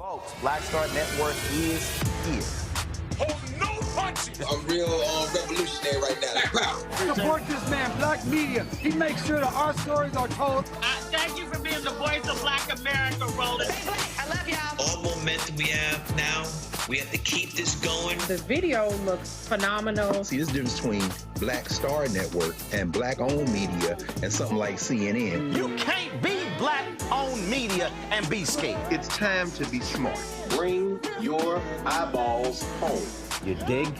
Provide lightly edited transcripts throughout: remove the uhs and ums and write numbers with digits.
Folks, Black Star Network is here. Hold no punches! I'm real revolutionary right now. Support this man, Black Media. He makes sure that our stories are told. Thank you for being the voice of Black America, Roland. I love y'all. All momentum we have now, we have to keep this going. The video looks phenomenal. See, this difference between Black Star Network and Black-owned media and something like CNN. You can't be Black-owned media and be scared. It's time to be smart. Bring your eyeballs home. You dig?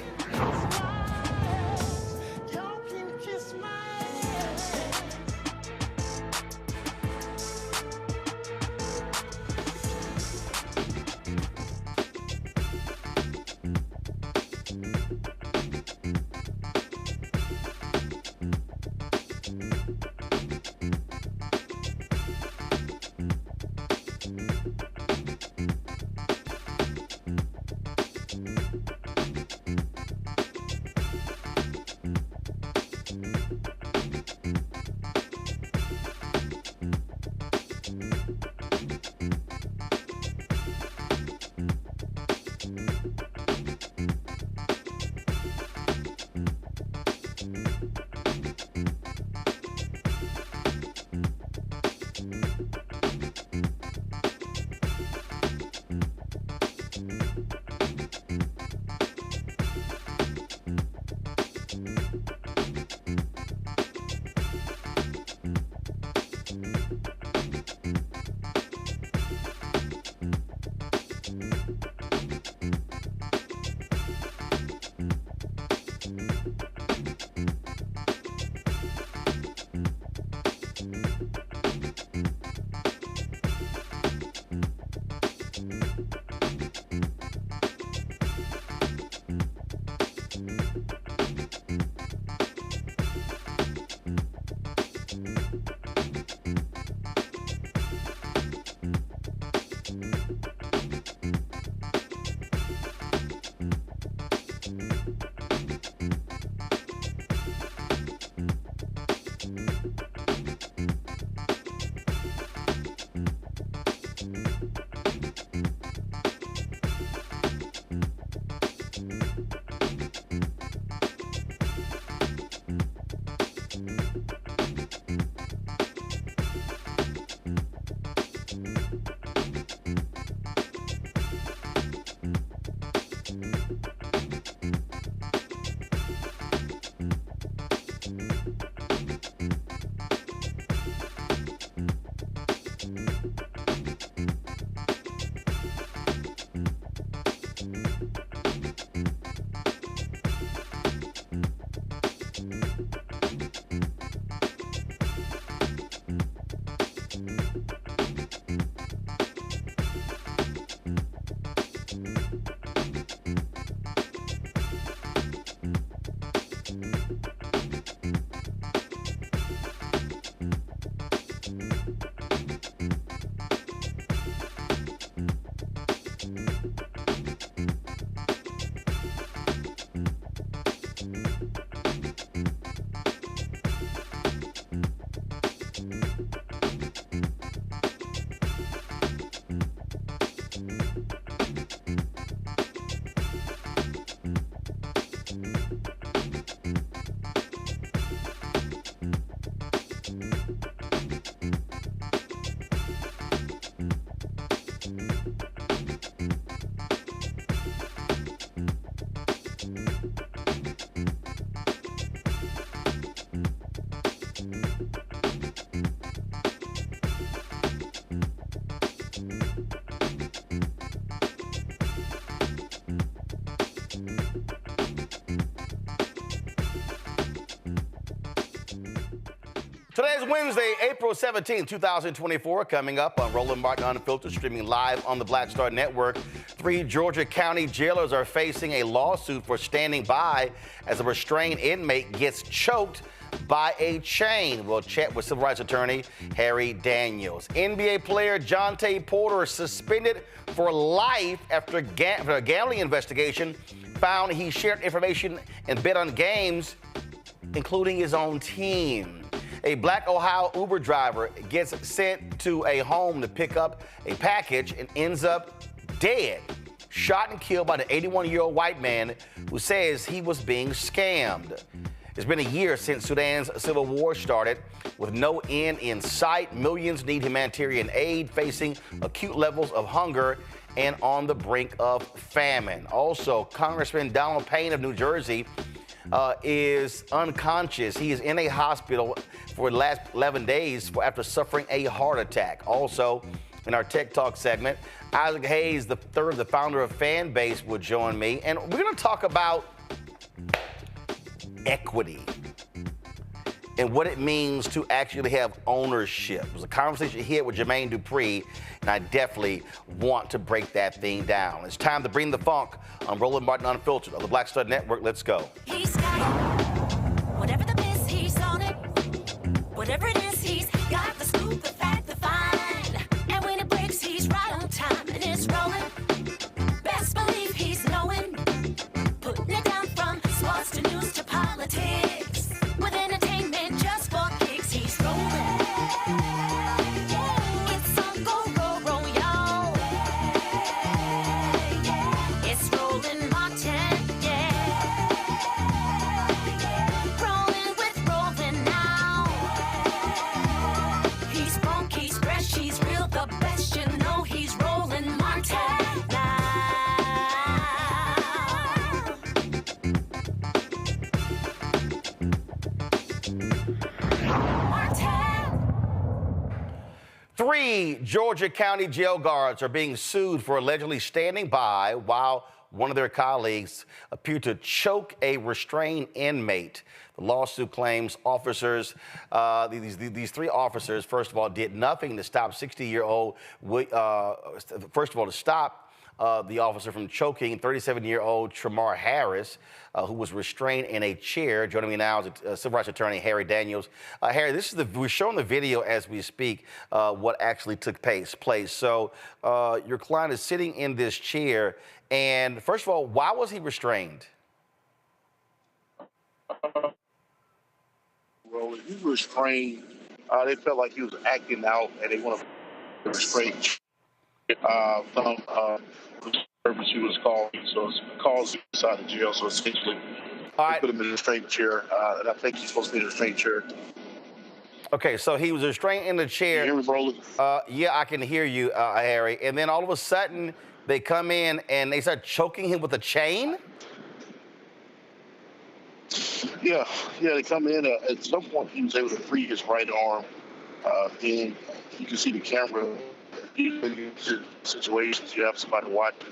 Today is Wednesday, April 17, 2024. Coming up on Roland Martin Unfiltered, streaming live on the Black Star Network. 3 Georgia County jailers are facing a lawsuit for standing by as a restrained inmate gets choked by a chain. We'll chat with civil rights attorney Harry Daniels. NBA player Jontay Porter suspended for life after a gambling investigation found he shared information and bet on games, including his own team. A black Ohio Uber driver gets sent to a home to pick up a package and ends up dead, shot and killed by the 81-year-old white man who says he was being scammed. It's been a year since Sudan's civil war started. With no end in sight, millions need humanitarian aid, facing acute levels of hunger and on the brink of famine. Also, Congressman Donald Payne of New Jersey is unconscious. He is in a hospital for the last 11 days after suffering a heart attack. Also, in our Tech Talk segment, Isaac Hayes, the founder of Fanbase, will join me. And we're going to talk about equity and what it means to actually have ownership. It was a conversation here with Jermaine Dupree, and I definitely want to break that thing down. It's time to bring the funk on Roland Martin Unfiltered of the Black Star Network. Let's go. He's got it. Whatever the biz, he's on it. Whatever it is, he's got the scoop, the fact, the find. And when it breaks, he's right on time, and it's rolling. Best believe he's knowing. Putting it down from sports to news to politics. With entertainment just for kicks, he's rolling. It's on go, roll, y'all. It's Roland Martin, yeah. Rolling with Roland now. He's funk, he's fresh, he's real, the best, you know he's Roland Martin now. 3 Georgia County jail guards are being sued for allegedly standing by while one of their colleagues appeared to choke a restrained inmate. The lawsuit claims officers, these 3 officers, first of all, did nothing to stop 60-year-old, first of all, to stop the officer from choking 37-year-old Tremar Harris, who was restrained in a chair. Joining me now is civil rights attorney Harry Daniels. Harry, we're showing the video as we speak, what actually took place. So your client is sitting in this chair, and first of all, why was he restrained? Well, when he was restrained, they felt like he was acting out, and they wanted to restrain. Some purpose he was called, so it's calls inside the jail. So essentially, All they right. put him in a restrained chair, and I think he's supposed to be in a restrained chair. Okay, so he was restrained in the chair. Can you hear me, Roland? Yeah, I can hear you, Harry. And then all of a sudden, they come in and they start choking him with a chain? Yeah, they come in. At some point, he was able to free his right arm. Then you can see the camera. In situations, you have somebody watching.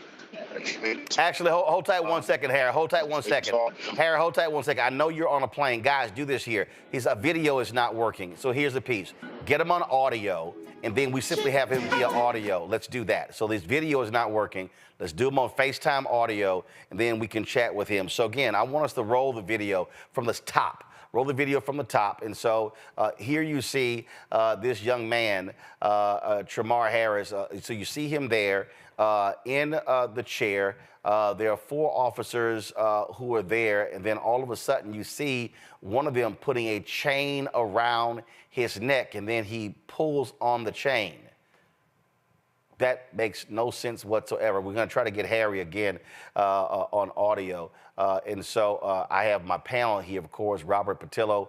Actually, hold tight 1 second, Harry. Hold tight 1 second. Harry, hold tight 1 second. I know you're on a plane. Guys, do this here. His video is not working. So here's the piece. Get him on audio, and then we simply have him via audio. Let's do that. So this video is not working. Let's do him on FaceTime audio, and then we can chat with him. So again, I want us to roll the video from the top. Roll the video from the top. And so here you see this young man, Tremar Harris. So you see him there in the chair. There are 4 officers who are there. And then all of a sudden you see one of them putting a chain around his neck, and then he pulls on the chain. That makes no sense whatsoever. We're going to try to get Harry again on audio. And so I have my panel here, of course, Robert Patillo.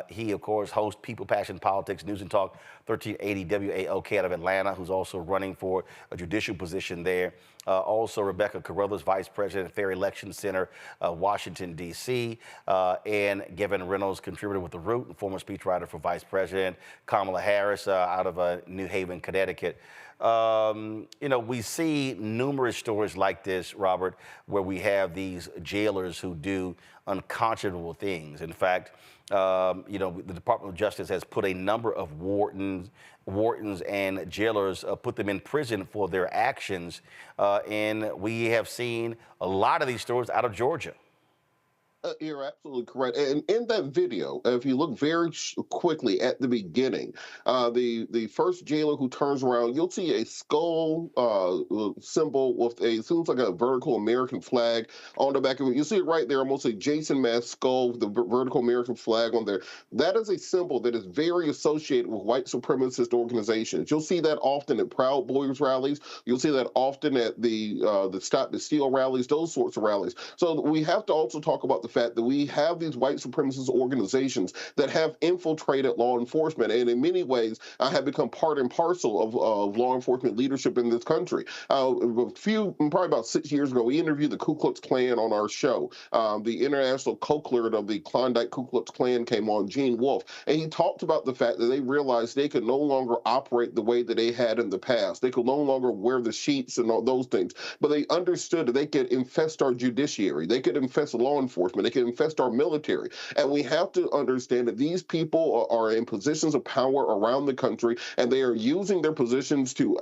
He, of course, hosts People, Passion, Politics, News and Talk, 1380 WAOK out of Atlanta, who's also running for a judicial position there. Also, Rebecca Carruthers, Vice President, Fair Election Center, Washington, D.C., and Gavin Reynolds, contributor with The Root and former speechwriter for Vice President. Kamala Harris out of New Haven, Connecticut. You know, we see numerous stories like this, Robert, where we have these jailers who do unconscionable things. In fact, you know, the Department of Justice has put a number of wardens and jailers, put them in prison for their actions. And we have seen a lot of these stories out of Georgia. You're absolutely correct. And in that video, if you look very quickly at the beginning, the first jailer who turns around, you'll see a skull symbol with seems like a vertical American flag on the back of it. You see it right there, almost a Jason mask skull with the vertical American flag on there. That is a symbol that is very associated with white supremacist organizations. You'll see that often at Proud Boys rallies. You'll see that often at the Stop the Steal rallies, those sorts of rallies. So we have to also talk about the fact that we have these white supremacist organizations that have infiltrated law enforcement, and in many ways have become part and parcel of law enforcement leadership in this country. Probably about 6 years ago, we interviewed the Ku Klux Klan on our show. The international co-clerk of the Klondike Ku Klux Klan came on, Gene Wolfe, and he talked about the fact that they realized they could no longer operate the way that they had in the past. They could no longer wear the sheets and all those things, but they understood that they could infest our judiciary. They could infest law enforcement. They could infest our military. And we have to understand that these people are in positions of power around the country, and they are using their positions to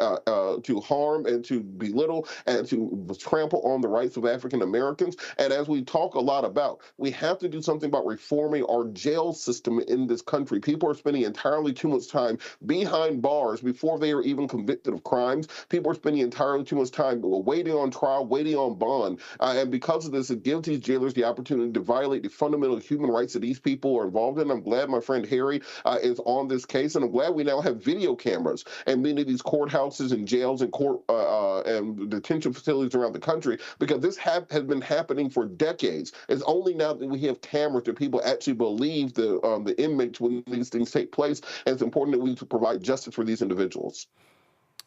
harm and to belittle and to trample on the rights of African Americans. And as we talk a lot about, we have to do something about reforming our jail system in this country. People are spending entirely too much time behind bars before they are even convicted of crimes. People are spending entirely too much time waiting on trial, waiting on bond. And because of this, it gives these jailers the opportunity to violate the fundamental human rights that these people are involved in. I'm glad my friend Harry is on this case, and I'm glad we now have video cameras and many of these courthouses and jails and court and detention facilities around the country, because this has been happening for decades. It's only now that we have cameras that people actually believe the inmates when these things take place, and it's important that we provide justice for these individuals.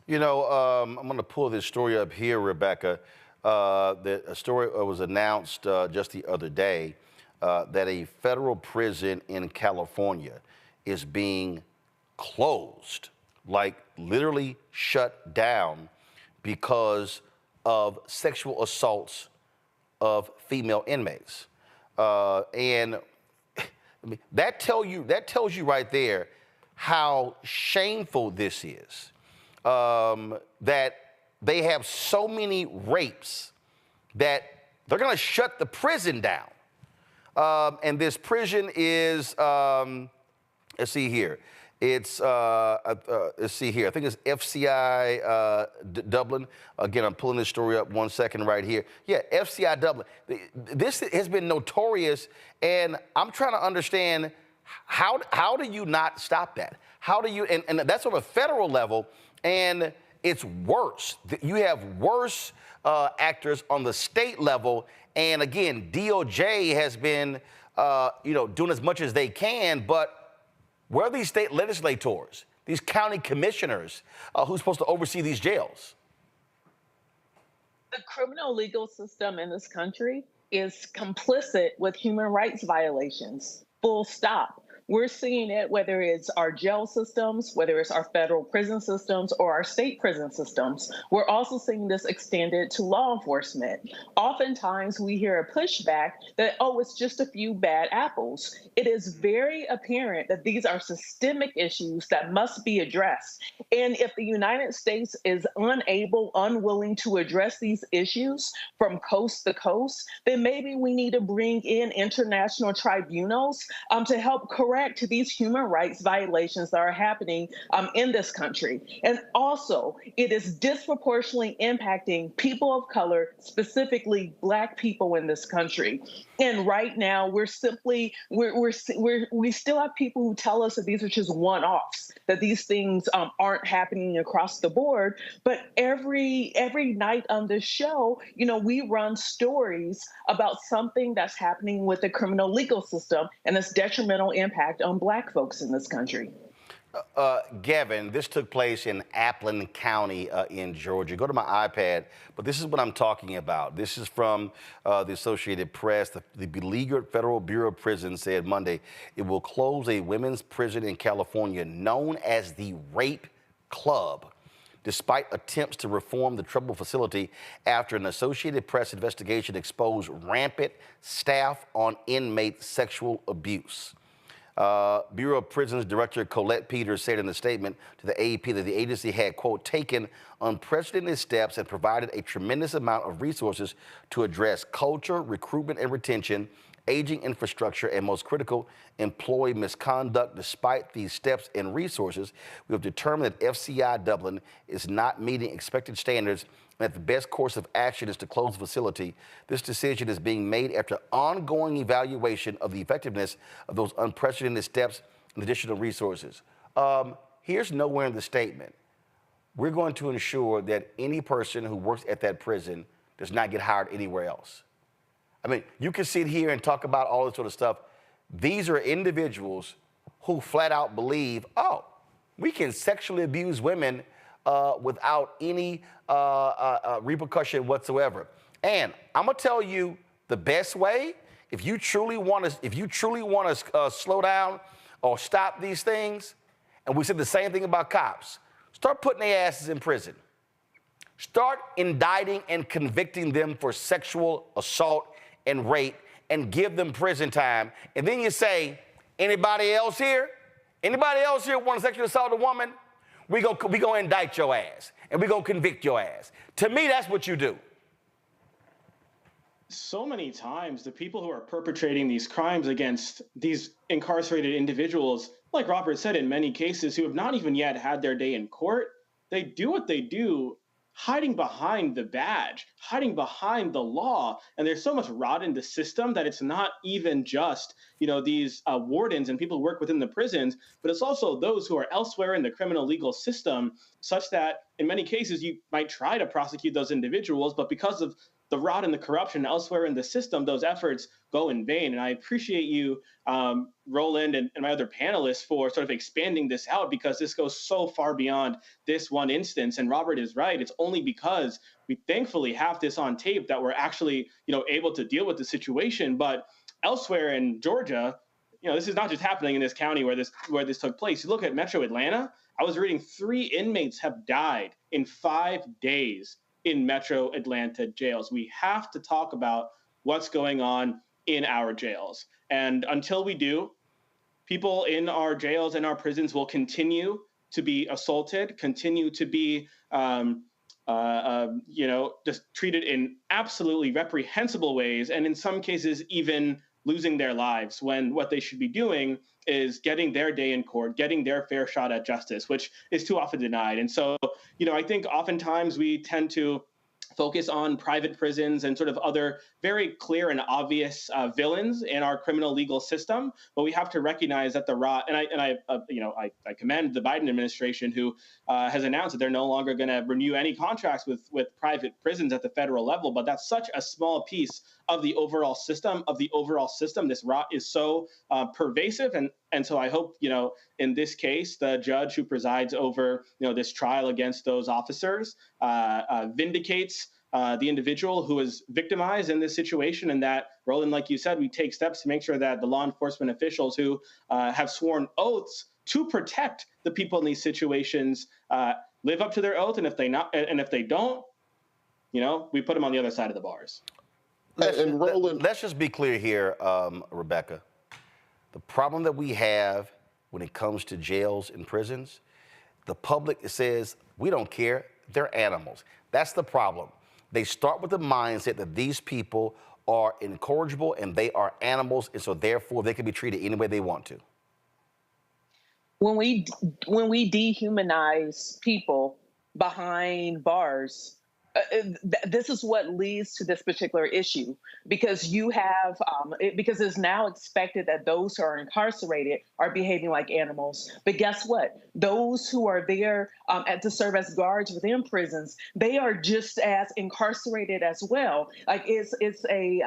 You know, I'm going to pull this story up here, Rebecca. A story was announced just the other day that a federal prison in California is being closed, like literally shut down, because of sexual assaults of female inmates. And that tells you right there how shameful this is. That they have so many rapes that they're going to shut the prison down. And this prison is, let's see here. It's, let's see here. I think it's FCI Dublin. Again, I'm pulling this story up 1 second right here. Yeah, FCI Dublin. This has been notorious, and I'm trying to understand how do you not stop that? How do you, and that's on a federal level, and it's worse. You have worse actors on the state level. And again, DOJ has been, doing as much as they can. But where are these state legislators, these county commissioners who's supposed to oversee these jails? The criminal legal system in this country is complicit with human rights violations. Full stop. We're seeing it whether it's our jail systems, whether it's our federal prison systems or our state prison systems. We're also seeing this extended to law enforcement. Oftentimes we hear a pushback that, oh, it's just a few bad apples. It is very apparent that these are systemic issues that must be addressed. And if the United States is unwilling to address these issues from coast to coast, then maybe we need to bring in international tribunals to help correct these human rights violations that are happening in this country. And also, it is disproportionately impacting people of color, specifically Black people in this country. And right now, we still have people who tell us that these are just one-offs, that these things aren't happening across the board. But every night on this show, we run stories about something that's happening with the criminal legal system and its detrimental impact on Black folks in this country. Gavin, this took place in Appleton County in Georgia. Go to my iPad, but this is what I'm talking about. This is from the Associated Press. The beleaguered Federal Bureau of Prisons said Monday it will close a women's prison in California known as the Rape Club, despite attempts to reform the troubled facility after an Associated Press investigation exposed rampant staff on inmate sexual abuse. Bureau of Prisons Director Colette Peters said in a statement to the AAP that the agency had, quote, taken unprecedented steps and provided a tremendous amount of resources to address culture, recruitment and retention, aging infrastructure, and most critical, employee misconduct. Despite these steps and resources, we have determined that FCI Dublin is not meeting expected standards and that the best course of action is to close the facility. This decision is being made after ongoing evaluation of the effectiveness of those unprecedented steps and additional resources. Here's nowhere in the statement. We're going to ensure that any person who works at that prison does not get hired anywhere else. I mean, you can sit here and talk about all this sort of stuff. These are individuals who flat out believe, oh, we can sexually abuse women without any repercussion whatsoever. And I'm gonna tell you the best way, if you truly want to slow down or stop these things, and we said the same thing about cops, start putting their asses in prison. Start indicting and convicting them for sexual assault and rape and give them prison time. And then you say, anybody else here want to sexually assault a woman? We gonna indict your ass and we gonna convict your ass. To me, that's what you do. So many times, the people who are perpetrating these crimes against these incarcerated individuals, like Robert said, in many cases, who have not even yet had their day in court, they do what they do hiding behind the badge, hiding behind the law. And there's so much rot in the system that it's not even just, these wardens and people who work within the prisons, but it's also those who are elsewhere in the criminal legal system, such that in many cases you might try to prosecute those individuals, but because of the rot and the corruption elsewhere in the system, those efforts go in vain. And I appreciate you, Roland, and my other panelists for sort of expanding this out, because this goes so far beyond this one instance. And Robert is right. It's only because we thankfully have this on tape that we're actually, able to deal with the situation. But elsewhere in Georgia, this is not just happening in this county where this took place. You look at Metro Atlanta, I was reading 3 inmates have died in 5 days in Metro Atlanta jails. We have to talk about what's going on in our jails. And until we do, people in our jails and our prisons will continue to be assaulted, continue to be, just treated in absolutely reprehensible ways, and in some cases even losing their lives, when what they should be doing is getting their day in court, getting their fair shot at justice, which is too often denied. And so, I think oftentimes we tend to focus on private prisons and sort of other very clear and obvious villains in our criminal legal system. But we have to recognize that I commend the Biden administration, who has announced that they're no longer going to renew any contracts with private prisons at the federal level. But that's such a small piece of the overall system. This rot is so pervasive, and so I hope, in this case, the judge who presides over this trial against those officers vindicates the individual who was victimized in this situation, and that, Roland, like you said, we take steps to make sure that the law enforcement officials who have sworn oaths to protect the people in these situations live up to their oath, and if they don't, we put them on the other side of the bars. Let's just be clear here, Rebecca. The problem that we have when it comes to jails and prisons, the public says, we don't care, they're animals. That's the problem. They start with the mindset that these people are incorrigible and they are animals, and so therefore they can be treated any way they want to. When we dehumanize people behind bars, this is what leads to this particular issue, because you have because it's now expected that those who are incarcerated are behaving like animals. But guess what? Those who are there to serve as guards within prisons, they are just as incarcerated as well. Like it's a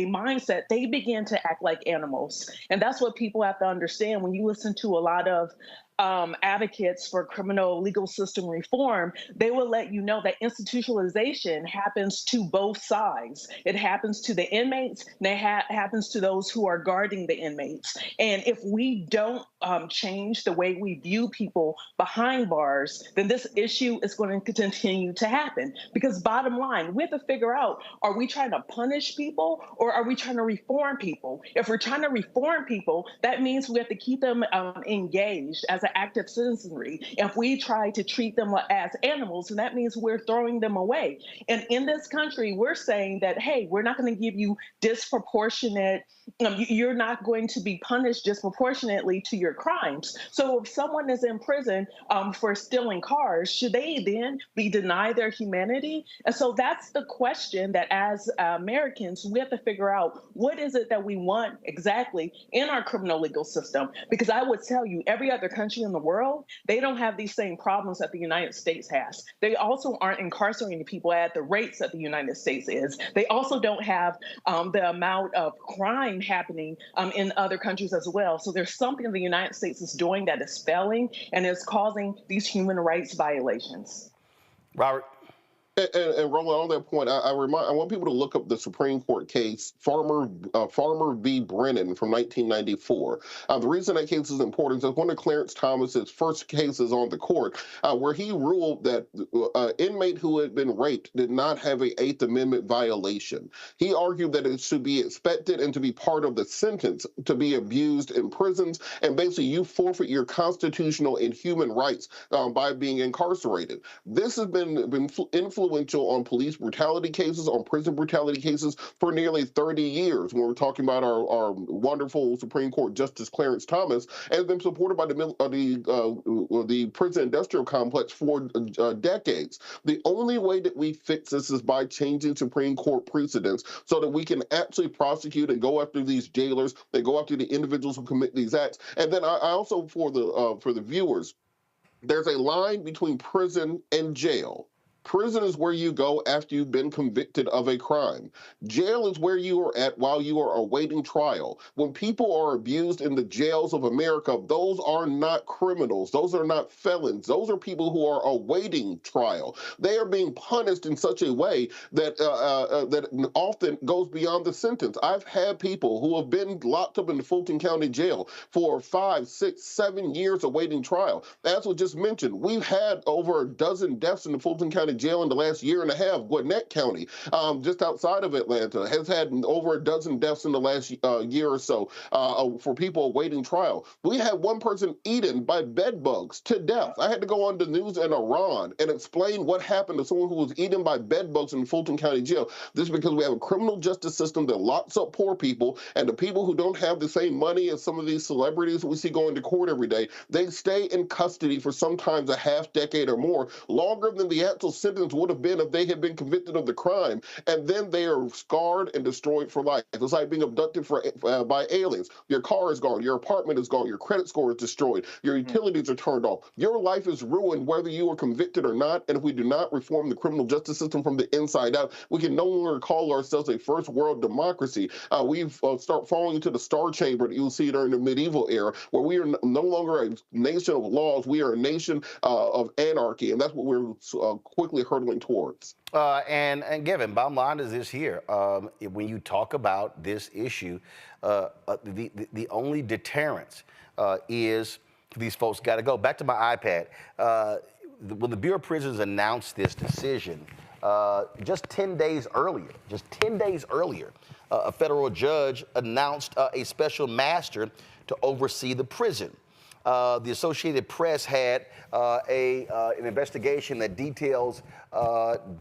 mindset. They begin to act like animals, and that's what people have to understand. When you listen to a lot of advocates for criminal legal system reform, they will let you know that institutionalization happens to both sides. It happens to the inmates, and it happens to those who are guarding the inmates. And if we don't change the way we view people behind bars, then this issue is going to continue to happen. Because bottom line, we have to figure out, are we trying to punish people or are we trying to reform people? If we're trying to reform people, that means we have to keep them engaged as an active citizenry. If we try to treat them as animals, and that means we're throwing them away. And in this country, we're saying that, hey, we're not going to give you disproportionate, you're not going to be punished disproportionately to your crimes. So if someone is in prison for stealing cars, should they then be denied their humanity? And so that's the question that as Americans, we have to figure out, what is it that we want exactly in our criminal legal system? Because I would tell you, every other country in the world, they don't have these same problems that the United States has. They also aren't incarcerating people at the rates that the United States is. They also don't have the amount of crime happening in other countries as well. So there's something the United States is doing that is failing and is causing these human rights violations. Robert? And Roland, on that point, I want people to look up the Supreme Court case, Farmer v. Brennan from 1994. The reason that case is important is one of Clarence Thomas's first cases on the court, where he ruled that an inmate who had been raped did not have an Eighth Amendment violation. He argued that it should be expected and to be part of the sentence to be abused in prisons, and basically you forfeit your constitutional and human rights by being incarcerated. This has been influential on police brutality cases, on prison brutality cases for nearly 30 years. When we're talking about our wonderful Supreme Court Justice Clarence Thomas, and has been supported by the prison industrial complex for decades. The only way that we fix this is by changing Supreme Court precedents so that we can actually prosecute and go after these jailers, and go after the individuals who commit these acts. And then I also, for the viewers, there's a line between prison and jail. Prison is where you go after you've been convicted of a crime. Jail is where you are at while you are awaiting trial. When people are abused in the jails of America, those are not criminals. Those are not felons. Those are people who are awaiting trial. They are being punished in such a way that that often goes beyond the sentence. I've had people who have been locked up in the Fulton County Jail for 5, 6, 7 years awaiting trial. As was just mentioned, we've had over a dozen deaths in the Fulton County jail in the last year and a half. Gwinnett County, just outside of Atlanta, has had over a dozen deaths in the last year or so for people awaiting trial. We had one person eaten by bed bugs to death. I had to go on the news in Iran and explain what happened to someone who was eaten by bed bugs in Fulton County Jail. This is because we have a criminal justice system that locks up poor people, and the people who don't have the same money as some of these celebrities that we see going to court every day, they stay in custody for sometimes a half decade or more, longer than the actual sentence would have been if they had been convicted of the crime, and then they are scarred and destroyed for life. It's like being abducted by aliens. Your car is gone, your apartment is gone, your credit score is destroyed, your utilities are turned off. Your life is ruined whether you are convicted or not, and if we do not reform the criminal justice system from the inside out, we can no longer call ourselves a first world democracy. We've start falling into the star chamber that you'll see during the medieval era, where we are no longer a nation of laws, we are a nation of anarchy, and that's what we're quickly hurtling towards. And Gavin, bottom line is this here. When you talk about this issue, the only deterrence is these folks got to go. Back to my iPad. When the Bureau of Prisons announced this decision, just 10 days earlier, a federal judge announced a special master to oversee the prison. The Associated Press had an investigation that details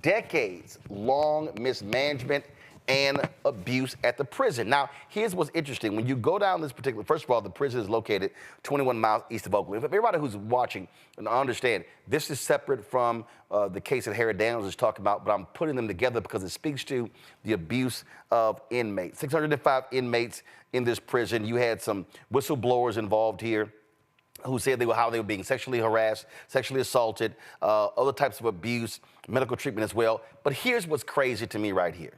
decades-long mismanagement and abuse at the prison. Now, here's what's interesting. When you go down this particular, first of all, the prison is located 21 miles east of Oakland. If everybody who's watching and understand, this is separate from the case that Harry Daniels is talking about, but I'm putting them together because it speaks to the abuse of inmates. 605 inmates in this prison. You had some whistleblowers involved here who said how they were being sexually harassed, sexually assaulted, other types of abuse, medical treatment as well. But here's what's crazy to me right here.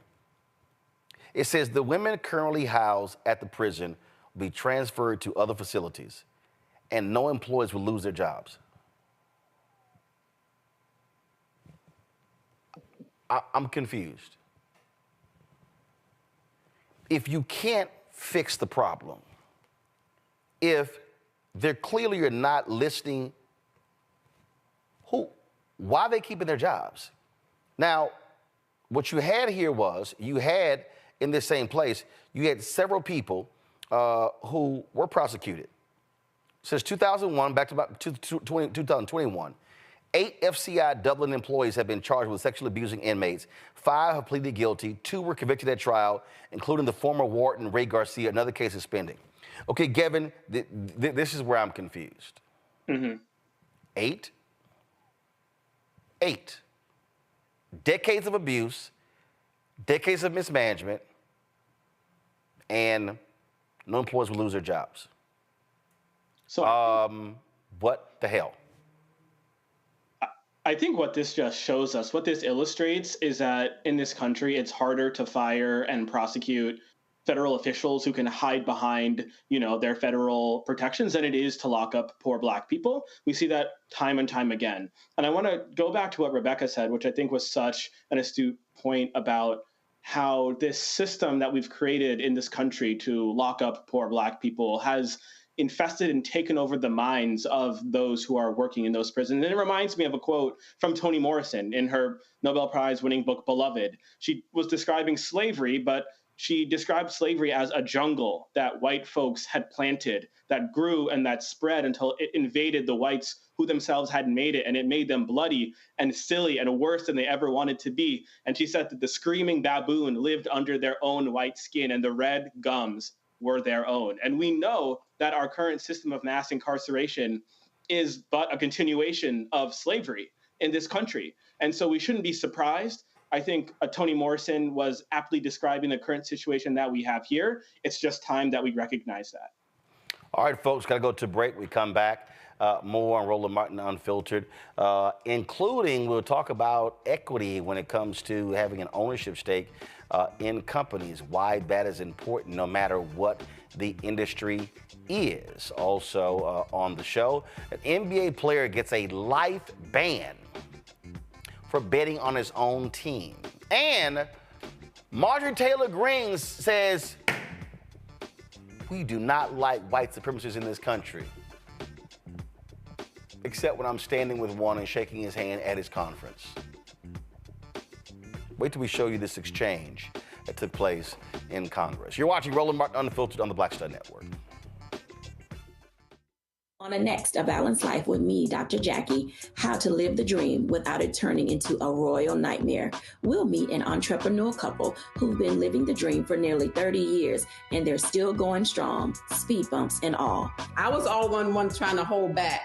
It says the women currently housed at the prison will be transferred to other facilities, and no employees will lose their jobs. I'm confused. If you can't fix the problem, if they're clearly are not listening, why are they keeping their jobs? Now, what you had here was, you had in this same place, you had several people who were prosecuted. Since 2001, back to about 2021, 8 FCI Dublin employees have been charged with sexually abusing inmates. 5 have pleaded guilty. 2 were convicted at trial, including the former warden, Ray Garcia. Another case is pending. Okay, Gavin, this is where I'm confused. 8 decades of abuse, decades of mismanagement, and no employees will lose their jobs. So, what the hell? I think what this just shows us, what this illustrates, is that in this country, it's harder to fire and prosecute federal officials who can hide behind, their federal protections than it is to lock up poor Black people. We see that time and time again. And I want to go back to what Rebecca said, which I think was such an astute point about how this system that we've created in this country to lock up poor Black people has infested and taken over the minds of those who are working in those prisons. And it reminds me of a quote from Toni Morrison in her Nobel Prize winning book, Beloved. She was describing slavery, but she described slavery as a jungle that white folks had planted, that grew and that spread until it invaded the whites who themselves hadn't made it, and it made them bloody and silly and worse than they ever wanted to be. And she said that the screaming baboon lived under their own white skin, and the red gums were their own. And we know that our current system of mass incarceration is but a continuation of slavery in this country. And so we shouldn't be surprised. I think Toni Morrison was aptly describing the current situation that we have here. It's just time that we recognize that. All right, folks, got to go to break. We come back. More on Roland Martin Unfiltered, including we'll talk about equity when it comes to having an ownership stake in companies, why that is important no matter what the industry is. Also on the show, an NBA player gets a life ban for betting on his own team. And Marjorie Taylor Greene says, we do not like white supremacists in this country, except when I'm standing with one and shaking his hand at his conference. Wait till we show you this exchange that took place in Congress. You're watching Roland Martin Unfiltered on the Black Star Network. On the next, A Balanced Life with me, Dr. Jackie, how to live the dream without it turning into a royal nightmare. We'll meet an entrepreneur couple who've been living the dream for nearly 30 years, and they're still going strong, speed bumps and all. I was all one trying to hold back,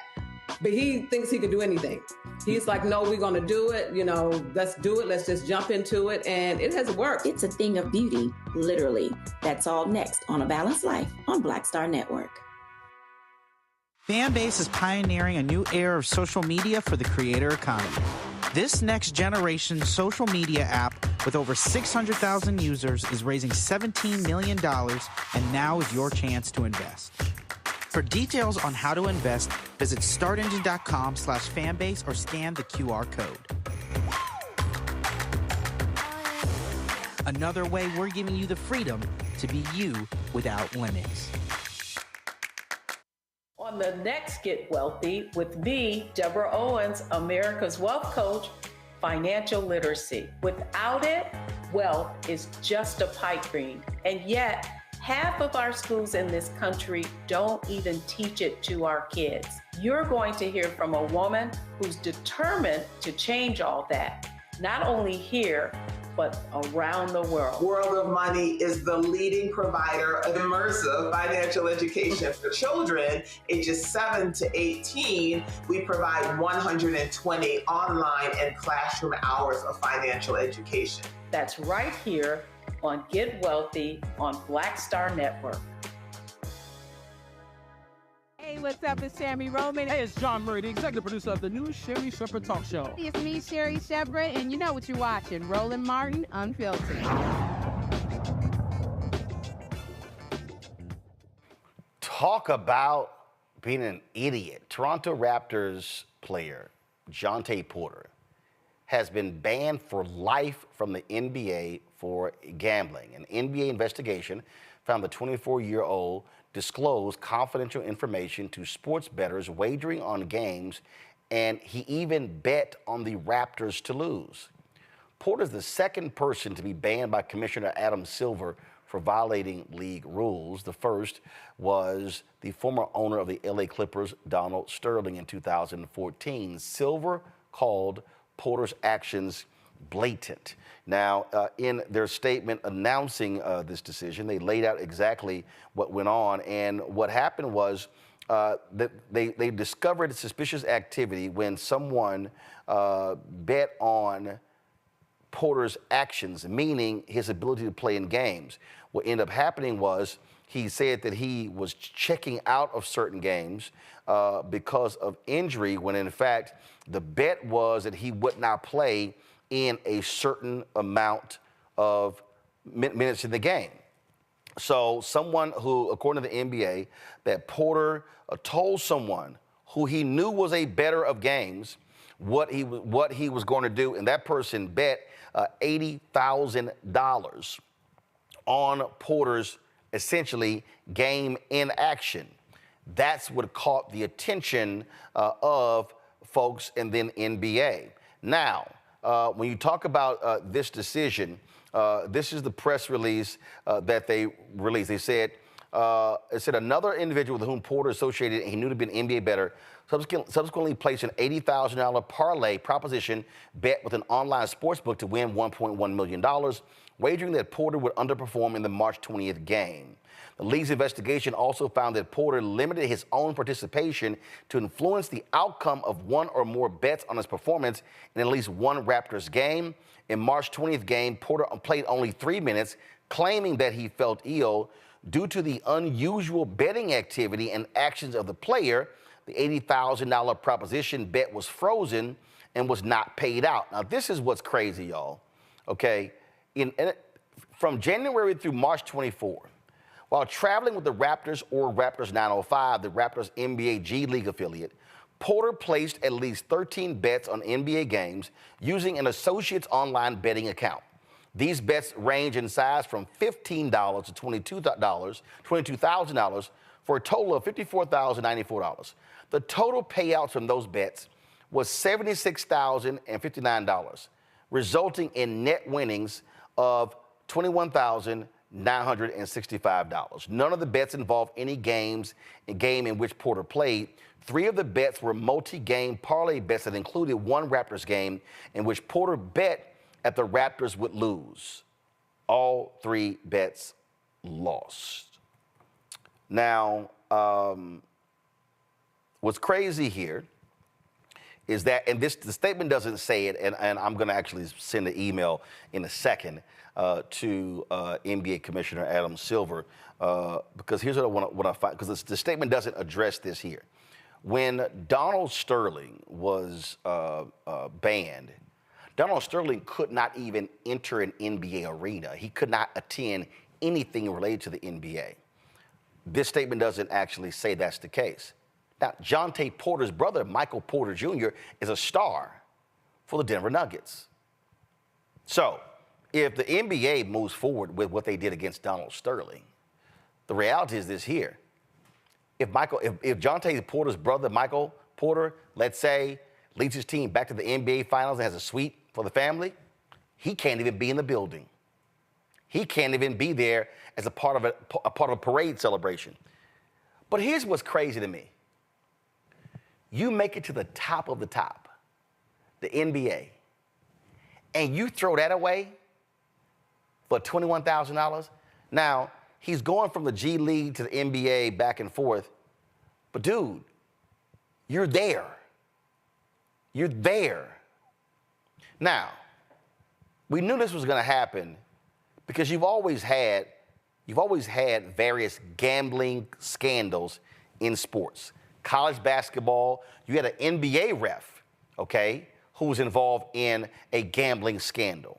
but he thinks he can do anything. He's like, no, we're going to do it. You know, let's do it. Let's just jump into it. And it has worked. It's a thing of beauty, literally. That's all next on A Balanced Life on Black Star Network. Fanbase is pioneering a new era of social media for the creator economy. This next generation social media app with over 600,000 users is raising $17 million, and now is your chance to invest. For details on how to invest, visit startengine.com/fanbase or scan the QR code. Another way we're giving you the freedom to be you without limits. On the next Get Wealthy with me, Deborah Owens, America's Wealth Coach, financial literacy. Without it, wealth is just a pipe dream. And yet, half of our schools in this country don't even teach it to our kids. You're going to hear from a woman who's determined to change all that, not only here, but around the world. World of Money is the leading provider of immersive financial education for children ages 7 to 18. We provide 120 online and classroom hours of financial education. That's right here on Get Wealthy on Black Star Network. Hey, what's up? It's Sammy Roman. Hey, it's John Murray, the executive producer of the new Sherry Shepherd Talk Show. It's me, Sherry Shepherd, and you know what you're watching, Roland Martin Unfiltered. Talk about being an idiot. Toronto Raptors player Jontay Porter has been banned for life from the NBA for gambling. An NBA investigation found the 24-year-old disclosed confidential information to sports bettors wagering on games, and he even bet on the Raptors to lose. Porter's the second person to be banned by Commissioner Adam Silver for violating league rules. The first was the former owner of the LA Clippers, Donald Sterling, in 2014. Silver called Porter's actions blatant. Now, in their statement announcing this decision, they laid out exactly what went on. And what happened was that they discovered suspicious activity when someone bet on Porter's actions, meaning his ability to play in games. What ended up happening was he said that he was checking out of certain games because of injury, when in fact the bet was that he would not play in a certain amount of minutes in the game. So someone who, according to the NBA, that Porter told someone who he knew was a bettor of games what he was going to do, and that person bet $80,000 on Porter's essentially game in action. That's what caught the attention of folks in the NBA. Now, when you talk about this decision, this is the press release that they released. They said, it said another individual with whom Porter associated and he knew to be an NBA bettor subsequently placed an $80,000 parlay proposition bet with an online sportsbook to win $1.1 million, wagering that Porter would underperform in the March 20th game. The league's investigation also found that Porter limited his own participation to influence the outcome of one or more bets on his performance in at least one Raptors game. In March 20th game, Porter played only 3 minutes, claiming that he felt ill. Due to the unusual betting activity and actions of the player, the $80,000 proposition bet was frozen and was not paid out. Now, this is what's crazy, y'all, okay? From January through March 24, while traveling with the Raptors or Raptors 905, the Raptors NBA G League affiliate, Porter placed at least 13 bets on NBA games using an associate's online betting account. These bets range in size from $15 to $22,000 for a total of $54,094. The total payouts from those bets was $76,059. resulting in net winnings of $21,965. None of the bets involved any game in which Porter played. 3 of the bets were multi-game parlay bets that included one Raptors game in which Porter bet that the Raptors would lose. All 3 bets lost. Now, what's crazy here is that, and the statement doesn't say it, and I'm going to actually send an email in a second to NBA Commissioner Adam Silver, because here's what I find, because the statement doesn't address this here. When Donald Sterling was banned, Donald Sterling could not even enter an NBA arena. He could not attend anything related to the NBA. This statement doesn't actually say that's the case. Now, Jontay Porter's brother, Michael Porter Jr., is a star for the Denver Nuggets. So, if the NBA moves forward with what they did against Donald Sterling, the reality is this here. If Jontay Porter's brother, Michael Porter, let's say, leads his team back to the NBA Finals and has a suite for the family, he can't even be in the building. He can't even be there as a part of a parade celebration. But here's what's crazy to me. You make it to the top of the top, the NBA, and you throw that away for $21,000. Now, he's going from the G League to the NBA back and forth, but dude, you're there. You're there. Now, we knew this was going to happen because you've always had various gambling scandals in sports. College basketball, you had an NBA ref, okay, who was involved in a gambling scandal.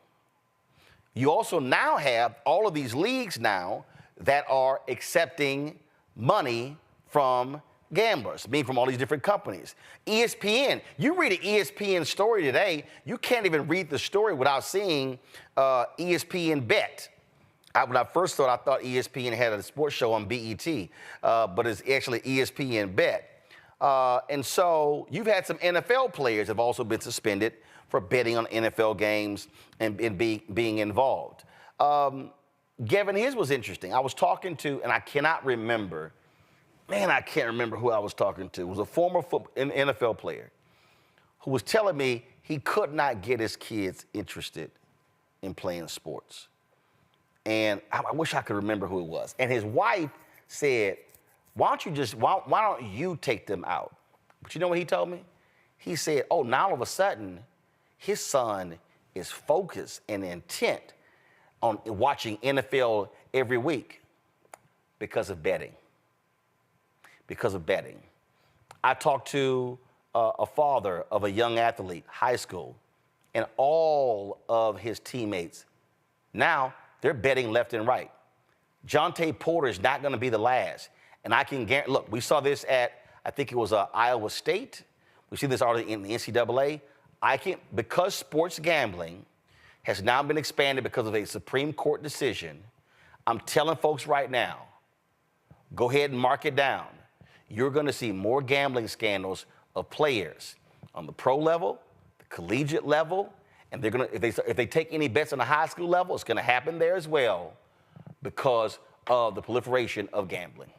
You also now have all of these leagues now that are accepting money from gamblers, meaning from all these different companies. ESPN, you read an ESPN story today, you can't even read the story without seeing ESPN Bet. When I first thought, I thought ESPN had a sports show on BET, but it's actually ESPN Bet. And so you've had some NFL players have also been suspended for betting on NFL games and being involved. Gavin, his was interesting. I was talking to, and I can't remember who I was talking to. It was a former NFL player who was telling me he could not get his kids interested in playing sports. And I wish I could remember who it was. And his wife said, why don't you take them out? But you know what he told me? He said, oh, now all of a sudden, his son is focused and intent on watching NFL every week because of betting. Because of betting. I talked to a father of a young athlete, high school, and all of his teammates, now they're betting left and right. Jontay Porter is not going to be the last. And I can guarantee, look, we saw this at, I think it was Iowa State. We see this already in the NCAA. Because sports gambling has now been expanded because of a Supreme Court decision, I'm telling folks right now, go ahead and mark it down. You're going to see more gambling scandals of players on the pro level, the collegiate level, and they're going to, if they take any bets on the high school level, it's going to happen there as well because of the proliferation of gambling.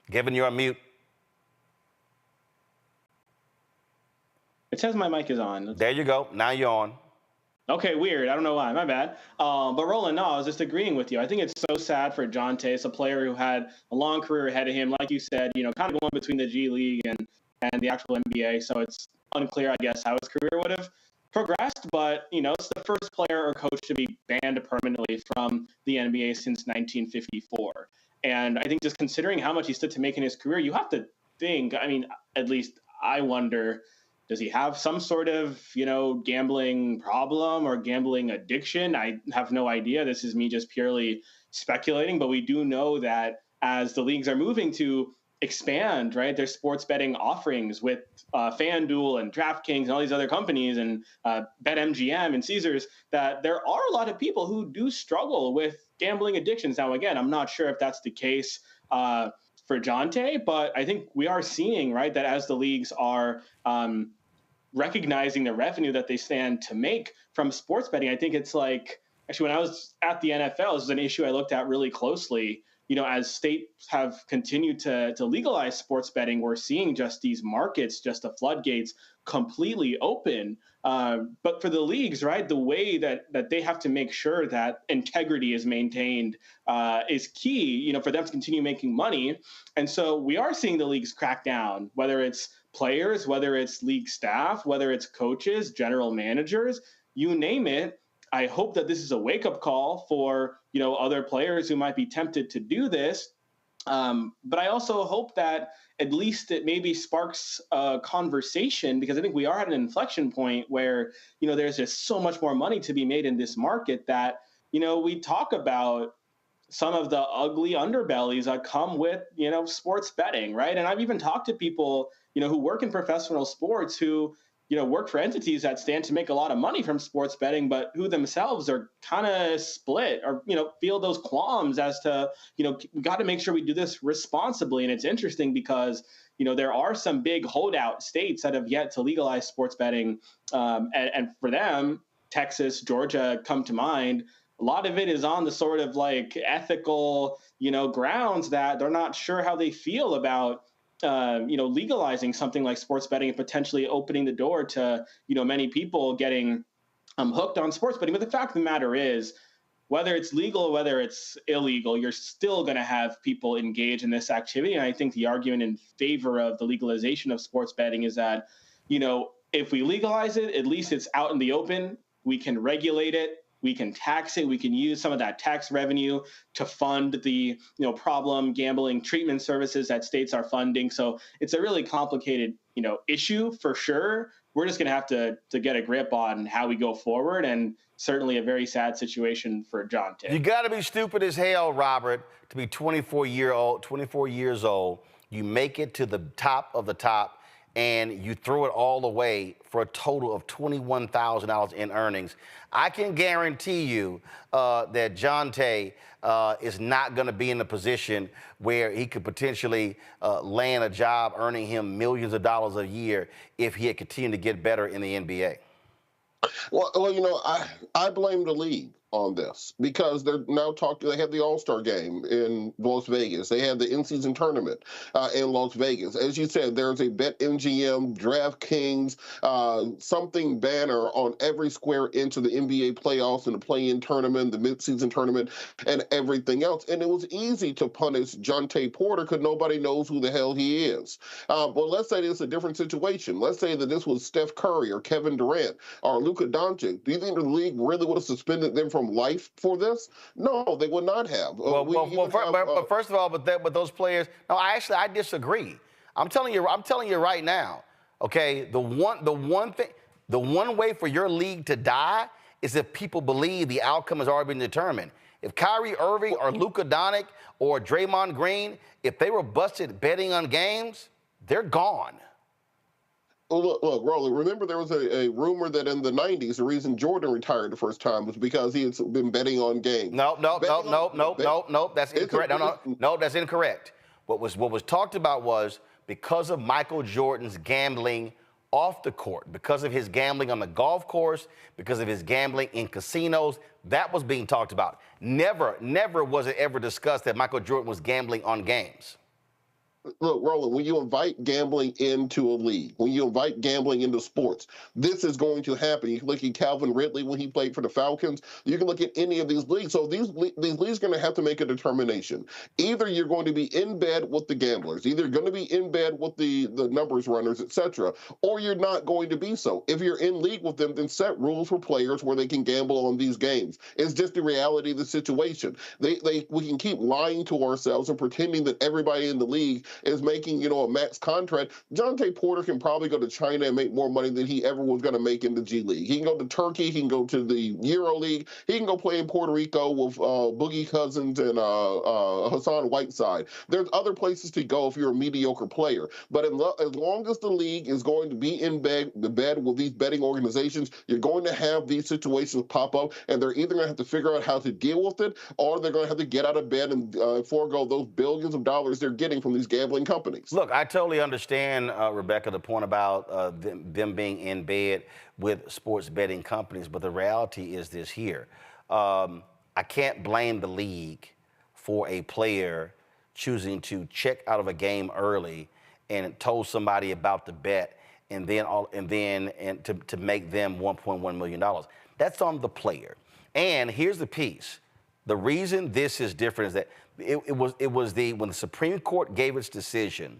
Gavin, you're on mute. It says my mic is on. There you go. Now you're on. Okay, weird. I don't know why. My bad. But Roland, no, I was just agreeing with you. I think it's so sad for Jontay. It's a player who had a long career ahead of him. Like you said, kind of going between the G League and the actual NBA. So it's unclear, I guess, how his career would have progressed. But, it's the first player or coach to be banned permanently from the NBA since 1954. And I think just considering how much he stood to make in his career, you have to think, at least I wonder, does he have some sort of, gambling problem or gambling addiction? I have no idea. This is me just purely speculating, but we do know that as the leagues are moving to expand, right, their sports betting offerings with FanDuel and DraftKings and all these other companies and BetMGM and Caesars, that there are a lot of people who do struggle with gambling addictions. Now, again, I'm not sure if that's the case for Jontay, but I think we are seeing, right, that as the leagues are recognizing the revenue that they stand to make from sports betting. I think it's like, actually, when I was at the NFL, this is an issue I looked at really closely. As states have continued to legalize sports betting, we're seeing just these markets, just the floodgates completely open. But for the leagues, right, the way that they have to make sure that integrity is maintained is key, for them to continue making money. And so we are seeing the leagues crack down, whether it's players, whether it's league staff, whether it's coaches, general managers, you name it. I hope that this is a wake-up call for, other players who might be tempted to do this. But I also hope that at least it maybe sparks a conversation, because I think we are at an inflection point where, there's just so much more money to be made in this market that, we talk about some of the ugly underbellies that come with, sports betting, right? And I've even talked to people, who work in professional sports who, work for entities that stand to make a lot of money from sports betting, but who themselves are kind of split or, feel those qualms as to, we got to make sure we do this responsibly. And it's interesting because, there are some big holdout states that have yet to legalize sports betting. And for them, Texas, Georgia come to mind. A lot of it is on the sort of like ethical, grounds that they're not sure how they feel about legalizing something like sports betting and potentially opening the door to, many people getting hooked on sports betting. But the fact of the matter is, whether it's legal or whether it's illegal, you're still going to have people engage in this activity. And I think the argument in favor of the legalization of sports betting is that, if we legalize it, at least it's out in the open. We can regulate it. We can tax it. We can use some of that tax revenue to fund the, problem gambling treatment services that states are funding. So it's a really complicated, issue for sure. We're just going to have to get a grip on how we go forward, and certainly a very sad situation for Jontay. You got to be stupid as hell, Robert, to be 24 years old. You make it to the top of the top, and you throw it all away for a total of $21,000 in earnings. I can guarantee you that Jontay is not going to be in a position where he could potentially land a job earning him millions of dollars a year if he had continued to get better in the NBA. Well, I blame the league on this because they're now talking. They had the All-Star game in Las Vegas. They had the in-season tournament in Las Vegas. As you said, there's a BetMGM, DraftKings, something banner on every square inch of the NBA playoffs and the play-in tournament, the mid-season tournament, and everything else. And it was easy to punish Jontay Porter because nobody knows who the hell he is. But let's say it's a different situation. Let's say that this was Steph Curry or Kevin Durant or Luka Doncic. Do you think the league really would have suspended them from life for this? No, they would not have. But first of all, but those players. No, I disagree. I'm telling you right now. Okay, the one way for your league to die is if people believe the outcome has already been determined. If Kyrie Irving or Luka Doncic or Draymond Green, if they were busted betting on games, they're gone. Look, Roland, remember there was a rumor that in the 90s, the reason Jordan retired the first time was because he had been betting on games. No, that's incorrect. No, that's incorrect. What was talked about was because of Michael Jordan's gambling off the court, because of his gambling on the golf course, because of his gambling in casinos, that was being talked about. Never was it ever discussed that Michael Jordan was gambling on games. Look, Roland, when you invite gambling into a league, when you invite gambling into sports, this is going to happen. You can look at Calvin Ridley when he played for the Falcons. You can look at any of these leagues. So these leagues are going to have to make a determination. Either you're going to be in bed with the gamblers, either you're going to be in bed with the numbers runners, etc., or you're not going to be so. If you're in league with them, then set rules for players where they can gamble on these games. It's just the reality of the situation. We can keep lying to ourselves and pretending that everybody in the league is making, a max contract. Jontay Porter can probably go to China and make more money than he ever was going to make in the G League. He can go to Turkey. He can go to the Euro League. He can go play in Puerto Rico with Boogie Cousins and Hassan Whiteside. There's other places to go if you're a mediocre player. But as long as the league is going to be in bed with these betting organizations, you're going to have these situations pop up, and they're either going to have to figure out how to deal with it, or they're going to have to get out of bed and forego those billions of dollars they're getting from these gambling companies. Look, I totally understand, Rebecca, the point about them being in bed with sports betting companies, but the reality is this here. I can't blame the league for a player choosing to check out of a game early and told somebody about the bet and then to make them $1.1 million. That's on the player. And here's the piece. The reason this is different is that it was when the Supreme Court gave its decision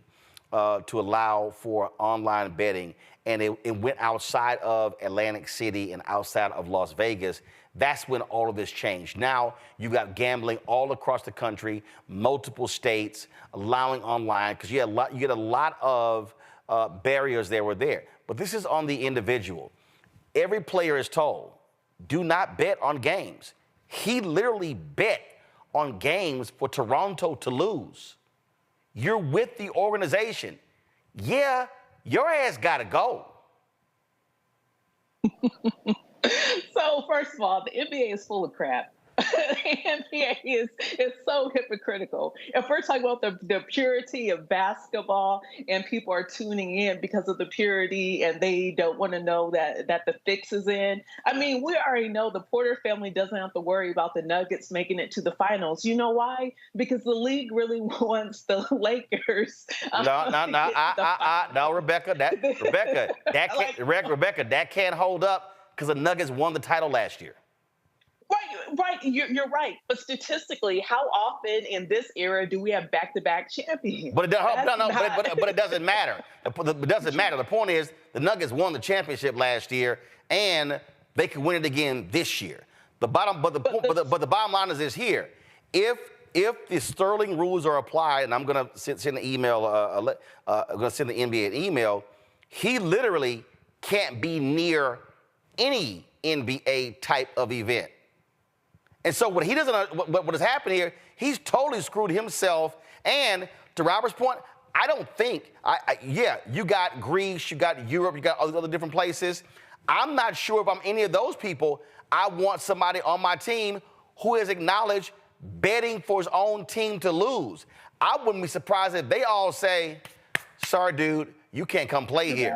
to allow for online betting, and it went outside of Atlantic City and outside of Las Vegas. That's when all of this changed. Now you got gambling all across the country, multiple states allowing online, because you get a lot of barriers that were there. But this is on the individual. Every player is told, do not bet on games. He literally bet on games for Toronto to lose. You're with the organization. Yeah, your ass gotta go. So first of all, the NBA is full of crap. The NBA is so hypocritical. If we're talking about the purity of basketball and people are tuning in because of the purity and they don't want to know that the fix is in. I mean, we already know the Porter family doesn't have to worry about the Nuggets making it to the finals. You know why? Because the league really wants the Lakers. No, Rebecca, that can't hold up because the Nuggets won the title last year. Right. You're right. But statistically, how often in this era do we have back-to-back champions? But it doesn't matter. It doesn't matter. The point is, the Nuggets won the championship last year, and they can win it again this year. The bottom line is this here: if the Sterling rules are applied, and I'm going to send an email, I'm going to send the NBA an email. He literally can't be near any NBA type of event. And so what has happened here, he's totally screwed himself. And to Robert's point, I don't think, you got Greece, you got Europe, you got all these other different places. I'm not sure if I'm any of those people. I want somebody on my team who has acknowledged betting for his own team to lose. I wouldn't be surprised if they all say, sorry, dude, you can't come play here.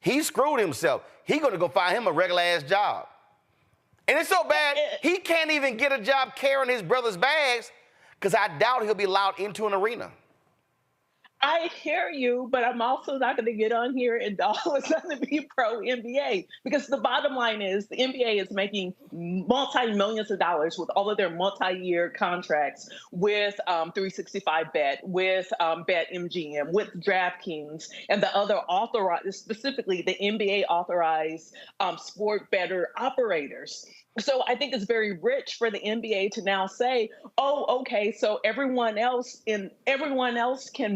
He screwed himself. He's going to go find him a regular-ass job. And it's so bad, he can't even get a job carrying his brother's bags because I doubt he'll be allowed into an arena. I hear you, but I'm also not going to get on here and all of a sudden be pro-NBA, because the bottom line is the NBA is making multi-millions of dollars with all of their multi-year contracts with 365Bet, with BetMGM, with DraftKings, and the other authorized, specifically the NBA authorized sport bettor operators. So I think it's very rich for the NBA to now say, oh, okay, so everyone else can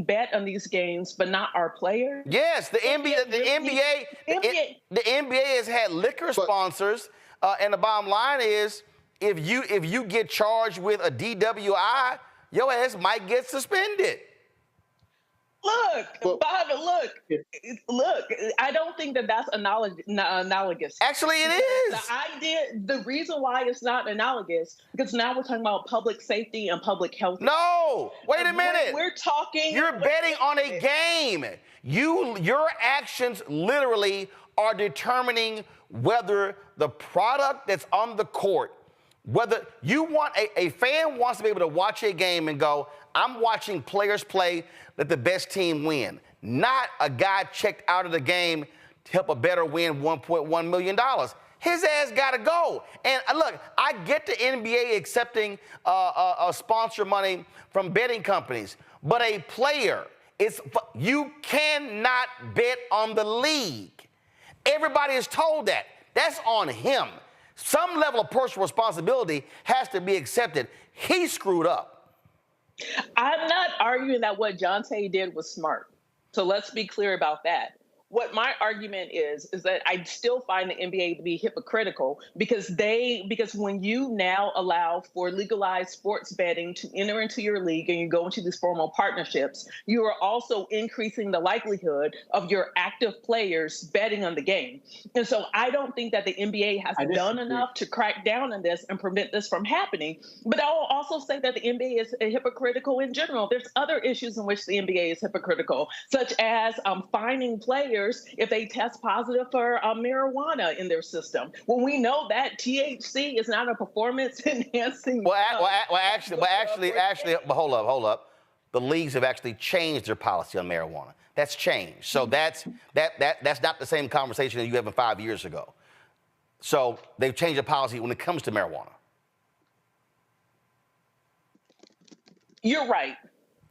bet on these games, but not our players. Yes, the NBA has had liquor sponsors, and the bottom line is, if you get charged with a DWI, your ass might get suspended. Look, look, I don't think that's analogous. Actually, it is. The reason why it's not analogous, because now we're talking about public safety and public health. No, wait a minute. We're talking. You're betting on a game. Your actions literally are determining whether the product that's on the court, whether you want a fan wants to be able to watch a game and go, I'm watching players play, let the best team win. Not a guy checked out of the game to help a bettor win $1.1 million. His ass got to go. And look, I get the NBA accepting sponsor money from betting companies, but a player, you cannot bet on the league. Everybody is told that. That's on him. Some level of personal responsibility has to be accepted. He screwed up. I'm not arguing that what Jontay did was smart. So let's be clear about that. What my argument is that I still find the NBA to be hypocritical because when you now allow for legalized sports betting to enter into your league and you go into these formal partnerships, you are also increasing the likelihood of your active players betting on the game. And so I don't think that the NBA has done enough to crack down on this and prevent this from happening. But I'll also say that the NBA is hypocritical in general. There's other issues in which the NBA is hypocritical, such as fining players if they test positive for marijuana in their system. When we know that THC is not a performance enhancing. Actually, hold up. The leagues have actually changed their policy on marijuana. That's changed. So that's not the same conversation that you had 5 years ago. So they've changed the policy when it comes to marijuana. You're right.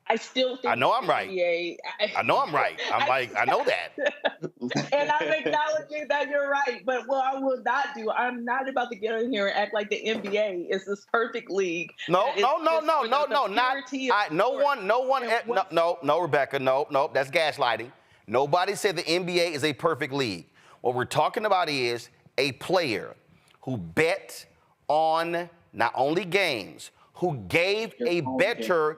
I still think I know I'm right. NBA, I know I'm right. I know that. And I'm acknowledging that you're right. But what I will not do, I'm not about to get in here and act like the NBA is this perfect league. No, Rebecca, no, that's gaslighting. Nobody said the NBA is a perfect league. What we're talking about is a player who bet on not only games, who gave a bettor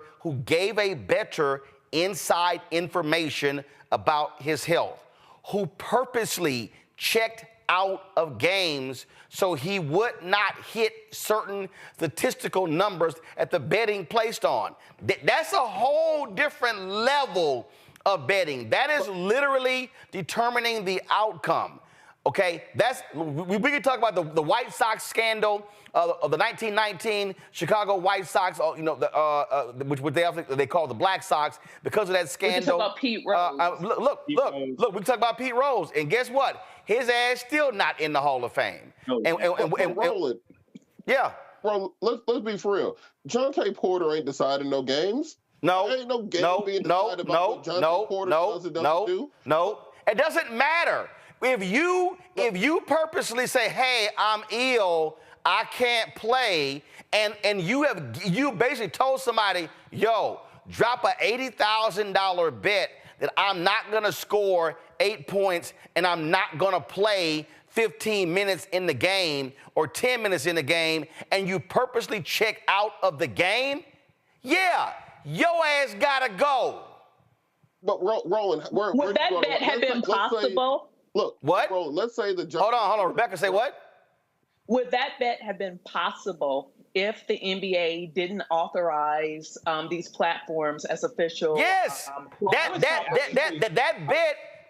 inside information about his health, who purposely checked out of games so he would not hit certain statistical numbers at the betting placed on. That's a whole different level of betting. That is literally determining the outcome. Okay, we can talk about the White Sox scandal of the 1919 Chicago White Sox, which they call the Black Sox because of that scandal. We can talk about Pete Rose. Look, we can talk about Pete Rose, and guess what? His ass still not in the Hall of Fame. Roland, yeah. Bro, let's be for real. Jontay Porter ain't deciding no games. No, there ain't no game being decided about what Jontay Porter does and doesn't do. No, it doesn't matter. If you purposely say, hey, I'm ill, I can't play, and you basically told somebody, yo, drop a $80,000 bet that I'm not gonna score 8 points and I'm not gonna play 15 minutes in the game or 10 minutes in the game, and you purposely check out of the game, yeah, your ass gotta go. But Roland, would that bet have been possible? Look, what? Roland, let's say the Hold on, Rebecca, say what? Would that bet have been possible if the NBA didn't authorize these platforms as official? Yes, that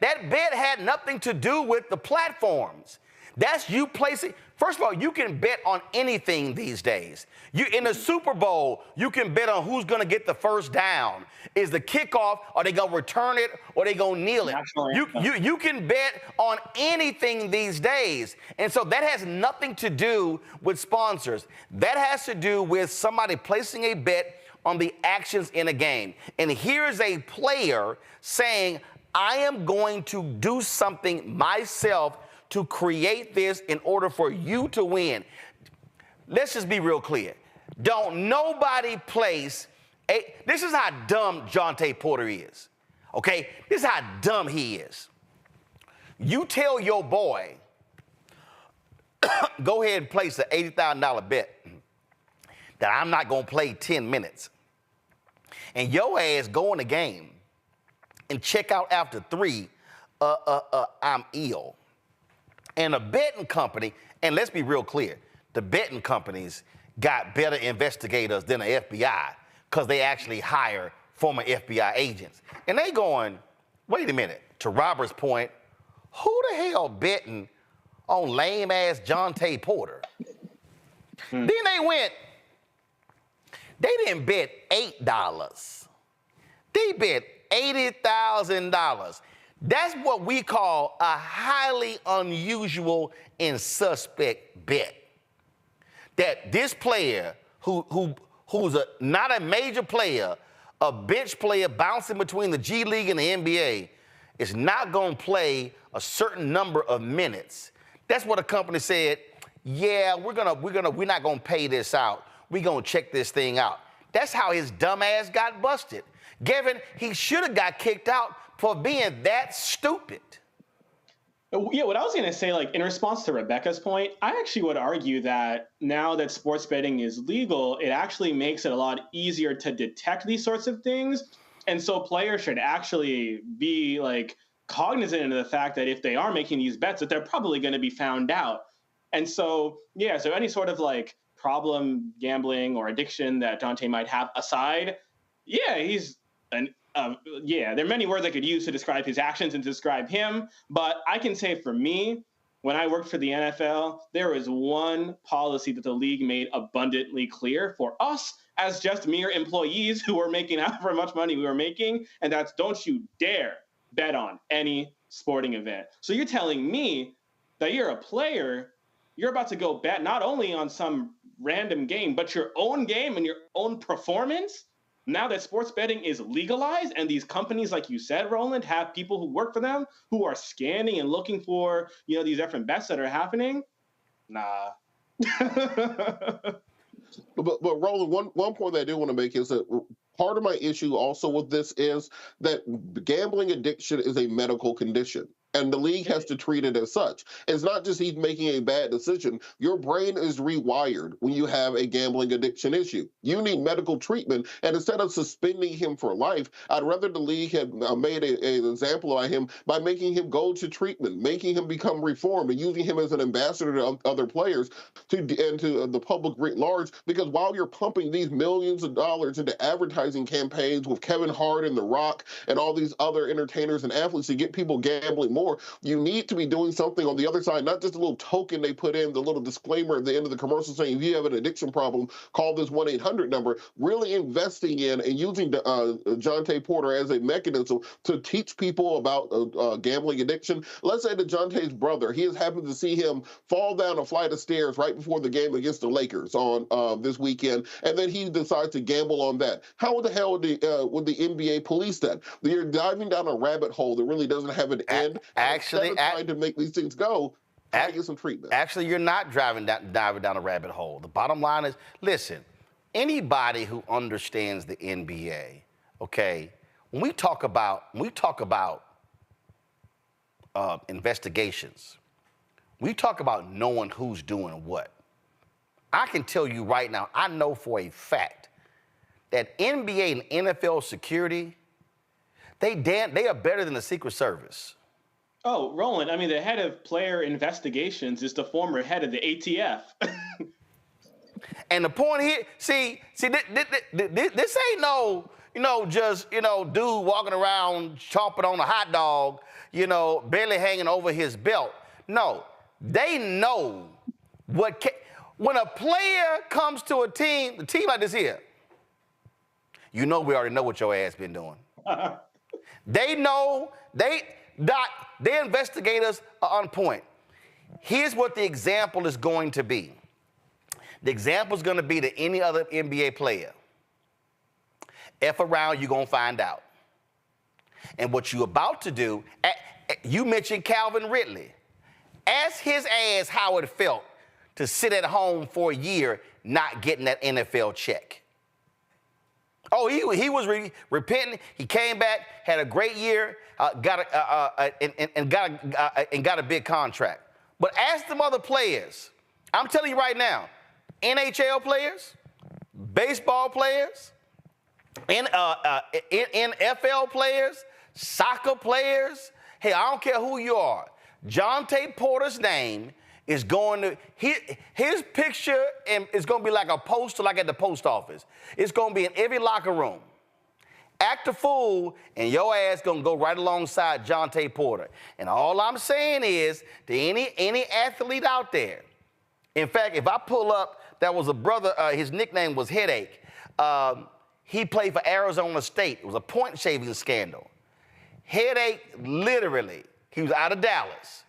bet had nothing to do with the platforms. That's you placing. First of all, you can bet on anything these days. In the Super Bowl, you can bet on who's going to get the first down. Is the kickoff? Are they going to return it? Or are they going to kneel it? You can bet on anything these days. And so that has nothing to do with sponsors. That has to do with somebody placing a bet on the actions in a game. And here's a player saying, I am going to do something myself to create this in order for you to win. Let's just be real clear. Don't nobody place this is how dumb Jontay Porter is, okay? This is how dumb he is. You tell your boy, go ahead and place an $80,000 bet that I'm not gonna play 10 minutes. And your ass go in the game and check out after 3, I'm ill. And a betting company, and let's be real clear, the betting companies got better investigators than the FBI because they actually hire former FBI agents. And they going, wait a minute, to Robert's point, who the hell betting on lame-ass Jontay Porter? Then they didn't bet $8. They bet $80,000. That's what we call a highly unusual and suspect bet. That this player who's not a major player, a bench player bouncing between the G League and the NBA, is not going to play a certain number of minutes. That's what a company said, yeah, we're not going to pay this out. We're going to check this thing out. That's how his dumb ass got busted. Gavin, he should have got kicked out for being that stupid. Yeah, what I was going to say, like in response to Rebecca's point, I actually would argue that now that sports betting is legal, it actually makes it a lot easier to detect these sorts of things. And so players should actually be like cognizant of the fact that if they are making these bets, that they're probably going to be found out. And so, yeah, so any sort of like problem gambling or addiction that Jontay might have aside, yeah, he's yeah, there are many words I could use to describe his actions and describe him, but I can say for me, when I worked for the NFL, there was one policy that the league made abundantly clear for us as just mere employees who were making however much money we were making, and that's don't you dare bet on any sporting event. So you're telling me that you're a player, you're about to go bet not only on some random game, but your own game and your own performance? Now that sports betting is legalized and these companies, like you said, Roland, have people who work for them who are scanning and looking for, you know, these different bets that are happening. Nah. But Roland, one point that I do want to make is that part of my issue also with this is that gambling addiction is a medical condition. And the league has to treat it as such. It's not just he's making a bad decision. Your brain is rewired when you have a gambling addiction issue. You need medical treatment. And instead of suspending him for life, I'd rather the league had made an example of him by making him go to treatment, making him become reformed, and using him as an ambassador to other players and to the public writ large. Because while you're pumping these millions of dollars into advertising campaigns with Kevin Hart and The Rock and all these other entertainers and athletes to get people gambling more, you need to be doing something on the other side, not just a little token they put in, the little disclaimer at the end of the commercial saying, if you have an addiction problem, call this 1-800 number. Really investing in and using Jontay Porter as a mechanism to teach people about gambling addiction. Let's say that Jontay's brother, he has happened to see him fall down a flight of stairs right before the game against the Lakers on this weekend, and then he decides to gamble on that. How the hell would the NBA police that? You're diving down a rabbit hole that really doesn't have an end. Actually, trying to make these things go, try to get some treatment. Actually, you're not diving down a rabbit hole. The bottom line is, listen, anybody who understands the NBA, okay, when we talk about investigations, we talk about knowing who's doing what. I can tell you right now, I know for a fact that NBA and NFL security, they are better than the Secret Service. Oh, Roland, I mean, the head of player investigations is the former head of the ATF. And the point here, see, this ain't no, just, dude walking around chomping on a hot dog, barely hanging over his belt. No, they know when a player comes to a team like this here, we already know what your ass been doing. They know, their investigators are on point. Here's what the example is going to be. The example is going to be to any other NBA player. F around, you're going to find out. And what you're about to do, you mentioned Calvin Ridley. Ask his ass how it felt to sit at home for a year not getting that NFL check. Oh, he was repenting. He came back, had a great year, got a big contract. But ask them other players. I'm telling you right now, NHL players, baseball players, NFL players, soccer players. Hey, I don't care who you are. Jontay Porter's name is going to, his picture is going to be like a poster like at the post office. It's going to be in every locker room. Act a fool, and your ass going to go right alongside Jontay Porter. And all I'm saying is to any athlete out there, in fact, if I pull up, that was a brother, his nickname was Headache. He played for Arizona State. It was a point shaving scandal. Headache, literally, he was out of Dallas.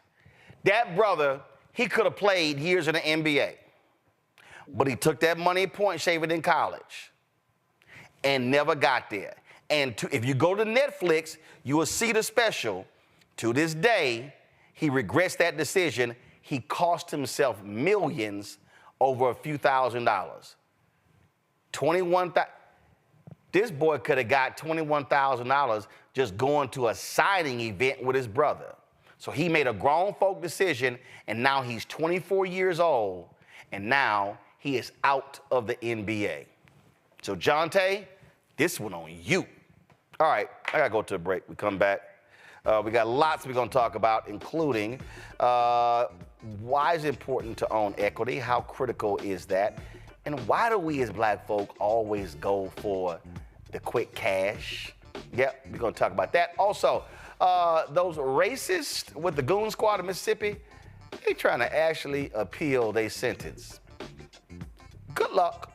That brother, he could have played years in the NBA, but he took that money point shaving in college and never got there. And if you go to Netflix, you will see the special. To this day, he regrets that decision. He cost himself millions over a few $1,000s. This boy could have got $21,000 just going to a signing event with his brother. So he made a grown folk decision, and now he's 24 years old, and now he is out of the NBA. So, Jontay, this one on you. All right, I got to go to a break. We come back. We got lots we're going to talk about, including why is it important to own equity? How critical is that? And why do we as black folk always go for the quick cash? Yep, we're going to talk about that. Also, those racists with the Goon Squad in Mississippi, they trying to actually appeal their sentence. Good luck.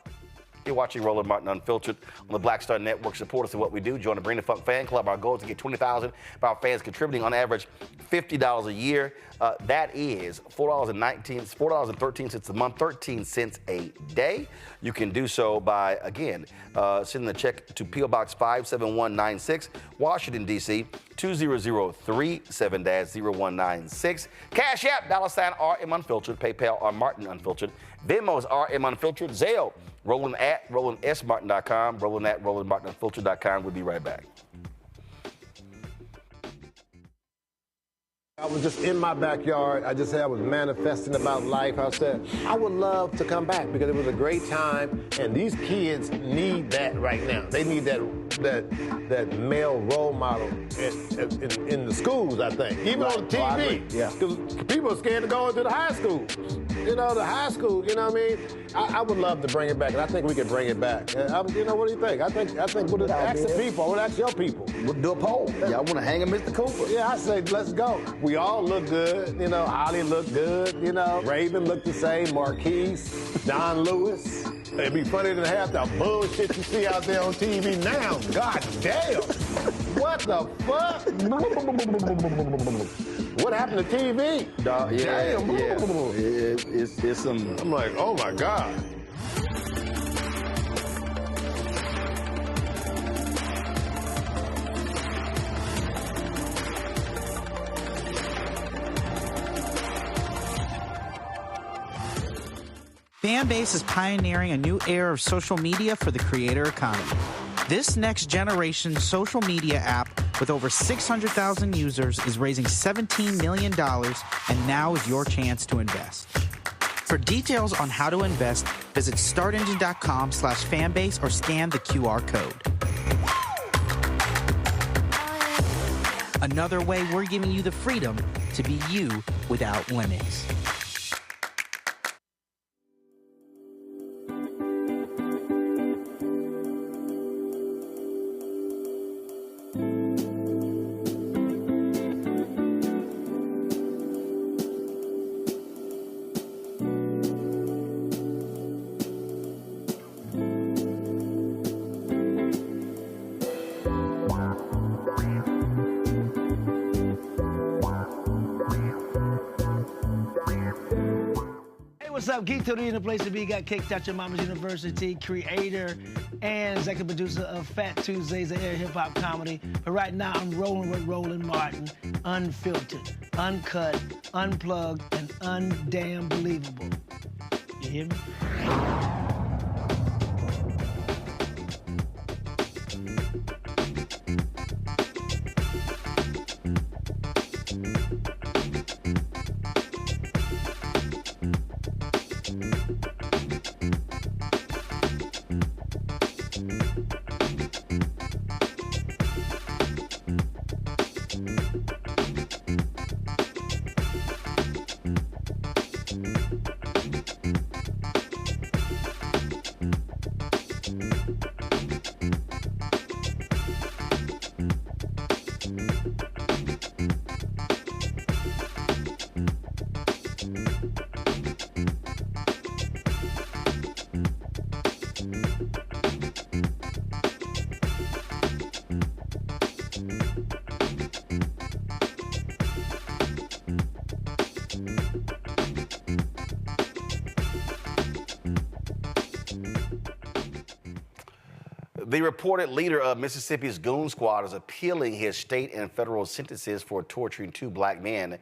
You're watching Roland Martin Unfiltered on the Black Star Network. Support us in what we do. Join the Bring the Funk fan club. Our goal is to get 20,000 of our fans contributing on average $50 a year. That is $4.13 a month, 13 cents a day. You can do so by, again, sending a check to P.O. Box 57196, Washington, D.C., 20037-0196. Cash App, $RM Unfiltered. PayPal, R Martin Unfiltered. Venmo's RM Unfiltered. Zelle, Roland at RolandSMartin.com, Roland at RolandMartinUnfiltered.com. We'll be right back. I was just in my backyard. I was manifesting about life. I said, I would love to come back because it was a great time, and these kids need that right now. They need that male role model in the schools, I think. Even on TV. Because people are scared to go into the high school. You know, the high school, you know what I mean? I would love to bring it back, and I think we can bring it back. You know, what do you think? I think we'll ask the people. I would ask your people. We'll do a poll. Y'all want to hang a Mr. Cooper? Yeah, I say, let's go. We all look good. You know, Holly looked good. You know, Raven looked the same. Marquise, Don Lewis. It'd be funny to have the bullshit you see out there on TV now. God damn. What the fuck? What happened to TV? Damn. It's some... I'm like, oh my God. Fanbase is pioneering a new era of social media for the creator economy. This next-generation social media app with over 600,000 users is raising $17 million, and now is your chance to invest. For details on how to invest, visit startengine.com/fanbase or scan the QR code. Another way we're giving you the freedom to be you without limits. What's up, Geek Tony in the place to be. Got Kicked Out Your Mama's University, creator and executive producer of Fat Tuesdays, an air hip-hop comedy. But right now, I'm rolling with Roland Martin, unfiltered, uncut, unplugged, and undamn believable. You hear me? The reported leader of Mississippi's Goon Squad is appealing his state and federal sentences for torturing 2 black men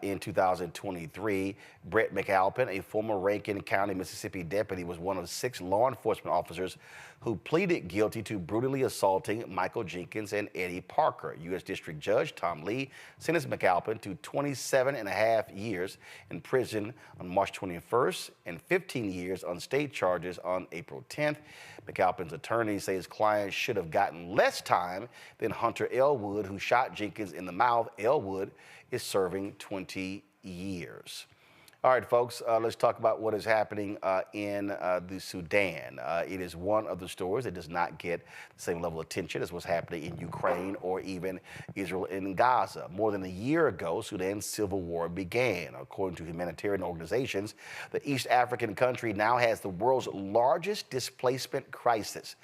in 2023. Brett McAlpin, a former Rankin County, Mississippi deputy, was one of 6 law enforcement officers who pleaded guilty to brutally assaulting Michael Jenkins and Eddie Parker. U.S. District Judge Tom Lee sentenced McAlpin to 27.5 years in prison on March 21st and 15 years on state charges on April 10th. McAlpin's attorneys say his client should have gotten less time than Hunter Elwood, who shot Jenkins in the mouth. Elwood is serving 20 years. All right, folks, let's talk about what is happening in the Sudan. It is one of the stories that does not get the same level of attention as what's happening in Ukraine or even Israel and Gaza. More than a year ago, Sudan's civil war began. According to humanitarian organizations, the East African country now has the world's largest displacement crisis.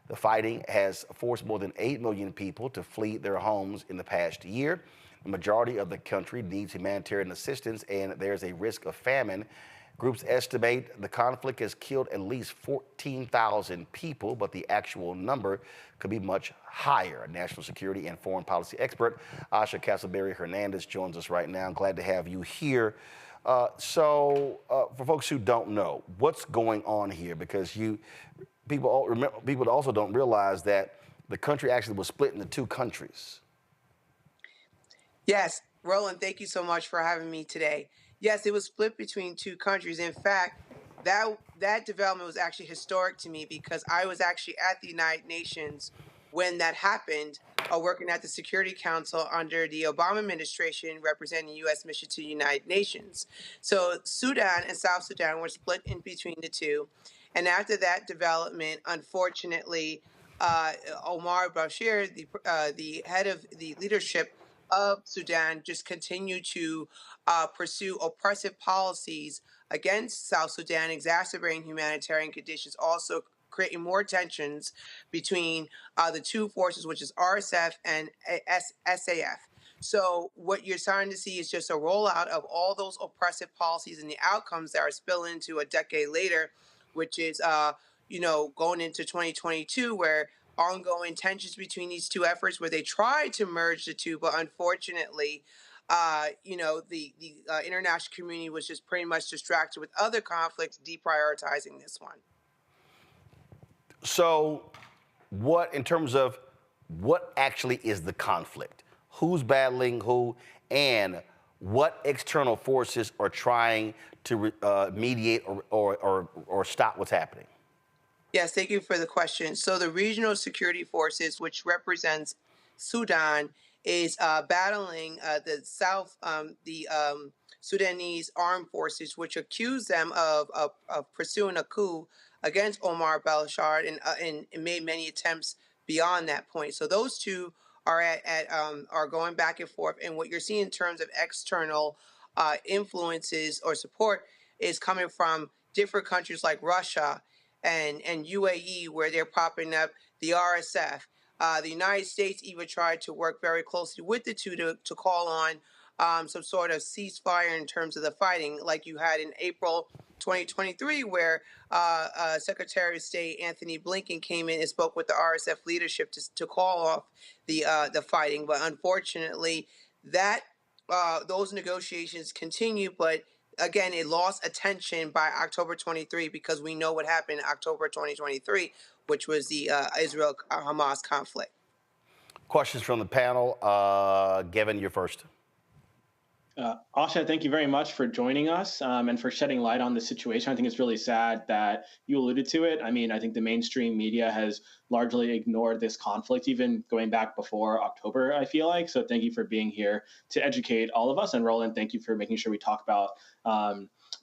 The fighting has forced more than 8 million people to flee their homes in the past year. The majority of the country needs humanitarian assistance, and there's a risk of famine. Groups estimate the conflict has killed at least 14,000 people, but the actual number could be much higher. National security and foreign policy expert Asha Castleberry Hernandez joins us right now. I'm glad to have you here. So for folks who don't know, what's going on here? Because people also don't realize that the country actually was split into 2 countries. Yes, Roland, thank you so much for having me today. Yes, it was split between 2 countries. In fact, that development was actually historic to me because I was actually at the United Nations when that happened, working at the Security Council under the Obama administration, representing the U.S. mission to the United Nations. So Sudan and South Sudan were split in between the 2. And after that development, unfortunately, Omar Bashir, the head of the leadership of Sudan, just continue to pursue oppressive policies against South Sudan, exacerbating humanitarian conditions, also creating more tensions between the 2 forces, which is RSF and SAF. So what you're starting to see is just a rollout of all those oppressive policies and the outcomes that are spilling into a decade later, which is, going into 2022, where ongoing tensions between these 2 efforts where they tried to merge the 2, but unfortunately, the international community was just pretty much distracted with other conflicts, deprioritizing this one. So in terms of what actually is the conflict? Who's battling who, and what external forces are trying to mediate or stop what's happening? Yes, thank you for the question. So the regional security forces, which represents Sudan, is battling the Sudanese armed forces, which accuse them of pursuing a coup against Omar al-Bashir and made many attempts beyond that point. So those 2 are going back and forth. And what you're seeing in terms of external influences or support is coming from different countries like Russia and UAE, where they're propping up the RSF. The United States even tried to work very closely with the 2 to call on some sort of ceasefire in terms of the fighting, like you had in April 2023, where Secretary of State Anthony Blinken came in and spoke with the RSF leadership to call off the fighting. But unfortunately, those negotiations continue, but again, it lost attention by October 23 because we know what happened in October 2023, which was the Israel-Hamas conflict. Questions from the panel. Gavin, you're first. Asha, thank you very much for joining us and for shedding light on the situation. I think it's really sad that you alluded to it. I mean, I think the mainstream media has largely ignored this conflict, even going back before October, I feel like. So thank you for being here to educate all of us. And Roland, thank you for making sure we talk about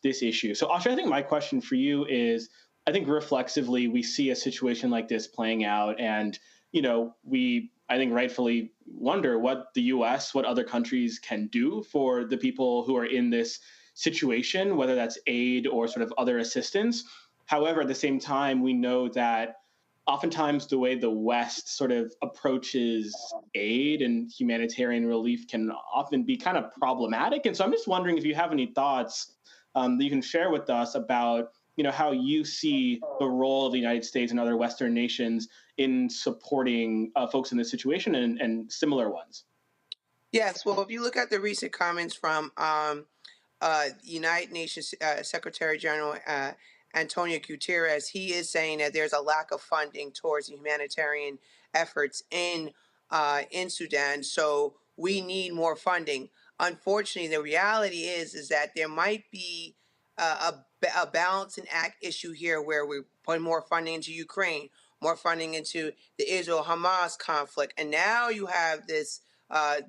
this issue. So Asha, I think my question for you is, I think reflexively, we see a situation like this playing out, and, I think rightfully wonder what the U.S., what other countries can do for the people who are in this situation, whether that's aid or sort of other assistance. However, at the same time, we know that oftentimes the way the West sort of approaches aid and humanitarian relief can often be kind of problematic. And so I'm just wondering if you have any thoughts that you can share with us about how you see the role of the United States and other Western nations in supporting folks in this situation and similar ones. Yes, well, if you look at the recent comments from United Nations Secretary General Antonio Guterres, he is saying that there's a lack of funding towards the humanitarian efforts in Sudan. So we need more funding. Unfortunately, the reality is that there might be a balance and act issue here where we put more funding into Ukraine, more funding into the Israel-Hamas conflict, and now you have this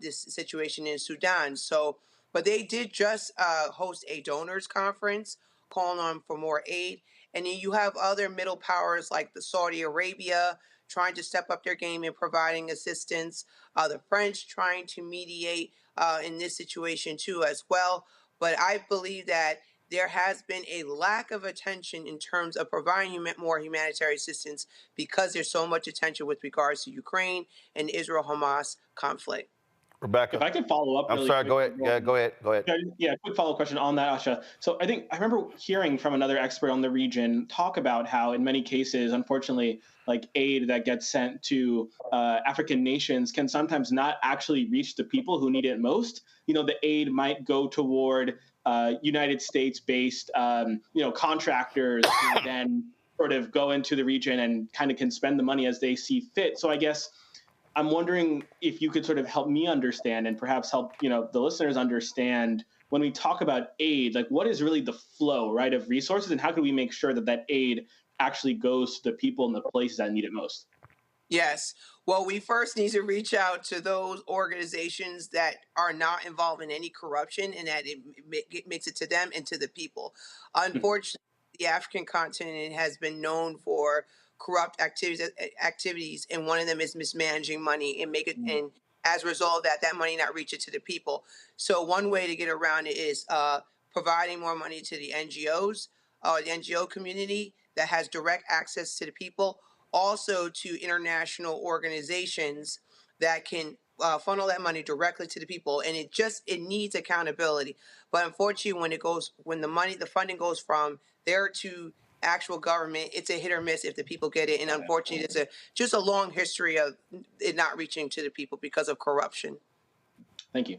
situation in Sudan. So, but they did just host a donors conference calling on for more aid, and then you have other middle powers like the Saudi Arabia trying to step up their game in providing assistance. The French trying to mediate in this situation too as well. But I believe that there has been a lack of attention in terms of providing more humanitarian assistance because there's so much attention with regards to Ukraine and the Israel-Hamas conflict. Rebecca, if I could follow up, I'm really sorry. quick, Go ahead. Go ahead. Yeah, quick follow-up question on that, Asha. So I remember hearing from another expert on the region talk about how, in many cases, unfortunately, like aid that gets sent to African nations can sometimes not actually reach the people who need it most. The aid might go toward United States-based, contractors who then sort of go into the region and kind of can spend the money as they see fit. So I guess I'm wondering if you could sort of help me understand and perhaps help, the listeners understand when we talk about aid, like what is really the flow, right, of resources, and how can we make sure that that aid actually goes to the people in the places that need it most? Yes. Well, we first need to reach out to those organizations that are not involved in any corruption and that it makes it to them and to the people. Unfortunately, the African continent has been known for corrupt activities, and one of them is mismanaging money and as a result of that, that money not reach it to the people. So one way to get around it is providing more money to the NGOs, the NGO community that has direct access to the people, also to international organizations that can funnel that money directly to the people. And it needs accountability. But unfortunately, when the funding goes from there to actual government, it's a hit or miss if the people get it. And unfortunately, there's just a long history of it not reaching to the people because of corruption. Thank you.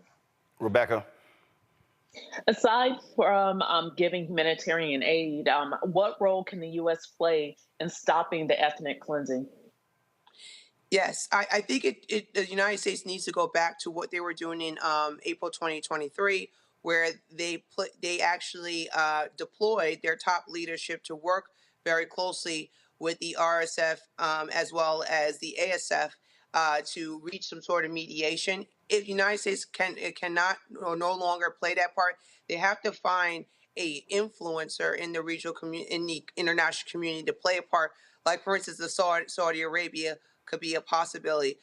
Rebecca. Aside from giving humanitarian aid, what role can the U.S. play in stopping the ethnic cleansing? Yes, I think the United States needs to go back to what they were doing in April 2023, where they actually deployed their top leadership to work very closely with the RSF as well as the ASF to reach some sort of mediation. If the United States cannot or no longer play that part, they have to find a influencer in the regional community, in the international community, to play a part. Like, for instance, the Saudi Arabia could be a possibility.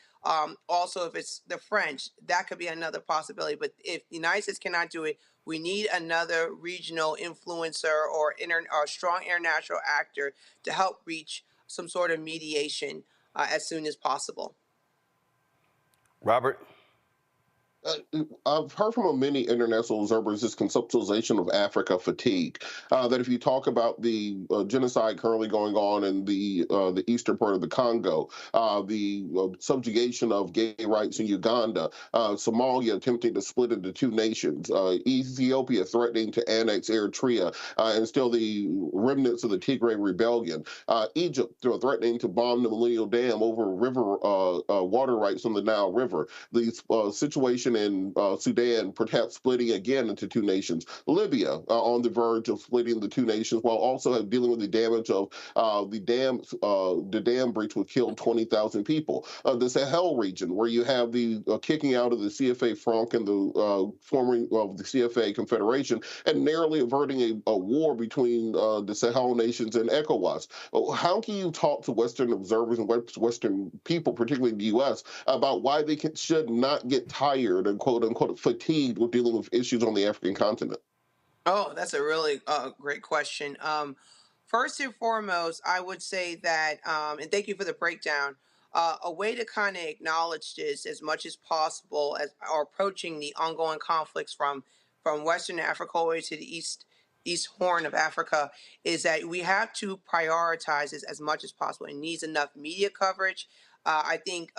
Also, if it's the French, that could be another possibility. But if the United States cannot do it, we need another regional influencer or strong international actor to help reach some sort of mediation as soon as possible. Robert? I've heard from many international observers this conceptualization of Africa fatigue. That if you talk about the genocide currently going on in the eastern part of the Congo, the subjugation of gay rights in Uganda, Somalia attempting to split into two nations, Ethiopia threatening to annex Eritrea, and still the remnants of the Tigray rebellion, Egypt threatening to bomb the Millennial Dam over river water rights on the Nile River, the situation in Sudan perhaps splitting again into two nations, Libya on the verge of splitting the two nations, while also dealing with the damage of the dam breach which killed 20,000 people. The Sahel region, where you have the kicking out of the CFA Franc and the forming of the CFA Confederation, and narrowly averting a war between the Sahel nations and ECOWAS. How can you talk to Western observers and Western people, particularly in the U.S., about why they should not get tired and quote-unquote fatigued with dealing with issues on the African continent? Oh, that's a really great question. First and foremost, I would say that, and thank you for the breakdown, a way to kind of acknowledge this as much as possible as or approaching the ongoing conflicts from Western Africa all the way to the East East Horn of Africa, is that we have to prioritize this as much as possible. It needs enough media coverage. I think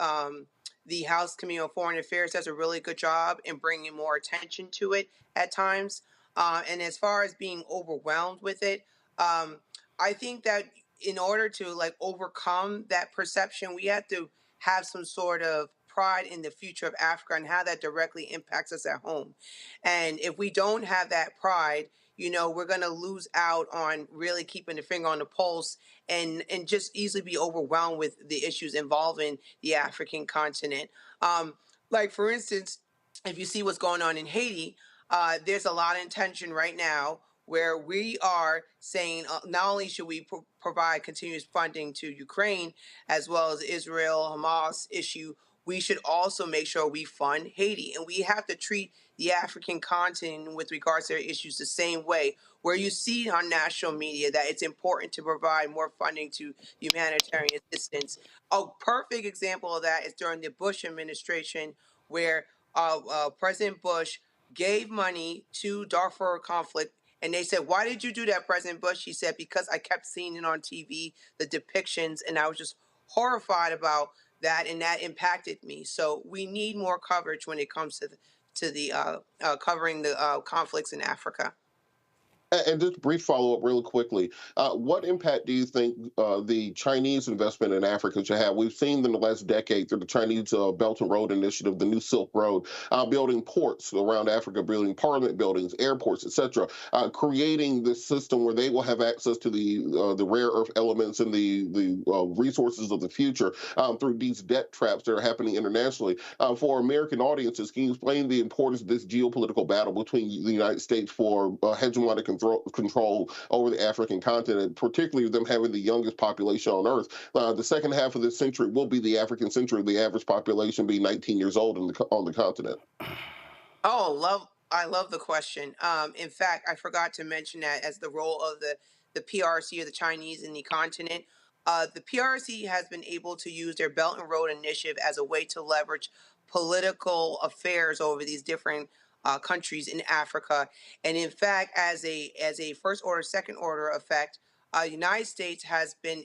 the House Committee on Foreign Affairs does a really good job in bringing more attention to it at times. And as far as being overwhelmed with it, I think that in order to like overcome that perception, we have to have some sort of pride in the future of Africa and how that directly impacts us at home. And if we don't have that pride, you know, we're going to lose out on really keeping the finger on the pulse and just easily be overwhelmed with the issues involving the African continent. Like, for instance, if you see what's going on in Haiti, there's a lot of tension right now where we are saying not only should we provide continuous funding to Ukraine as well as Israel, Hamas issue, we should also make sure we fund Haiti. And we have to treat the African continent with regards to their issues the same way, where you see on national media that it's important to provide more funding to humanitarian assistance. A perfect example of that is during the Bush administration, where President Bush gave money to Darfur conflict. And they said, "Why did you do that, President Bush?" He said, "Because I kept seeing it on TV, the depictions, and I was just horrified about that, and that impacted me." So we need more coverage when it comes to the covering the conflicts in Africa. And just a brief follow-up really quickly. What impact do you think the Chinese investment in Africa should have? We've seen in the last decade through the Chinese Belt and Road Initiative, the New Silk Road, building ports around Africa, building parliament buildings, airports, etc., creating this system where they will have access to the rare earth elements and the resources of the future through these debt traps that are happening internationally. For American audiences, can you explain the importance of this geopolitical battle between the United States for hegemonic control over the African continent, particularly them having the youngest population on Earth? The second half of this century will be the African century, the average population being 19 years old on the continent. Oh, I love the question. In fact, I forgot to mention that as the role of the PRC or the Chinese in the continent. The PRC has been able to use their Belt and Road Initiative as a way to leverage political affairs over these different countries in Africa. And in fact, as a first order, second order effect, United States has been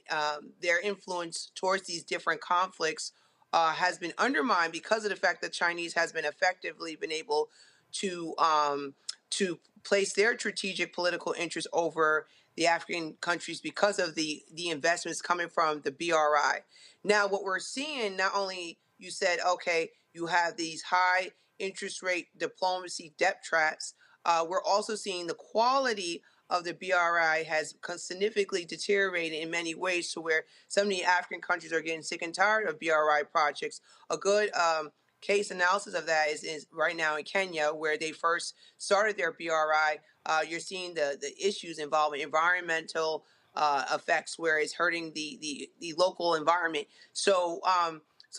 their influence towards these different conflicts has been undermined because of the fact that Chinese has been effectively been able to place their strategic political interests over the African countries because of the investments coming from the BRI. Now, what we're seeing, not only you said, okay, you have these high interest rate diplomacy debt traps, we're also seeing the quality of the BRI has significantly deteriorated in many ways to where some of the African countries are getting sick and tired of BRI projects. A good case analysis of that is right now in Kenya, where they first started their BRI. You're seeing the issues involving environmental effects, where it's hurting the local environment. So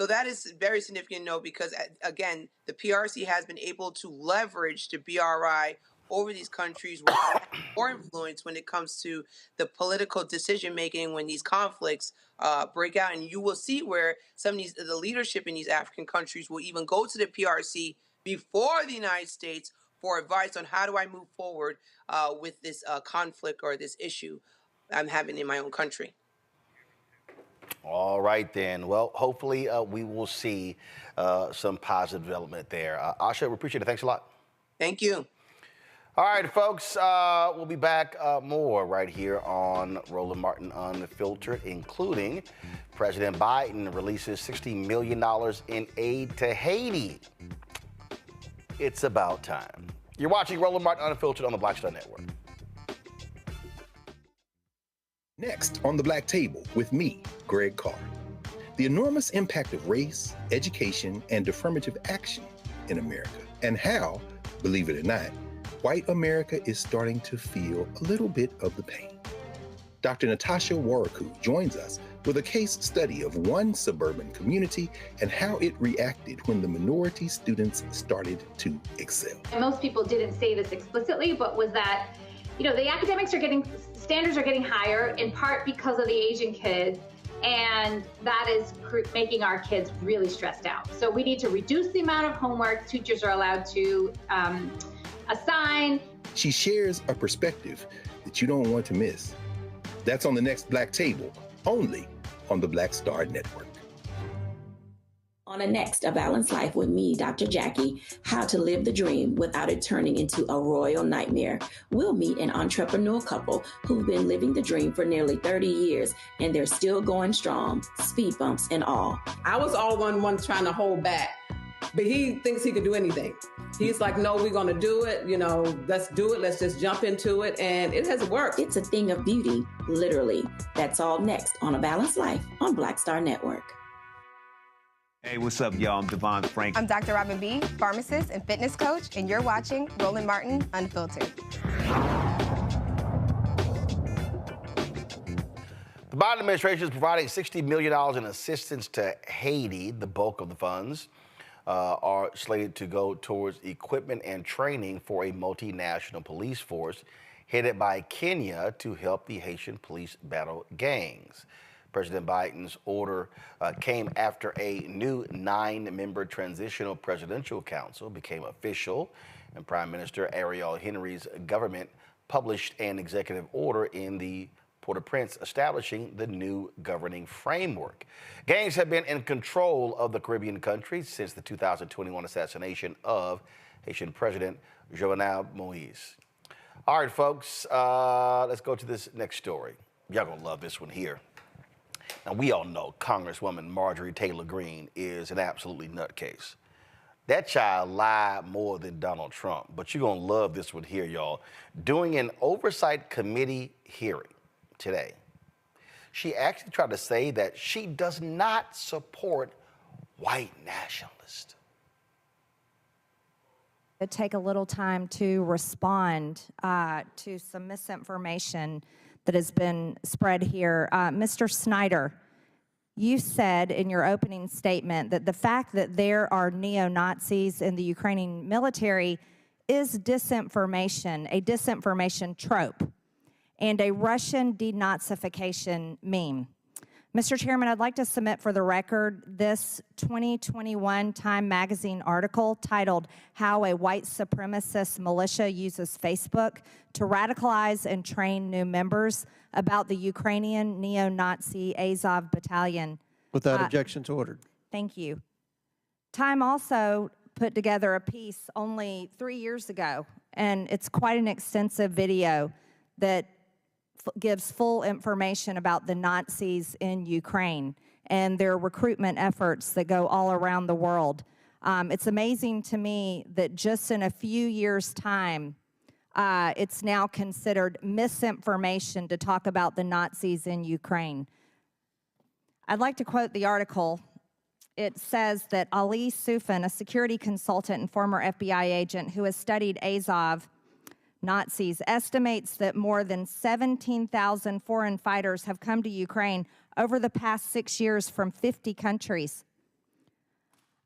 that is very significant to know, because again, the PRC has been able to leverage the BRI over these countries with more influence when it comes to the political decision making when these conflicts break out. And you will see where some of the leadership in these African countries will even go to the PRC before the United States for advice on how do I move forward with this conflict or this issue I'm having in my own country. All right, then. Well, hopefully we will see some positive development there. Asha, we appreciate it. Thanks a lot. Thank you. All right, folks, we'll be back more right here on Roland Martin Unfiltered, including President Biden releases $60 million in aid to Haiti. It's about time. You're watching Roland Martin Unfiltered on the Black Star Network. Next on the Black Table with me, Greg Carr. The enormous impact of race, education, and affirmative action in America, and how, believe it or not, white America is starting to feel a little bit of the pain. Dr. Natasha Waraku joins us with a case study of one suburban community and how it reacted when the minority students started to excel. Most people didn't say this explicitly, but was that, the academics standards are getting higher in part because of the Asian kids, and that is making our kids really stressed out. So we need to reduce the amount of homework teachers are allowed to assign, She shares a perspective that you don't want to miss. That's on the next Black Table, only on the Black Star Network. On the next A Balanced Life with me, Dr. Jackie, how to live the dream without it turning into a royal nightmare. We'll meet an entrepreneurial couple who've been living the dream for nearly 30 years, and they're still going strong, speed bumps and all. I was all one trying to hold back, but he thinks he could do anything. He's like, no, we're going to do it. You know, let's do it. Let's just jump into it. And it has worked. It's a thing of beauty, literally. That's all next on A Balanced Life on Black Star Network. Hey, what's up, y'all? I'm Devon Frank. I'm Dr. Robin B., pharmacist and fitness coach, and you're watching Roland Martin Unfiltered. The Biden administration is providing $60 million in assistance to Haiti. The bulk of the funds are slated to go towards equipment and training for a multinational police force headed by Kenya to help the Haitian police battle gangs. President Biden's order came after a new 9-member transitional presidential council became official, and Prime Minister Ariel Henry's government published an executive order in the Port-au-Prince establishing the new governing framework. Gangs have been in control of the Caribbean countries since the 2021 assassination of Haitian President Jovenel Moise. All right, folks, let's go to this next story. Y'all gonna love this one here. Now, we all know Congresswoman Marjorie Taylor Greene is an absolutely nutcase. That child lied more than Donald Trump, but you're gonna love this one here, y'all. During an oversight committee hearing today, she actually tried to say that she does not support white nationalists. Take a little time to respond to some misinformation that has been spread here. Mr. Snyder, you said in your opening statement that the fact that there are neo-Nazis in the Ukrainian military is disinformation, a disinformation trope, and a Russian denazification meme. Mr. Chairman, I'd like to submit for the record this 2021 Time Magazine article titled "How a White Supremacist Militia Uses Facebook to Radicalize and Train New Members" about the Ukrainian neo-Nazi Azov Battalion. Without objection to ordered. Thank you. Time also put together a piece only 3 years ago, and it's quite an extensive video that gives full information about the Nazis in Ukraine and their recruitment efforts that go all around the world. It's amazing to me that just in a few years' time, it's now considered misinformation to talk about the Nazis in Ukraine. I'd like to quote the article. It says that Ali Sufan, a security consultant and former FBI agent who has studied Azov Nazis, estimates that more than 17,000 foreign fighters have come to Ukraine over the past 6 years from 50 countries.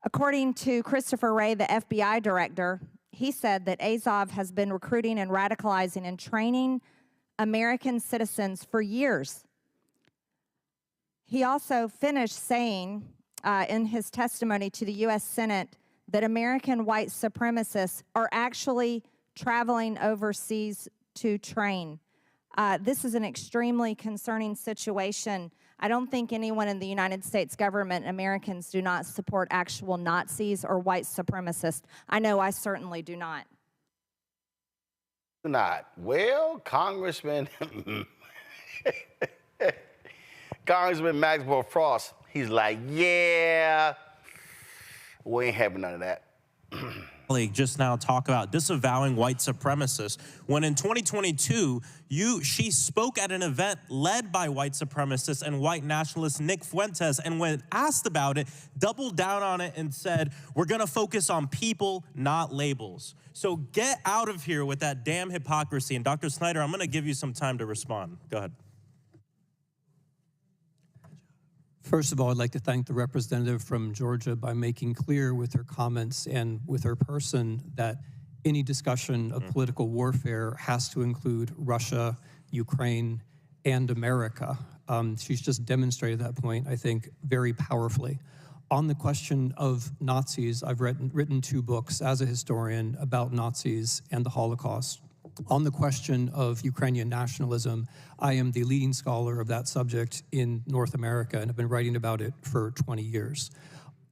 According to Christopher Wray, the FBI director, he said that Azov has been recruiting and radicalizing and training American citizens for years. He also finished saying in his testimony to the U.S. Senate that American white supremacists are actually traveling overseas to train. This is an extremely concerning situation. I don't think anyone in the United States government, Americans, do not support actual Nazis or white supremacists. I know I certainly do not. Not. Well, Congressman Maxwell Frost, he's like, yeah, we ain't having none of that. Just now talk about disavowing white supremacists when in 2022 she spoke at an event led by white supremacists and white nationalist Nick Fuentes, and when asked about it, doubled down on it and said, we're gonna focus on people, not labels. So get out of here with that damn hypocrisy. And Dr. Snyder, I'm gonna give you some time to respond. Go ahead. First of all, I'd like to thank the representative from Georgia by making clear with her comments and with her person that any discussion of political warfare has to include Russia, Ukraine, and America. She's just demonstrated that point, I think, very powerfully. On the question of Nazis, I've written 2 books as a historian about Nazis and the Holocaust. On the question of Ukrainian nationalism, I am the leading scholar of that subject in North America and have been writing about it for 20 years.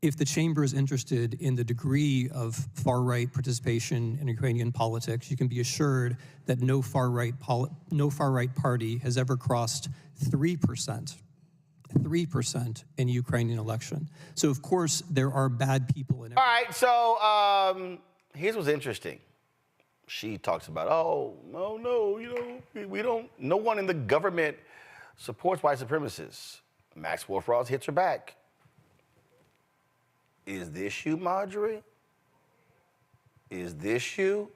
If the chamber is interested in the degree of far-right participation in Ukrainian politics, you can be assured that no far-right party has ever crossed 3% in Ukrainian election. So of course there are bad people in. All right, so here's what's interesting. She talks about, we don't. No one in the government supports white supremacists. Maxwell Frost hits her back. Is this you, Marjorie? Is this you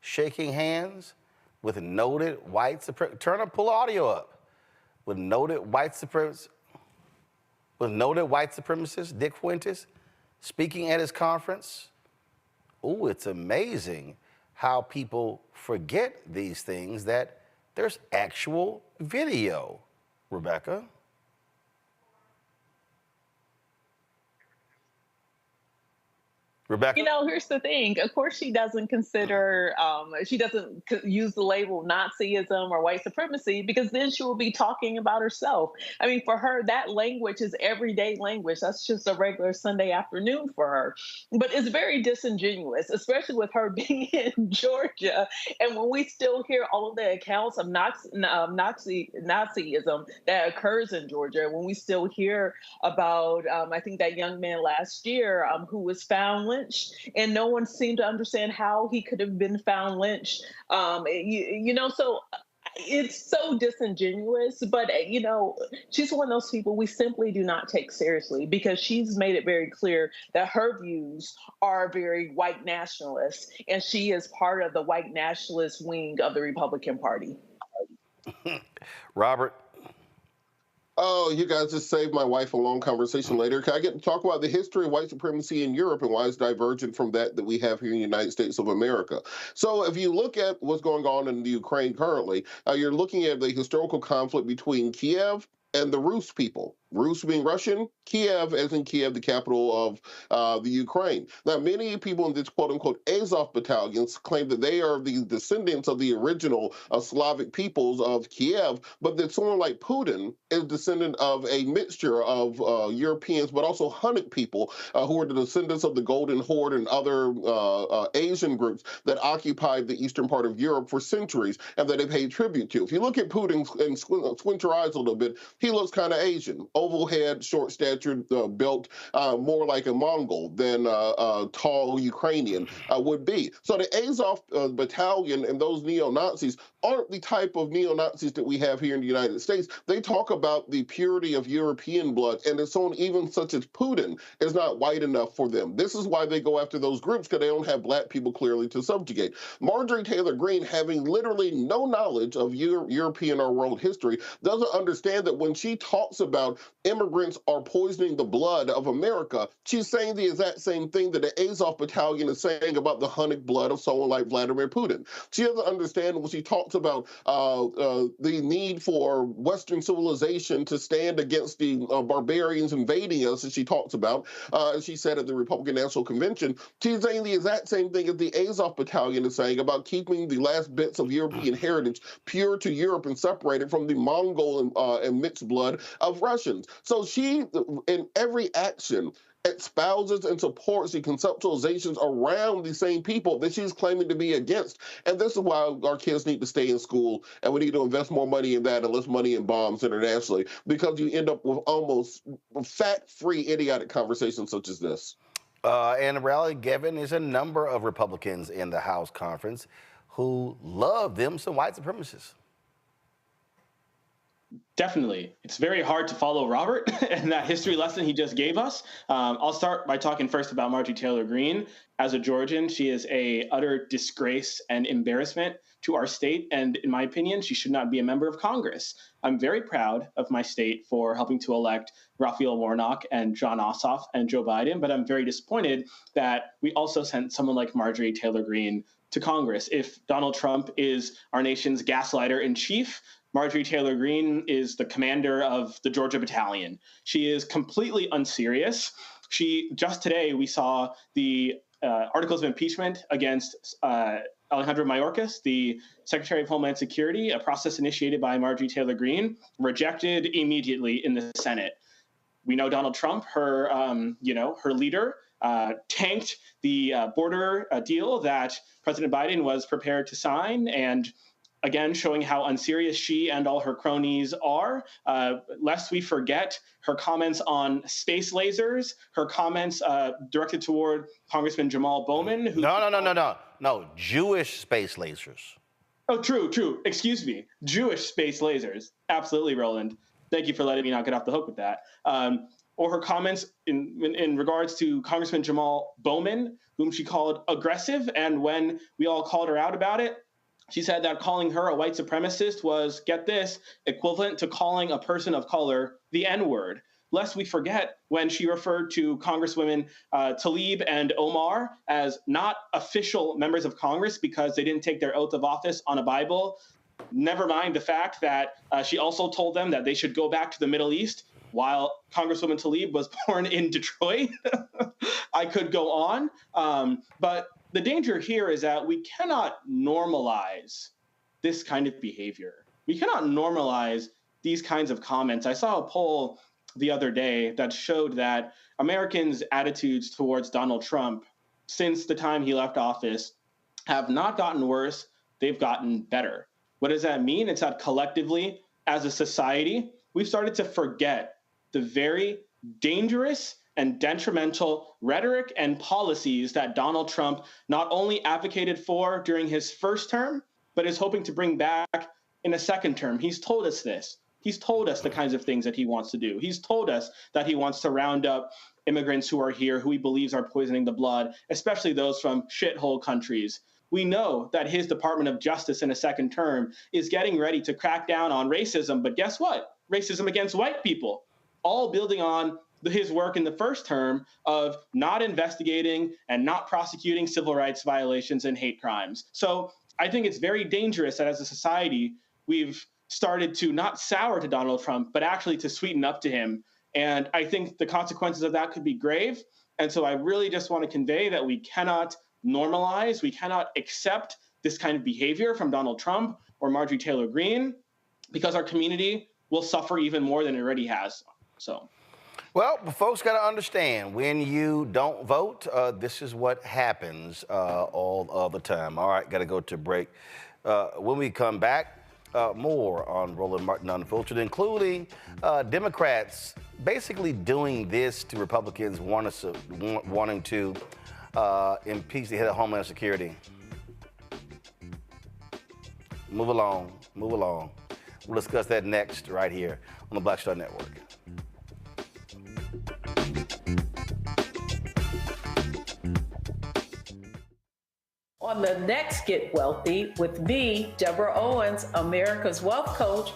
shaking hands with noted white supremacists? Pull audio up. With noted white supremacists, Dick Fuentes, speaking at his conference. Ooh, it's amazing how people forget these things, that there's actual video. Rebecca? Rebecca? You know, here's the thing. Of course, she doesn't consider, she doesn't use the label Nazism or white supremacy, because then she will be talking about herself. I mean, for her, that language is everyday language. That's just a regular Sunday afternoon for her. But it's very disingenuous, especially with her being in Georgia. And when we still hear all of the accounts of Nazism that occurs in Georgia, when we still hear about, I think that young man last year who was found lynched, and no one seemed to understand how he could have been found lynched. So it's so disingenuous, but she's one of those people we simply do not take seriously, because she's made it very clear that her views are very white nationalist, and she is part of the white nationalist wing of the Republican Party. Robert? Oh, you guys just saved my wife a long conversation later. Can I get to talk about the history of white supremacy in Europe and why it's divergent from that we have here in the United States of America? So if you look at what's going on in the Ukraine currently, you're looking at the historical conflict between Kiev and the Rus people. Rus being Russian, Kiev as in Kiev, the capital of the Ukraine. Now, many people in this quote-unquote Azov battalions claim that they are the descendants of the original Slavic peoples of Kiev, but that someone like Putin is descendant of a mixture of Europeans, but also Hunnic people who are the descendants of the Golden Horde and other Asian groups that occupied the eastern part of Europe for centuries and that they paid tribute to. If you look at Putin and squint your eyes a little bit, he looks kind of Asian. Oval head, short-statured, built more like a Mongol than a tall Ukrainian would be. So the Azov battalion and those neo-Nazis aren't the type of neo-Nazis that we have here in the United States. They talk about the purity of European blood, and it's on even such as Putin is not white enough for them. This is why they go after those groups, because they don't have black people clearly to subjugate. Marjorie Taylor Greene, having literally no knowledge of European or world history, doesn't understand that when she talks about immigrants are poisoning the blood of America, she's saying the exact same thing that the Azov battalion is saying about the Hunnic blood of someone like Vladimir Putin. She doesn't understand when she talks about the need for Western civilization to stand against the barbarians invading us, as she talks about, as she said at the Republican National Convention. She's saying the exact same thing as the Azov battalion is saying about keeping the last bits of European heritage pure to Europe and separated from the Mongol and mixed blood of Russians. So she, in every action, espouses and supports the conceptualizations around the same people that she's claiming to be against. And this is why our kids need to stay in school, and we need to invest more money in that and less money in bombs internationally, because you end up with almost fact-free, idiotic conversations such as this. And Raleigh, Gavin, there's a number of Republicans in the House conference who love them some white supremacists. Definitely. It's very hard to follow Robert and that history lesson he just gave us. I'll start by talking first about Marjorie Taylor Greene. As a Georgian, she is an utter disgrace and embarrassment to our state. And in my opinion, she should not be a member of Congress. I'm very proud of my state for helping to elect Raphael Warnock and John Ossoff and Joe Biden. But I'm very disappointed that we also sent someone like Marjorie Taylor Greene to Congress. If Donald Trump is our nation's gaslighter in chief, Marjorie Taylor Greene is the commander of the Georgia Battalion. She is completely unserious. Just today, we saw the articles of impeachment against Alejandro Mayorkas, the Secretary of Homeland Security, a process initiated by Marjorie Taylor Greene, rejected immediately in the Senate. We know Donald Trump, her leader, tanked the border deal that President Biden was prepared to sign, and again, showing how unserious she and all her cronies are. Lest we forget her comments on space lasers, her comments directed toward Congressman Jamal Bowman. Who No, Jewish space lasers. Oh, true. Excuse me. Jewish space lasers. Absolutely, Roland. Thank you for letting me not get off the hook with that. Or her comments in regards to Congressman Jamal Bowman, whom she called aggressive. And when we all called her out about it, she said that calling her a white supremacist was, get this, equivalent to calling a person of color the N-word. Lest we forget when she referred to Congresswomen Tlaib and Omar as not official members of Congress because they didn't take their oath of office on a Bible. Never mind the fact that she also told them that they should go back to the Middle East while Congresswoman Tlaib was born in Detroit. I could go on. But the danger here is that we cannot normalize this kind of behavior. We cannot normalize these kinds of comments. I saw a poll the other day that showed that Americans' attitudes towards Donald Trump since the time he left office have not gotten worse, they've gotten better. What does that mean? It's that collectively, as a society, we've started to forget the very dangerous and detrimental rhetoric and policies that Donald Trump not only advocated for during his first term, but is hoping to bring back in a second term. He's told us this. He's told us the kinds of things that he wants to do. He's told us that he wants to round up immigrants who are here, who he believes are poisoning the blood, especially those from shithole countries. We know that his Department of Justice in a second term is getting ready to crack down on racism, but guess what? Racism against white people, all building on his work in the first term of not investigating and not prosecuting civil rights violations and hate crimes. So I think it's very dangerous that as a society, we've started to not sour to Donald Trump, but actually to sweeten up to him. And I think the consequences of that could be grave. And so I really just want to convey that we cannot normalize, we cannot accept this kind of behavior from Donald Trump or Marjorie Taylor Greene, because our community will suffer even more than it already has. So. Well, folks got to understand, when you don't vote, this is what happens all of the time. All right, got to go to break. When we come back, more on Roland Martin Unfiltered, including Democrats basically doing this to Republicans wanting to impeach the head of Homeland Security. Move along. We'll discuss that next right here on the Black Star Network. On the next Get Wealthy with me, Deborah Owens, America's Wealth Coach,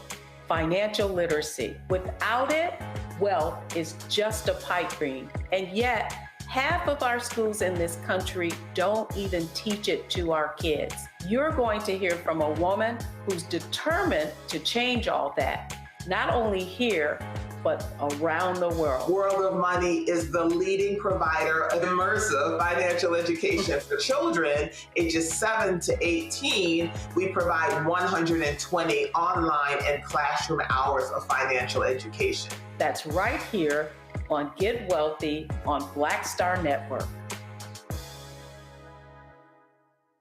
financial literacy. Without it, wealth is just a pipe dream. And yet, half of our schools in this country don't even teach it to our kids. You're going to hear from a woman who's determined to change all that, not only here, but around the world. World of Money is the leading provider of immersive financial education for children ages 7 to 18. We provide 120 online and classroom hours of financial education. That's right here on Get Wealthy on Black Star Network.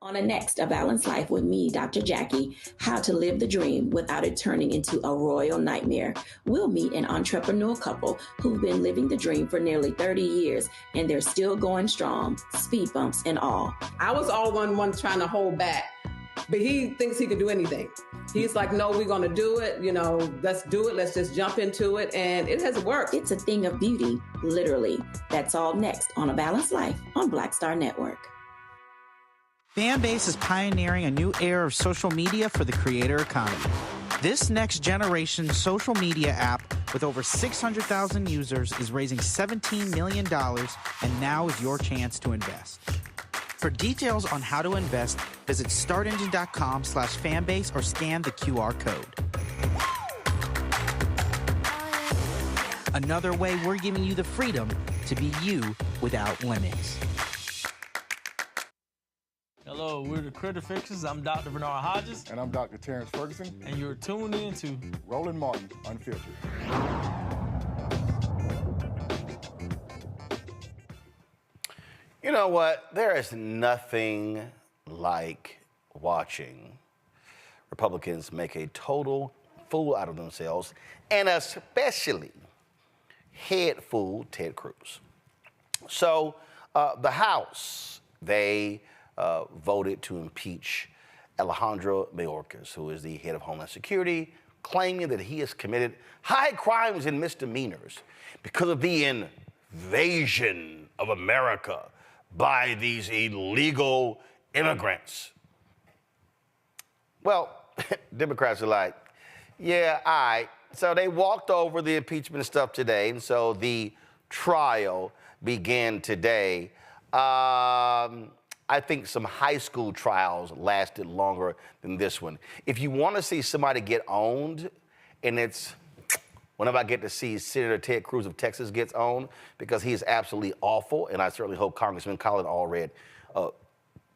On the next A Balanced Life with me, Dr. Jackie, how to live the dream without it turning into a royal nightmare. We'll meet an entrepreneurial couple who've been living the dream for nearly 30 years, and they're still going strong, speed bumps and all. I was all one trying to hold back, but he thinks he can do anything. He's like, no, we're going to do it. Let's do it. Let's just jump into it. And it has worked. It's a thing of beauty, literally. That's all next on A Balanced Life on Black Star Network. Fanbase is pioneering a new era of social media for the creator economy. This next generation social media app with over 600,000 users is raising $17 million, and now is your chance to invest. For details on how to invest, visit startengine.com/fanbase or scan the QR code. Another way we're giving you the freedom to be you without limits. Hello, Hello, we're the Critter Fixers. I'm Dr. Bernard Hodges. And I'm Dr. Terrence Ferguson. And you're tuned in to Roland Martin Unfiltered. You know what? There is nothing like watching Republicans make a total fool out of themselves, and especially head fool Ted Cruz. So the House, they voted to impeach Alejandro Mayorkas, who is the head of Homeland Security, claiming that he has committed high crimes and misdemeanors because of the invasion of America by these illegal immigrants. Well, Democrats are like, yeah, all right. So they walked over the impeachment stuff today, and so the trial began today. I think some high school trials lasted longer than this one. If you want to see somebody get owned, and it's whenever I get to see Senator Ted Cruz of Texas gets owned, because he is absolutely awful, and I certainly hope Congressman Colin Allred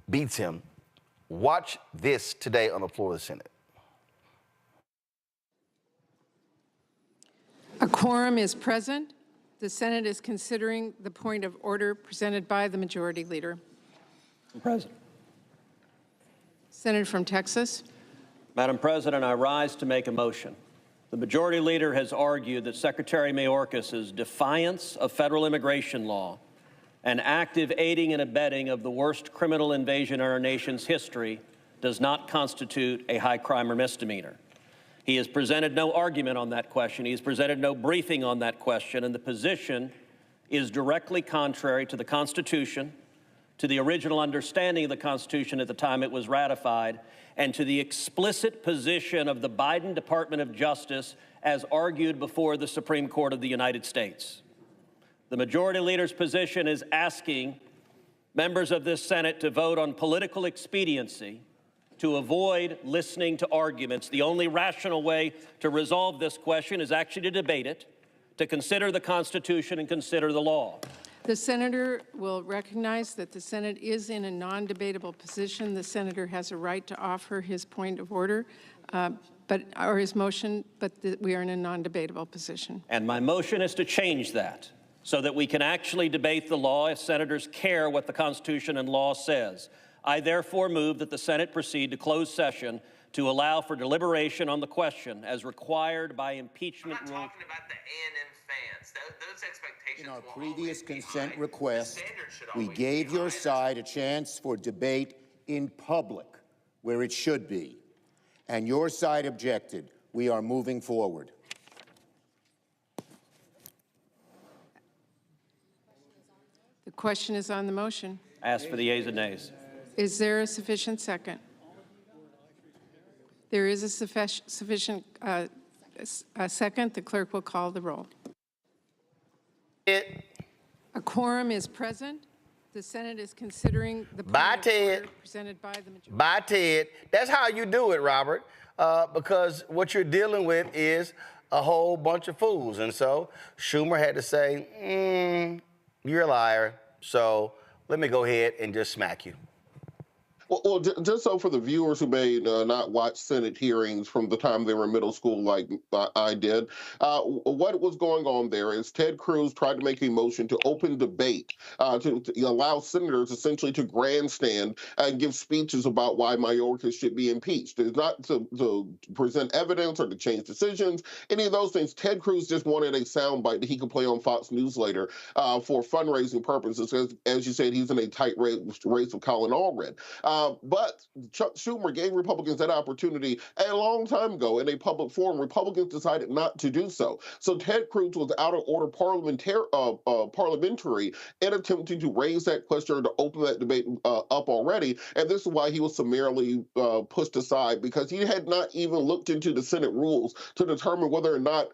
beats him. Watch this today on the floor of the Senate. A quorum is present. The Senate is considering the point of order presented by the Majority Leader. President. Senator from Texas. Madam President, I rise to make a motion. The Majority Leader has argued that Secretary Mayorkas' defiance of federal immigration law and active aiding and abetting of the worst criminal invasion in our nation's history does not constitute a high crime or misdemeanor. He has presented no argument on that question. He has presented no briefing on that question, and the position is directly contrary to the Constitution, to the original understanding of the Constitution at the time it was ratified, and to the explicit position of the Biden Department of Justice as argued before the Supreme Court of the United States. The Majority Leader's position is asking members of this Senate to vote on political expediency to avoid listening to arguments. The only rational way to resolve this question is actually to debate it, to consider the Constitution and consider the law. The Senator will recognize that the Senate is in a non-debatable position. The Senator has a right to offer his point of order, or his motion, but we are in a non-debatable position. And my motion is to change that so that we can actually debate the law if senators care what the Constitution and law says. I therefore move that the Senate proceed to closed session to allow for deliberation on the question as required by impeachment rules. I'm not talking about the A&M fans. Those expectations. In our previous consent request, we gave your side a chance for debate in public, where it should be, and your side objected. We are moving forward. The question is on the motion. Ask for the yeas and nays. Is there a sufficient second? There is a sufficient second. The clerk will call the roll. A quorum is present. The Senate is considering the point of order presented by the Majority. By Ted. That's how you do it, Robert, because what you're dealing with is a whole bunch of fools. And so Schumer had to say, you're a liar, so let me go ahead and just smack you. Well, just so for the viewers who may not watch Senate hearings from the time they were in middle school like I did, what was going on there is Ted Cruz tried to make a motion to open debate to allow senators essentially to grandstand and give speeches about why Mayorkas should be impeached. It's not to present evidence or to change decisions, any of those things. Ted Cruz just wanted a soundbite that he could play on Fox News later for fundraising purposes. As you said, he's in a tight race with Colin Allred. But Chuck Schumer gave Republicans that opportunity a long time ago in a public forum. Republicans decided not to do so. So Ted Cruz was out of order parliamentary in attempting to raise that question or to open that debate up already. And this is why he was summarily pushed aside, because he had not even looked into the Senate rules to determine whether or not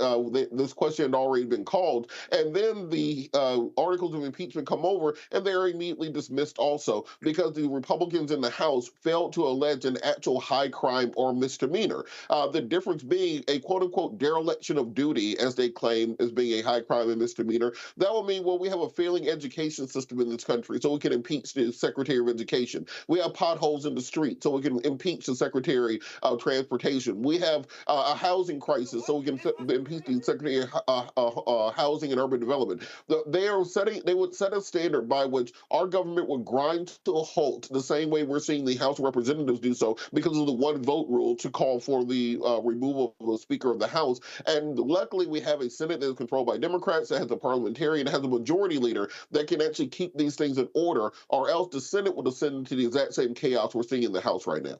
this question had already been called. And then the articles of impeachment come over and they're immediately dismissed also, because the Republicans in the House failed to allege an actual high crime or misdemeanor. The difference being a quote-unquote dereliction of duty, as they claim, as being a high crime and misdemeanor. That will mean, well, we have a failing education system in this country, so we can impeach the Secretary of Education. We have potholes in the street, so we can impeach the Secretary of Transportation. We have a housing crisis, so we can impeach the Secretary of Housing and Urban Development. They would set a standard by which our government would grind to a halt the same way we're seeing the House of Representatives do so because of the one vote rule to call for the removal of the Speaker of the House. And luckily, we have a Senate that is controlled by Democrats, that has a parliamentarian, that has a majority leader that can actually keep these things in order, or else the Senate will descend into the exact same chaos we're seeing in the House right now.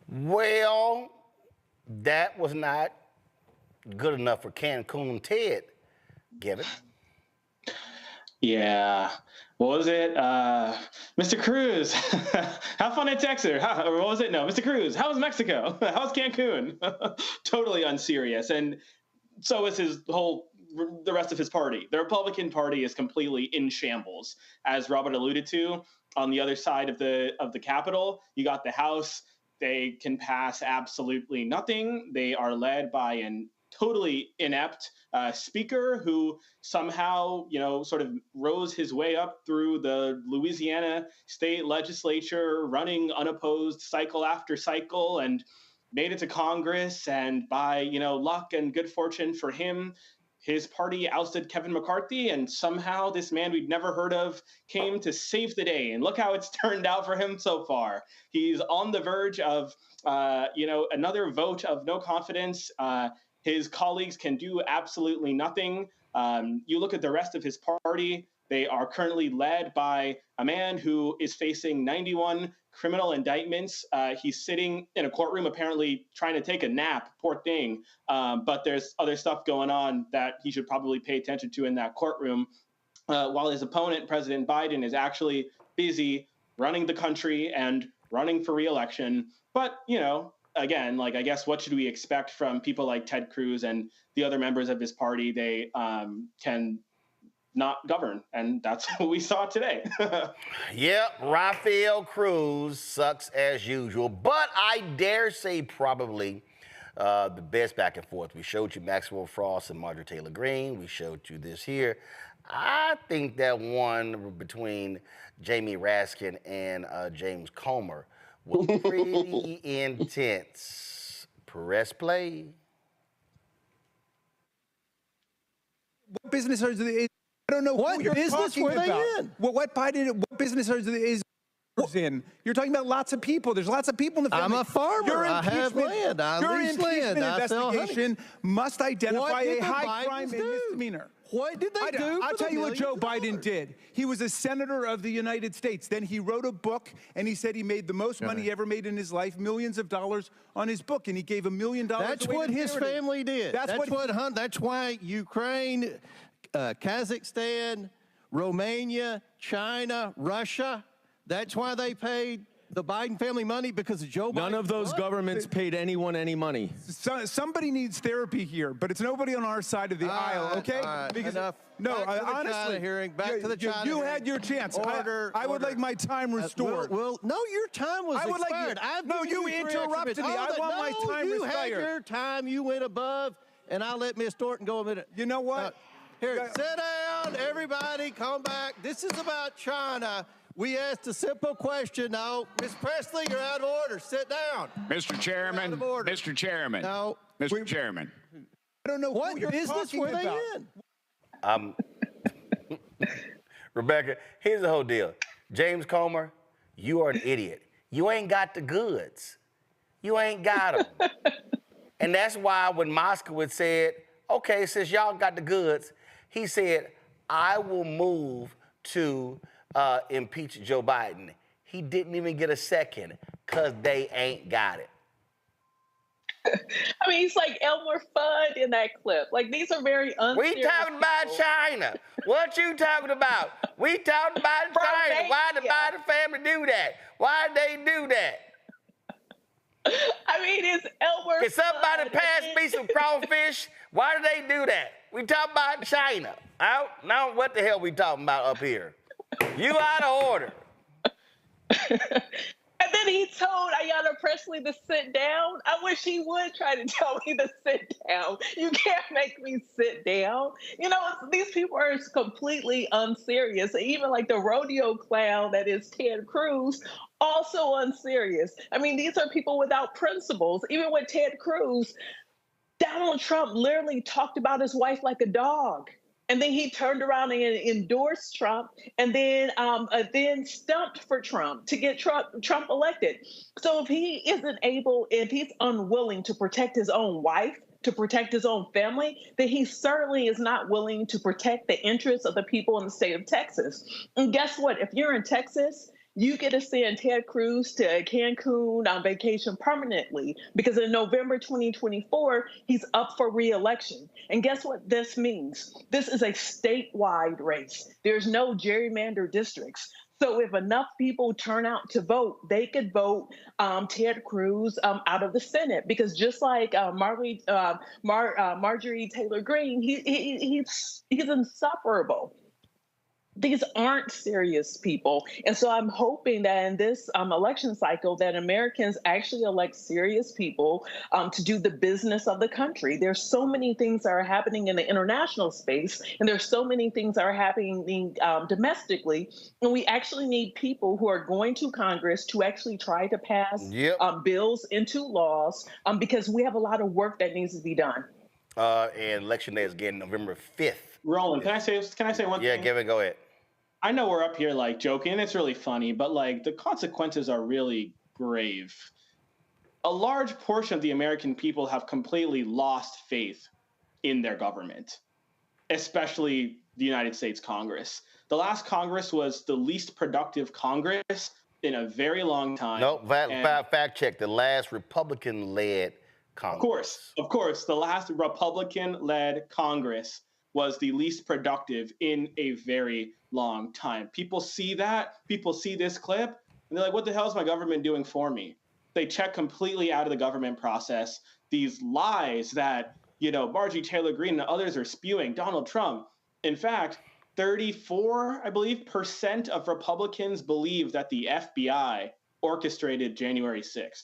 Well, that was not good enough for Cancun Ted, Given. Yeah. What was it? Mr. Cruz, have fun in Texas. Or what was it? No, Mr. Cruz, how was Mexico? How's Cancun? Totally unserious. And so is the rest of his party. The Republican Party is completely in shambles. As Robert alluded to, on the other side of the Capitol, you got the House. They can pass absolutely nothing. They are led by an totally inept speaker who somehow, sort of rose his way up through the Louisiana state legislature, running unopposed cycle after cycle, and made it to Congress. And by, luck and good fortune for him, his party ousted Kevin McCarthy, and somehow this man we'd never heard of came to save the day. And look how it's turned out for him so far. He's on the verge of, another vote of no confidence. His colleagues can do absolutely nothing. You look at the rest of his party, they are currently led by a man who is facing 91 criminal indictments. He's sitting in a courtroom apparently trying to take a nap, poor thing. But there's other stuff going on that he should probably pay attention to in that courtroom. While his opponent, President Biden, is actually busy running the country and running for re-election. But, again, I guess what should we expect from people like Ted Cruz and the other members of his party? They can not govern, and that's what we saw today. Yep, Rafael Cruz sucks as usual, but I dare say probably the best back and forth. We showed you Maxwell Frost and Marjorie Taylor Greene. We showed you this here. I think that one between Jamie Raskin and James Comer was pretty intense. Press play. What business are they? I don't know what you're business talking were they about. in? What business are they in? You're talking about lots of people. There's lots of people in the family. I'm a farmer. Your I have land. Your lease land. investigation must identify a did the high crime Bidens and do? misdemeanor. What did they do? I'll tell you what Joe Biden did. He was a senator of the United States. Then he wrote a book, and he said he made the most money he ever made in his life, millions of dollars on his book, and he gave $1 million That's away what to his charity. family did. That's why Ukraine, Kazakhstan, Romania, China, Russia, that's why they paid the Biden family money, because of Joe Biden. None of those governments paid anyone any money. Somebody needs therapy here, but it's nobody on our side of the aisle, okay? Because enough. No, Back to the honestly, China hearing. Back to the China you hearing. had your chance. I would Order. like my time restored. Well, no, your time was I would expired. like no, you interrupted me. I want my time you restored. had your time. You went above, and I'll let Ms. Thornton go a minute. You know what? Here, sit down, everybody. Come back. This is about China. We asked a simple question. No, Ms. Presley, you're out of order. Sit down. Mr. Chairman. Mr. Chairman. No. Mr. Chairman. I don't know what who you're business talking were they about. in? Rebecca, here's the whole deal. James Comer, you are an idiot. You ain't got the goods. You ain't got them. And that's why when Moskowitz said, okay, since y'all got the goods, he said, I will move to impeach Joe Biden. He didn't even get a second because they ain't got it. I mean, he's like Elmer Fudd in that clip. These are very unserious. We talking about China. What you talking about? We talking about China. Why did the Biden family do that? Why did they do that? I mean, it's Elmer Can somebody Fudd. pass me some crawfish? Why did they do that? We talking about China. Now what the hell we talking about up here? You out of order. And then he told Ayanna Pressley to sit down. I wish he would try to tell me to sit down. You can't make me sit down. You know, these people are completely unserious. Even like the rodeo clown that is Ted Cruz, also unserious. I mean, these are people without principles. Even with Ted Cruz, Donald Trump literally talked about his wife like a dog. And then he turned around and endorsed Trump, and then stumped for Trump to get Trump elected. So if he isn't able, if he's unwilling to protect his own wife, to protect his own family, then he certainly is not willing to protect the interests of the people in the state of Texas. And guess what? If you're in Texas, you get to send Ted Cruz to Cancun on vacation permanently, because in November 2024, he's up for re-election. And guess what this means? This is a statewide race. There's no gerrymandered districts. So if enough people turn out to vote, they could vote Ted Cruz out of the Senate, because just like Marjorie Taylor Greene, he's insufferable. These aren't serious people. And so I'm hoping that in this election cycle that Americans actually elect serious people to do the business of the country. There's so many things that are happening in the international space, and there's so many things that are happening domestically. And we actually need people who are going to Congress to actually try to pass bills into laws, because we have a lot of work that needs to be done. And election day is again November 5th. Roland, can I say one thing? Yeah, Gavin, go ahead. I know we're up here like joking, and it's really funny, but like the consequences are really grave. A large portion of the American people have completely lost faith in their government, especially the United States Congress. The last Congress was the least productive Congress in a very long time. Nope, fact check. The last Republican-led Congress. Of course, the last Republican-led Congress was the least productive in a very long time. People see that, people see this clip, and they're like, what the hell is my government doing for me? They check completely out of the government process. These lies that, Marjorie Taylor Greene and others are spewing, Donald Trump. In fact, 34%, I believe, of Republicans believe that the FBI orchestrated January 6th.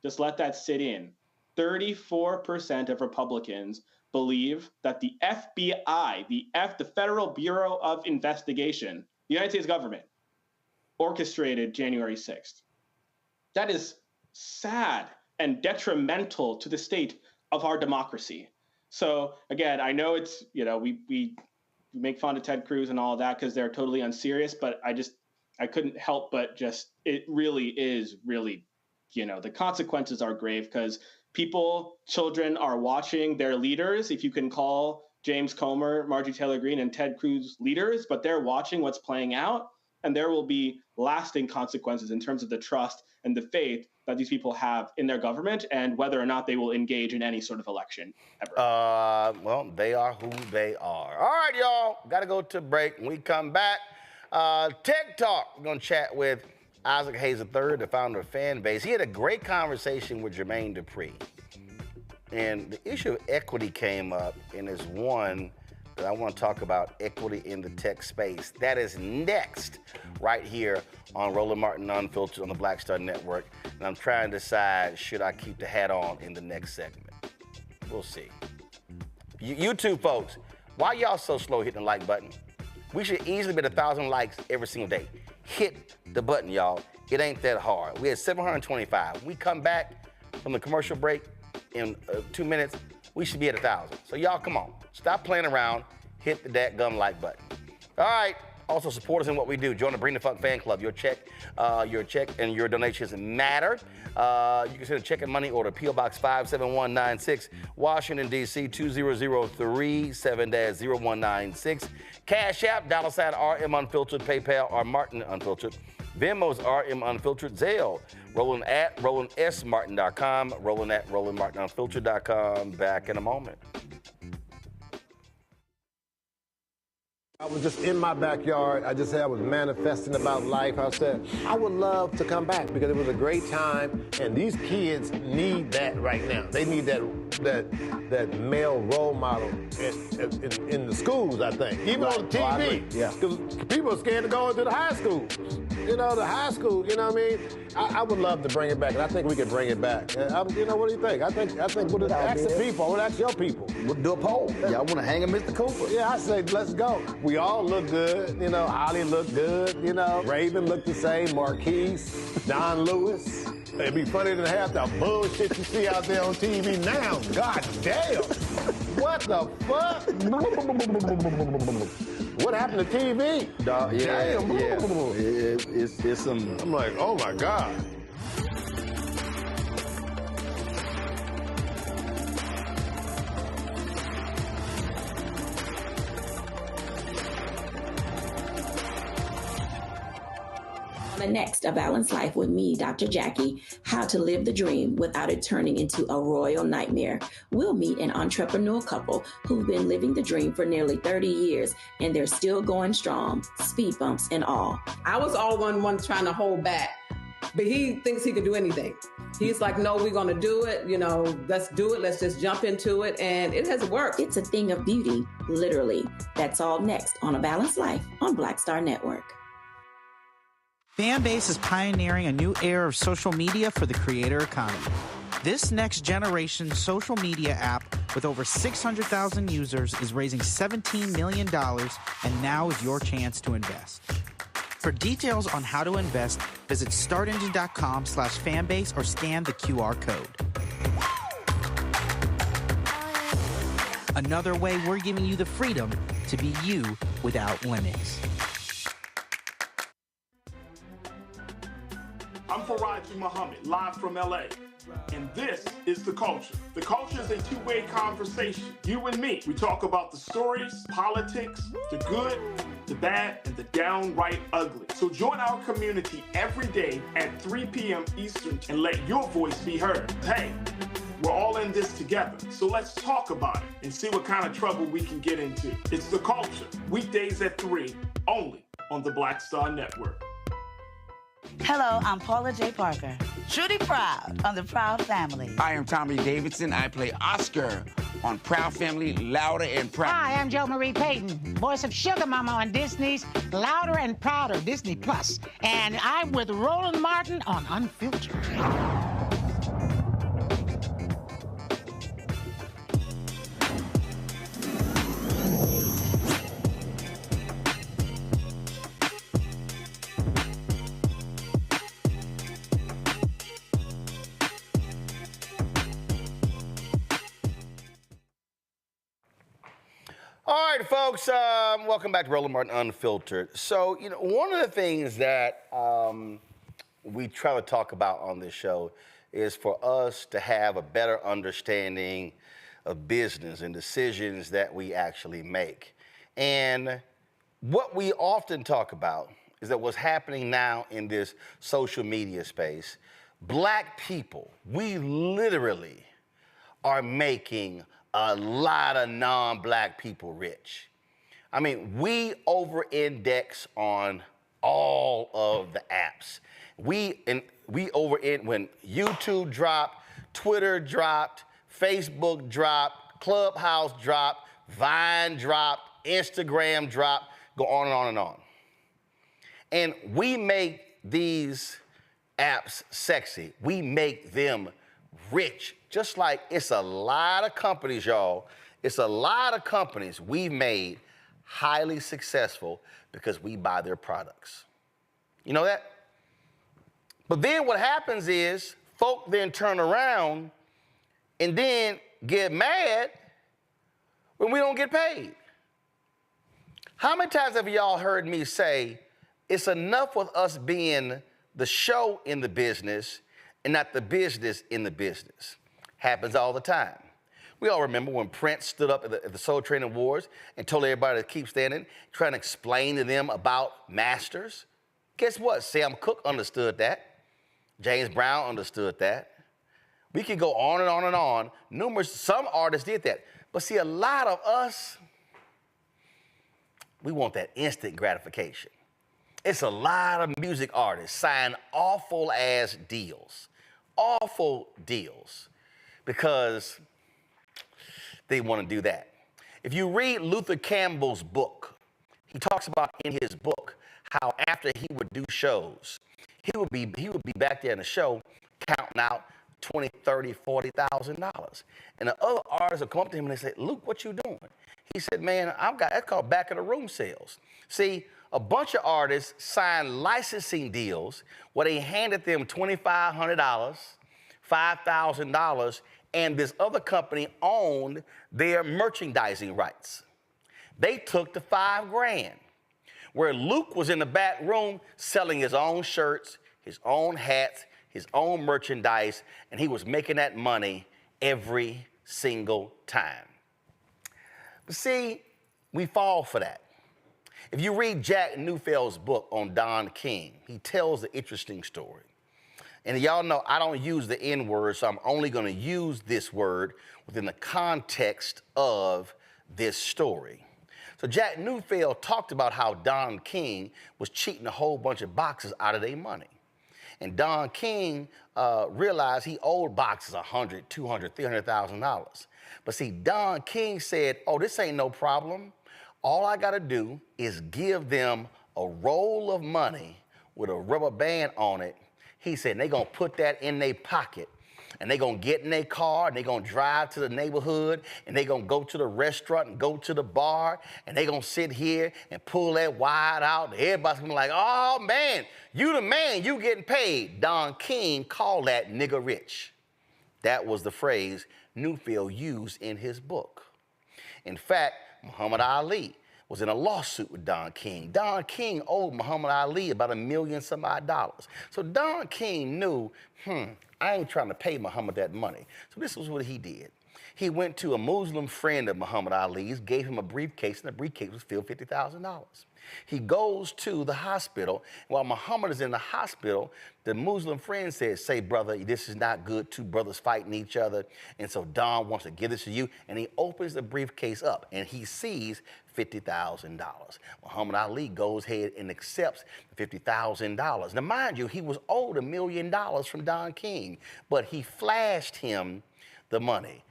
Just let that sit in. 34% of Republicans believe that the FBI, the Federal Bureau of Investigation, the United States government, orchestrated January 6th. That is sad and detrimental to the state of our democracy. So again, I know it's, we make fun of Ted Cruz and all of that because they're totally unserious, but I couldn't help but it really is the consequences are grave, because children are watching their leaders, if you can call James Comer, Marjorie Taylor Greene, and Ted Cruz leaders, but they're watching what's playing out, and there will be lasting consequences in terms of the trust and the faith that these people have in their government, and whether or not they will engage in any sort of election ever. Well, they are who they are. All right, y'all, got to go to break. When we come back, Tech Talk, we're going to chat with Isaac Hayes III, the founder of Fanbase. He had a great conversation with Jermaine Dupri. And the issue of equity came up, and is one that I want to talk about, equity in the tech space. That is next, right here on Roland Martin Unfiltered on the Black Star Network. And I'm trying to decide, should I keep the hat on in the next segment? We'll see. YouTube folks, why y'all so slow hitting the like button? We should easily get 1,000 likes every single day. Hit the button, y'all. It ain't that hard. We had 725. We come back from the commercial break in 2 minutes, we should be at 1,000. So y'all, come on. Stop playing around. Hit the dadgum like button. All right. Also support us in what we do. Join the Bring the Funk fan club. Your check and your donations matter. You can send a check and money order, P.O. Box 57196, Washington, D.C. 20037, 7-0196. Cash App, $RM Unfiltered, PayPal, R Martin Unfiltered. Venmo's RM Unfiltered, Zelle. Roland at RolandSMartin.com, Roland at RolandMartinUnfiltered.com. Back in a moment. I was just in my backyard. I just said I was manifesting about life. I said, I would love to come back because it was a great time, and these kids need that right now. They need that that male role model in the schools, I think. Even on TV. Yeah. Because people are scared to go into the high schools. You know, the high school, you know what I mean? I would love to bring it back, and I think we could bring it back. You know, what do you think? I think we'll ask the people. I want to ask your people. We'll do a poll. Y'all want to hang a Mr. Cooper? Yeah, I say let's go. We all look good. You know, Holly looked good. You know, Raven looked the same. Marquise, Don Lewis. It'd be funny to have the bullshit you see out there on TV now. God damn. What the fuck? What happened to TV? Damn. It's some... I'm like, oh my God. The next, A Balanced Life with me, Dr. Jackie, how to live the dream without it turning into a royal nightmare. We'll meet an entrepreneurial couple who've been living the dream for nearly 30 years, and they're still going strong, speed bumps and all. I was all one trying to hold back, but he thinks he can do anything. He's like, no, we're going to do it. You know, let's do it. Let's just jump into it. And it has worked. It's a thing of beauty, literally. That's all next on A Balanced Life on Black Star Network. Fanbase is pioneering a new era of social media for the creator economy. This next generation social media app with over 600,000 users is raising $17 million, and now is your chance to invest. For details on how to invest, visit startengine.com/fanbase or scan the QR code. Another way we're giving you the freedom to be you without limits. I'm Faraji Muhammad, live from LA. And this is The Culture. The Culture is a two-way conversation. You and me. We talk about the stories, politics, the good, the bad, and the downright ugly. So join our community every day at 3 p.m. Eastern and let your voice be heard. Hey, we're all in this together. So let's talk about it and see what kind of trouble we can get into. It's The Culture. Weekdays at 3, only on the Black Star Network. Hello, I'm Paula J. Parker. Truly proud on the Proud Family. I am Tommy Davidson. I play Oscar on Proud Family, Louder and Proud. Hi, I'm Jo Marie Payton, voice of Sugar Mama on Disney's Louder and Prouder, Disney Plus. And I'm with Roland Martin on Unfiltered. All right, folks, welcome back to Roland Martin Unfiltered. So, you know, one of the things that we try to talk about on this show is for us to have a better understanding of business and decisions that we actually make. And what we often talk about is that what's happening now in this social media space, Black people, we literally are making a lot of non-Black people rich. I mean, we over-index on all of the apps. When YouTube dropped, Twitter dropped, Facebook dropped, Clubhouse dropped, Vine dropped, Instagram dropped, go on and on and on. And we make these apps sexy. We make them rich. Just like it's a lot of companies, y'all, it's a lot of companies we've made highly successful because we buy their products. You know that? But then what happens is folk then turn around and then get mad when we don't get paid. How many times have y'all heard me say, it's enough with us being the show in the business and not the business in the business? Happens all the time. We all remember when Prince stood up at the Soul Train Awards and told everybody to keep standing, trying to explain to them about masters. Guess what? Sam Cooke understood that. James Brown understood that. We could go on and on and on. Some artists did that. But see, a lot of us, we want that instant gratification. It's a lot of music artists sign awful ass deals. Awful deals. Because they want to do that. If you read Luther Campbell's book, he talks about in his book how after he would do shows, he would be back there in the show counting out $20,000, $30,000, $40,000. And the other artists would come up to him and they say, Luke, what you doing? He said, man, that's called back of the room sales. See, a bunch of artists signed licensing deals where they handed them $2,500, $5,000, and this other company owned their merchandising rights. They took the $5,000, where Luke was in the back room selling his own shirts, his own hats, his own merchandise, and he was making that money every single time. But see, we fall for that. If you read Jack Newfield's book on Don King, he tells an interesting story. And y'all know I don't use the N-word, so I'm only going to use this word within the context of this story. So Jack Newfield talked about how Don King was cheating a whole bunch of boxers out of their money. And Don King realized he owed boxers $100,000, $200,000, $300,000. But see, Don King said, oh, this ain't no problem. All I got to do is give them a roll of money with a rubber band on it. He said, they're going to put that in their pocket, and they're going to get in their car, and they're going to drive to the neighborhood, and they're going to go to the restaurant and go to the bar, and they're going to sit here and pull that wide out. And everybody's going to be like, oh, man, you the man, you getting paid. Don King called that nigger rich. That was the phrase Newfield used in his book. In fact, Muhammad Ali was in a lawsuit with Don King. Don King owed Muhammad Ali about $1 million some odd dollars. So Don King knew, I ain't trying to pay Muhammad that money. So this was what he did. He went to a Muslim friend of Muhammad Ali's, gave him a briefcase, and the briefcase was filled with $50,000. He goes to the hospital. While Muhammad is in the hospital, the Muslim friend says, say, brother, this is not good, two brothers fighting each other. And so Don wants to give this to you. And he opens the briefcase up, and he sees $50,000. Muhammad Ali goes ahead and accepts the $50,000. Now, mind you, he was owed $1 million from Don King, but he flashed him the money.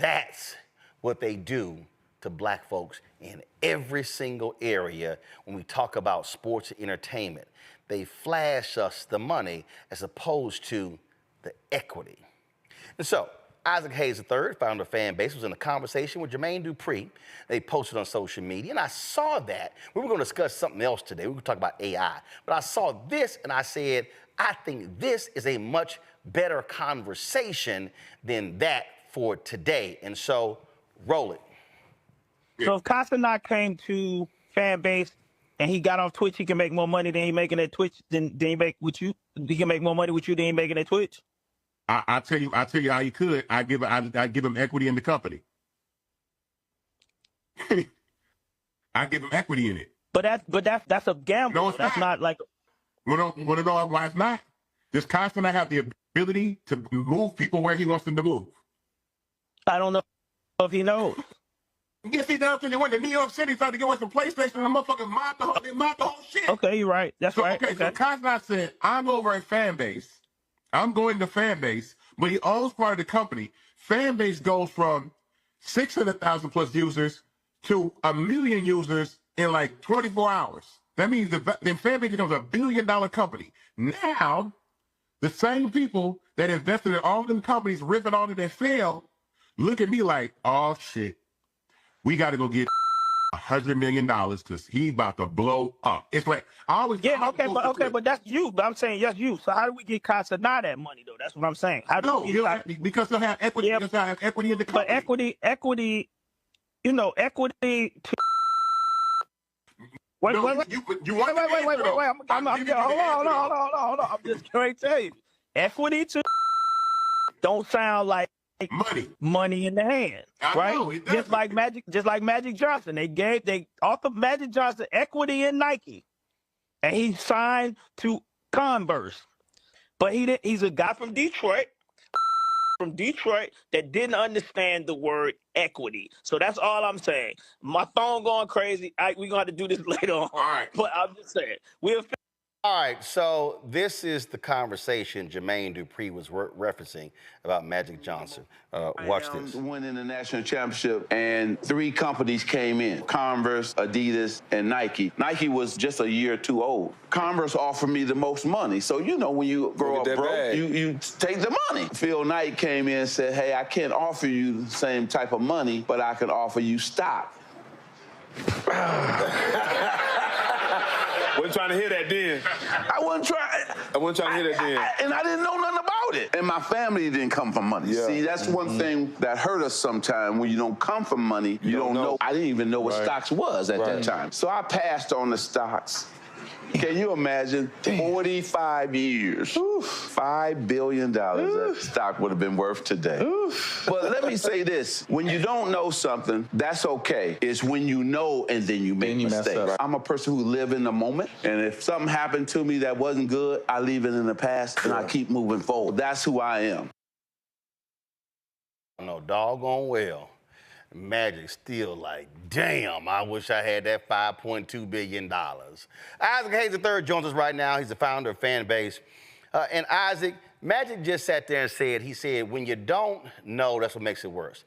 That's what they do to black folks in every single area when we talk about sports and entertainment. They flash us the money as opposed to the equity. And so, Isaac Hayes III, founder of Fanbase, was in a conversation with Jermaine Dupri. They posted on social media, and I saw that. We were going to discuss something else today. We were going to talk about AI. But I saw this, and I said, I think this is a much better conversation than that for today. And so, roll it. So if Castanet came to Fanbase and he got on Twitch, he can make more money than he making at Twitch than he make with you? He can make more money with you than he making at Twitch? I tell you how he could. I give him equity in the company. I give him equity in it. But that's a gamble. No, that's not like. Want to know why it's not? Does Castanet have the ability to move people where he wants them to move? I don't know if he knows. Yes, he does. When they went to New York City, tried to get away from PlayStation, and the motherfuckers mobbed the whole shit. Okay, you're right. That's right. Okay, so Castanet said, I'm over at Fanbase. I'm going to Fanbase, but he owns part of the company. Fanbase goes from 600,000 plus users to 1 million users in like 24 hours. That means then Fanbase becomes $1 billion company. Now, the same people that invested in all them companies, ripping all of that failed, look at me like, oh shit, we got to go get $100 million because he's about to blow up. It's like I always but that's you. But I'm saying yes, you. So how do we get Castanet that money though? That's what I'm saying. How do because they'll have equity. Because they'll have equity in the company. But equity. You know, equity. Wait. Hold on. I'm just going to tell you, equity to don't sound like money in the hand, right? Just like Magic Johnson. They offered Magic Johnson equity in Nike, and he signed to Converse. But he's a guy from Detroit that didn't understand the word equity. So that's all I'm saying. My phone going crazy. We're going to have to do this later on. All right. But I'm just saying, we'll All right, so this is the conversation Jermaine Dupri was referencing about Magic Johnson. Watch this. Winning the national championship, and 3 companies came in: Converse, Adidas, and Nike. Nike was just a year or 2 old. Converse offered me the most money. So, you know, when you grow up broke, you take the money. Phil Knight came in and said, hey, I can't offer you the same type of money, but I can offer you stock. Wasn't trying to hear that then. I wasn't trying. I wasn't trying to hear that then. And I didn't know nothing about it. And my family didn't come from money. Yeah. See, that's one thing that hurt us sometimes. When you don't come from money, you don't know. I didn't even know what stocks was at that time. So I passed on the stocks. Can you imagine? 45 years. $5 billion that stock would have been worth today. But let me say this. When you don't know something, that's okay. It's when you know and then you make mistakes. I'm a person who live in the moment. And if something happened to me that wasn't good, I leave it in the past and I keep moving forward. That's who I am. No, doggone well. Magic still like, damn, I wish I had that $5.2 billion. Isaac Hayes III joins us right now. He's the founder of Fanbase. And Isaac, Magic just sat there and said, when you don't know, that's what makes it worse.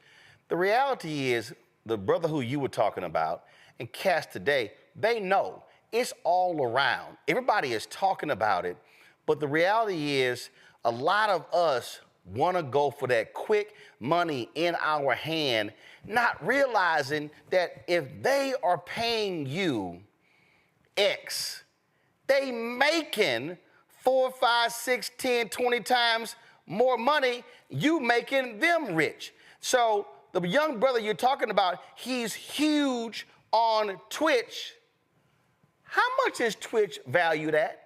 The reality is, the brother who you were talking about and cats today, they know. It's all around. Everybody is talking about it. But the reality is, a lot of us want to go for that quick money in our hand, not realizing that if they are paying you X, they making 4, 5, 6, 10, 20 times more money, you making them rich. So the young brother you're talking about, he's huge on Twitch. How much is Twitch valued at?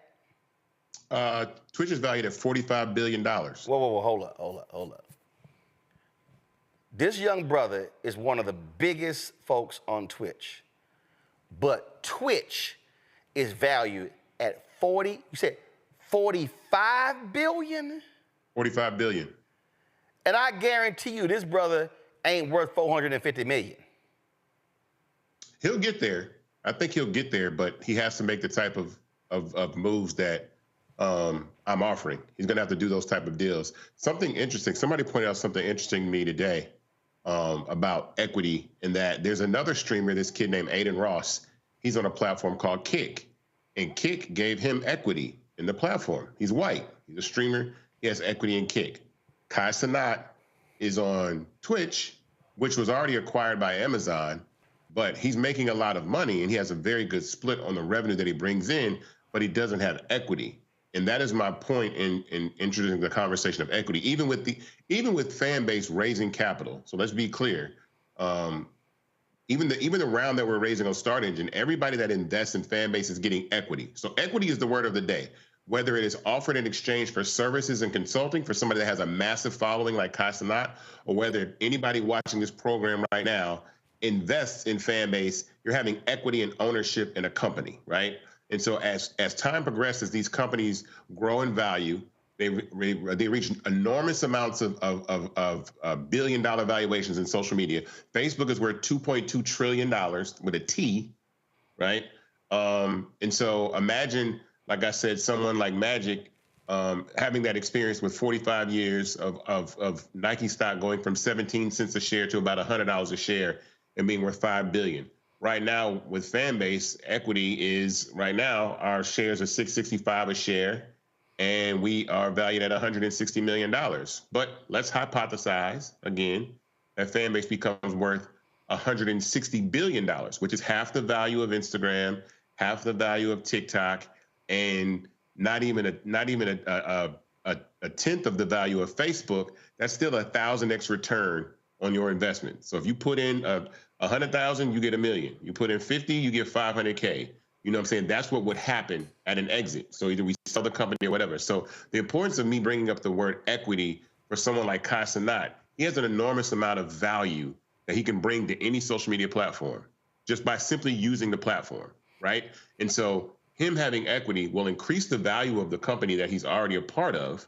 Twitch is valued at $45 billion. Whoa, hold up. This young brother is one of the biggest folks on Twitch, but Twitch is valued at 45 billion? 45 billion. And I guarantee you this brother ain't worth 450 million. He'll get there. I think he'll get there, but he has to make the type of moves that I'm offering. He's going to have to do those type of deals. Something interesting. Somebody pointed out something interesting to me today about equity, in that there's another streamer, this kid named Aiden Ross. He's on a platform called Kick, and Kick gave him equity in the platform. He's white. He's a streamer. He has equity in Kick. Kai Cenat is on Twitch, which was already acquired by Amazon, but he's making a lot of money, and he has a very good split on the revenue that he brings in, but he doesn't have equity. And that is my point in introducing the conversation of equity, even with Fanbase raising capital. So let's be clear. Even the round that we're raising on Start Engine, everybody that invests in Fanbase is getting equity. So equity is the word of the day. Whether it is offered in exchange for services and consulting for somebody that has a massive following like Kai Cenat, or whether anybody watching this program right now invests in Fanbase, you're having equity and ownership in a company, right? And so as time progresses, these companies grow in value. They reach enormous amounts of billion-dollar valuations in social media. Facebook is worth $2.2 trillion with a T, right? And so imagine, like I said, someone like Magic having that experience with 45 years of Nike stock going from 17 cents a share to about $100 a share and being worth $5 billion. Right now, with Fanbase, equity is, right now, our shares are $665 a share, and we are valued at $160 million. But let's hypothesize, again, that Fanbase becomes worth $160 billion, which is half the value of Instagram, half the value of TikTok, and not even a tenth of the value of Facebook. That's still a 1,000x return on your investment. So if you put in 100,000, you get $1 million. You put in 50, you get 500K. You know what I'm saying? That's what would happen at an exit. So either we sell the company or whatever. So the importance of me bringing up the word equity for someone like Kai Cenat, he has an enormous amount of value that he can bring to any social media platform just by simply using the platform, right? And so him having equity will increase the value of the company that he's already a part of,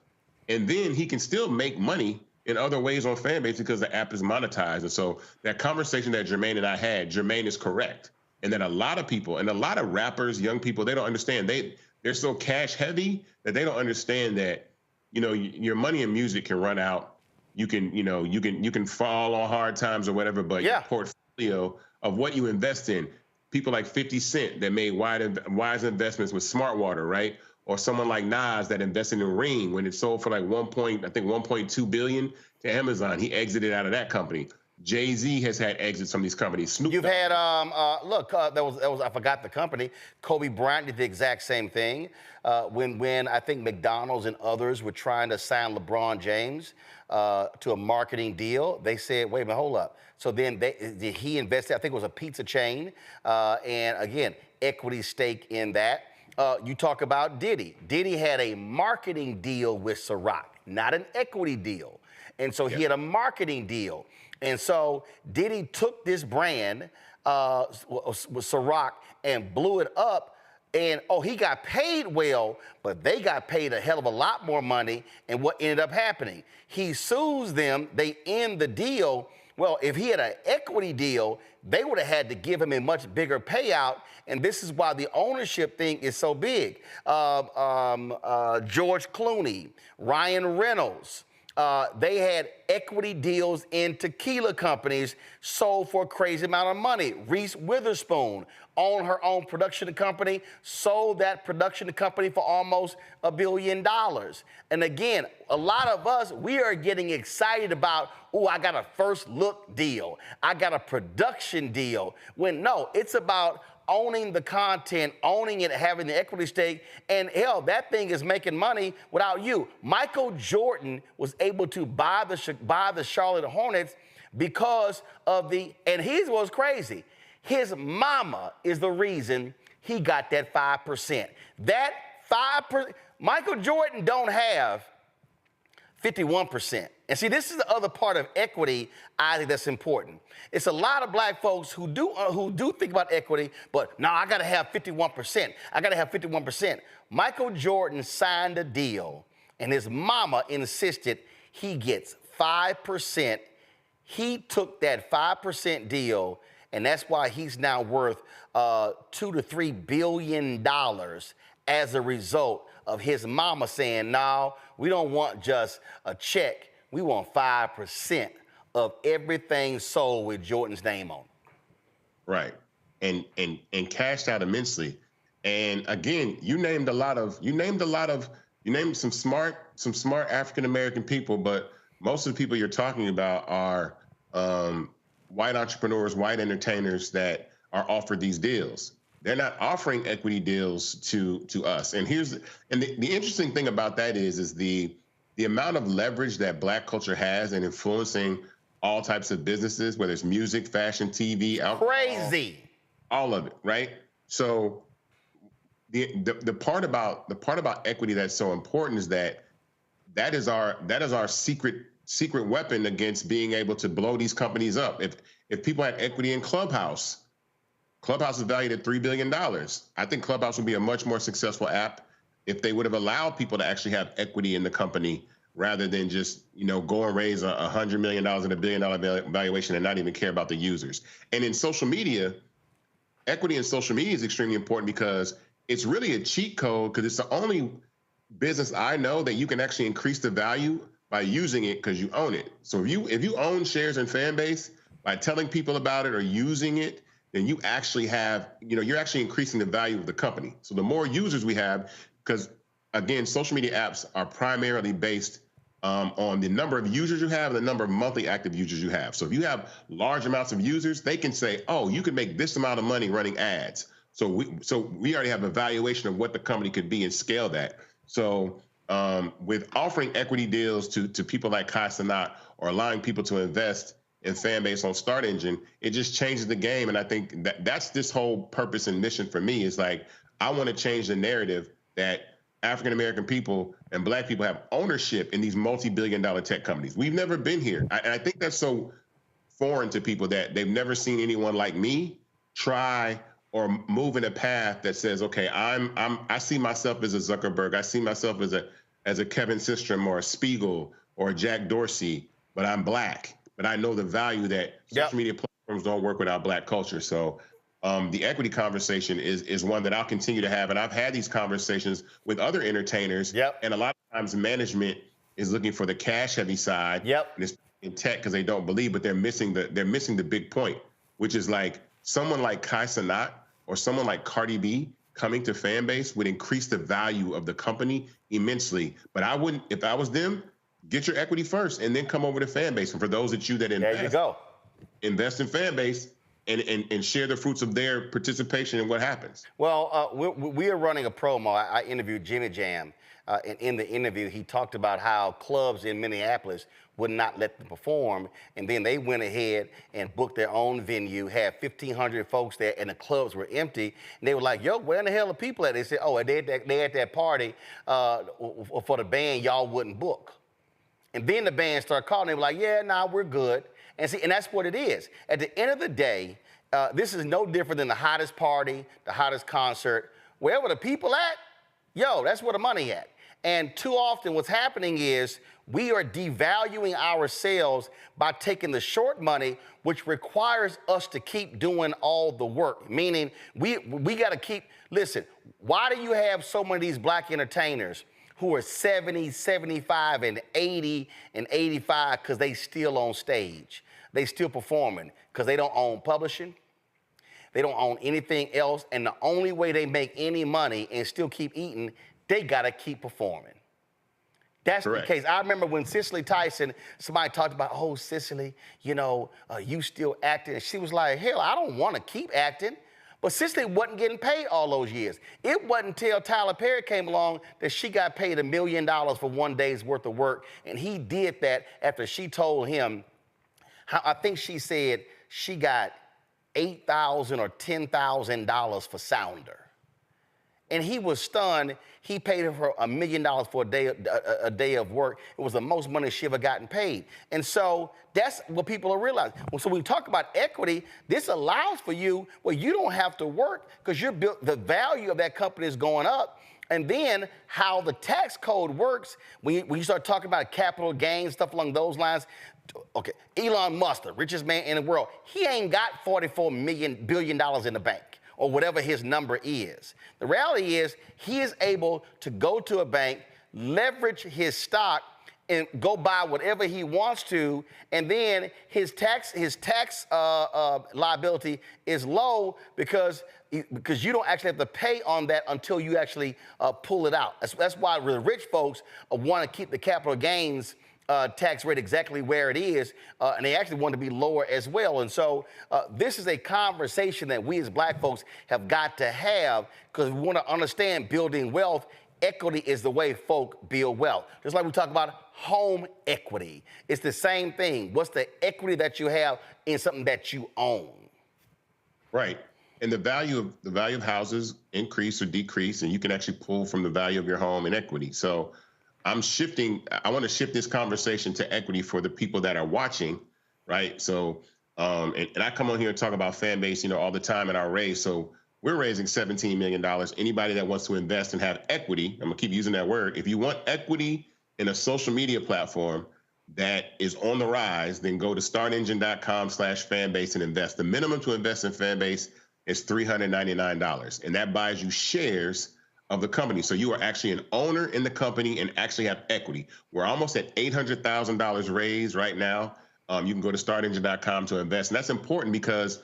and then he can still make money in other ways on Fanbase because the app is monetized. And so that conversation that Jermaine and I had, Jermaine is correct. And that a lot of people, and a lot of rappers, young people, they don't understand. They they're so cash heavy that they don't understand that, you know, your money in music can run out. You can, you know, you can fall on hard times or whatever, but your portfolio of what you invest in, people like 50 Cent that made wise investments with Smart Water, right? Or someone like Nas that invested in Ring when it sold for like 1.2 billion to Amazon. He exited out of that company. Jay-Z has had exits from these companies. Snoop You've had there was I forgot the company. Kobe Bryant did the exact same thing when I think McDonald's and others were trying to sign LeBron James to a marketing deal. They said, wait a minute, hold up. So then he invested, I think it was a pizza chain, and again, equity stake in that. You talk about Diddy. Diddy had a marketing deal with Ciroc, not an equity deal. And so he had a marketing deal. And so Diddy took this brand, with Ciroc, and blew it up. And, he got paid well, but they got paid a hell of a lot more money. And what ended up happening? He sues them. They end the deal. Well, if he had an equity deal, they would have had to give him a much bigger payout. And this is why the ownership thing is so big. George Clooney, Ryan Reynolds, they had equity deals in tequila companies sold for a crazy amount of money. Reese Witherspoon owned her own production company, sold that production company for almost $1 billion. And again, a lot of us, we are getting excited about, I got a first look deal. I got a production deal. When no, it's about owning the content, owning it, having the equity stake, and hell, that thing is making money without you. Michael Jordan was able to buy the Charlotte Hornets because of and here's what's crazy. His mama is the reason he got that 5%. That 5%, Michael Jordan don't have 51%. And see, this is the other part of equity I think that's important. It's a lot of black folks who do think about equity, but no, I got to have 51%. I got to have 51%. Michael Jordan signed a deal, and his mama insisted he gets 5%. He took that 5% deal, and that's why he's now worth $2 to $3 billion as a result of his mama saying, no, we don't want just a check. We want 5% of everything sold with Jordan's name on it. Right. And cashed out immensely. And again, you named some smart African American people, but most of the people you're talking about are white entrepreneurs, white entertainers that are offered these deals. They're not offering equity deals to us. And the interesting thing about that is the amount of leverage that black culture has in influencing all types of businesses, whether it's music, fashion, TV, alcohol, crazy, all of it, right? So the part about equity that's so important is that is our secret weapon against being able to blow these companies up. If people had equity in Clubhouse is valued at $3 billion. I think Clubhouse would be a much more successful app if they would have allowed people to actually have equity in the company rather than just, go and raise $100 million and $1 billion valuation and not even care about the users. And in social media, equity in social media is extremely important because it's really a cheat code because it's the only business I know that you can actually increase the value by using it because you own it. So if you own shares in Fanbase, by telling people about it or using it, then you actually have, you're actually increasing the value of the company. So the more users we have, because again, social media apps are primarily based on the number of users you have and the number of monthly active users you have. So if you have large amounts of users, they can say, you can make this amount of money running ads. So we already have a valuation of what the company could be and scale that. So with offering equity deals to people like Kai Cenat or allowing people to invest in Fanbase on Start Engine, it just changes the game. And I think that's this whole purpose and mission for me is like, I want to change the narrative that African-American people and black people have ownership in these multi-billion-dollar tech companies. We've never been here. And I think that's so foreign to people that they've never seen anyone like me try or move in a path that says, okay, I see myself as a Zuckerberg. I see myself as a Kevin Systrom or a Spiegel or a Jack Dorsey, but I'm black. But I know the value that social media platforms don't work without black culture. So the equity conversation is one that I'll continue to have. And I've had these conversations with other entertainers. Yep. And a lot of times management is looking for the cash heavy side. Yep. And it's in tech because they don't believe, but they're missing the big point, which is like someone like Kai Cenat or someone like Cardi B coming to Fanbase would increase the value of the company immensely. But I wouldn't, if I was them, get your equity first and then come over to Fanbase. And for those of you that invest, there you go. Invest in Fanbase and share the fruits of their participation in what happens. Well, we are running a promo. I interviewed Jimmy Jam. And in the interview, he talked about how clubs in Minneapolis would not let them perform. And then they went ahead and booked their own venue, had 1,500 folks there, and the clubs were empty. And they were like, yo, where in the hell are people at? They said, oh, they at that party for the band y'all wouldn't book. And then the band started calling. They were like, yeah, nah, we're good. And see, and that's what it is. At the end of the day, this is no different than the hottest party, the hottest concert. Wherever the people at, yo, that's where the money at. And too often what's happening is we are devaluing ourselves by taking the short money, which requires us to keep doing all the work. Meaning we got to keep, listen, why do you have so many of these black entertainers who are 70, 75, and 80 and 85 because they still on stage? They still performing because they don't own publishing. They don't own anything else. And the only way they make any money and still keep eating, they got to keep performing. That's correct. The case. I remember when Cicely Tyson, somebody talked about, oh, Cicely, you know, you still acting. And she was like, hell, I don't want to keep acting. But Cicely wasn't getting paid all those years. It wasn't until Tyler Perry came along that she got paid $1 million for one day's worth of work. And he did that after she told him, how I think she said she got $8,000 or $10,000 for Sounder. And he was stunned. He paid her $1 million for a day of work. It was the most money she ever gotten paid. And so that's what people are realizing. So when we talk about equity, this allows for you where you don't have to work because the value of that company is going up. And then how the tax code works, when you start talking about capital gains, stuff along those lines, okay, Elon Musk, the richest man in the world, he ain't got $44 billion in the bank, or whatever his number is. The reality is he is able to go to a bank, leverage his stock, and go buy whatever he wants to, and then his tax liability is low because you don't actually have to pay on that until you actually pull it out. That's why the rich folks want to keep the capital gains tax rate exactly where it is, and they actually want to be lower as well. And so this is a conversation that we as black folks have got to have because we want to understand building wealth. Equity is the way folk build wealth. Just like we talk about home equity. It's the same thing. What's the equity that you have in something that you own? Right. And the value of houses increase or decrease, and you can actually pull from the value of your home in equity. So I want to shift this conversation to equity for the people that are watching, right? So, and I come on here and talk about Fanbase, you know, all the time in our raise. So we're raising $17 million. Anybody that wants to invest and have equity, I'm gonna keep using that word. If you want equity in a social media platform that is on the rise, then go to startengine.com/fanbase and invest. The minimum to invest in Fanbase is $399, and that buys you shares of the company. So you are actually an owner in the company and actually have equity. We're almost at $800,000 raised right now. You can go to startengine.com to invest. And that's important because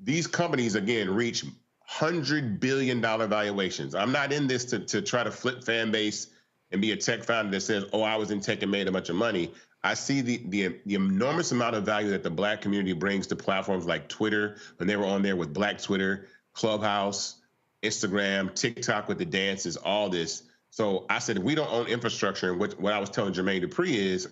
these companies, again, reach $100 billion valuations. I'm not in this to try to flip Fanbase and be a tech founder that says, oh, I was in tech and made a bunch of money. I see the enormous amount of value that the black community brings to platforms like Twitter, when they were on there with Black Twitter, Clubhouse, Instagram, TikTok with the dances, all this. So I said, if we don't own infrastructure, and what I was telling Jermaine Dupri is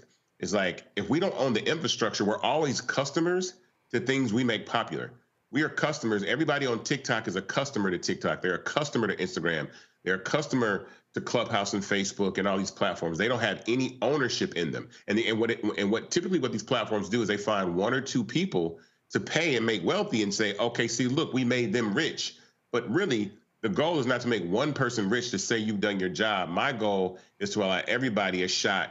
like, if we don't own the infrastructure, we're always customers to things we make popular. We are customers. Everybody on TikTok is a customer to TikTok. They're a customer to Instagram. They're a customer to Clubhouse and Facebook and all these platforms. They don't have any ownership in them. And what typically what these platforms do is they find one or two people to pay and make wealthy and say, okay, see, look, we made them rich. But really, the goal is not to make one person rich to say you've done your job. My goal is to allow everybody a shot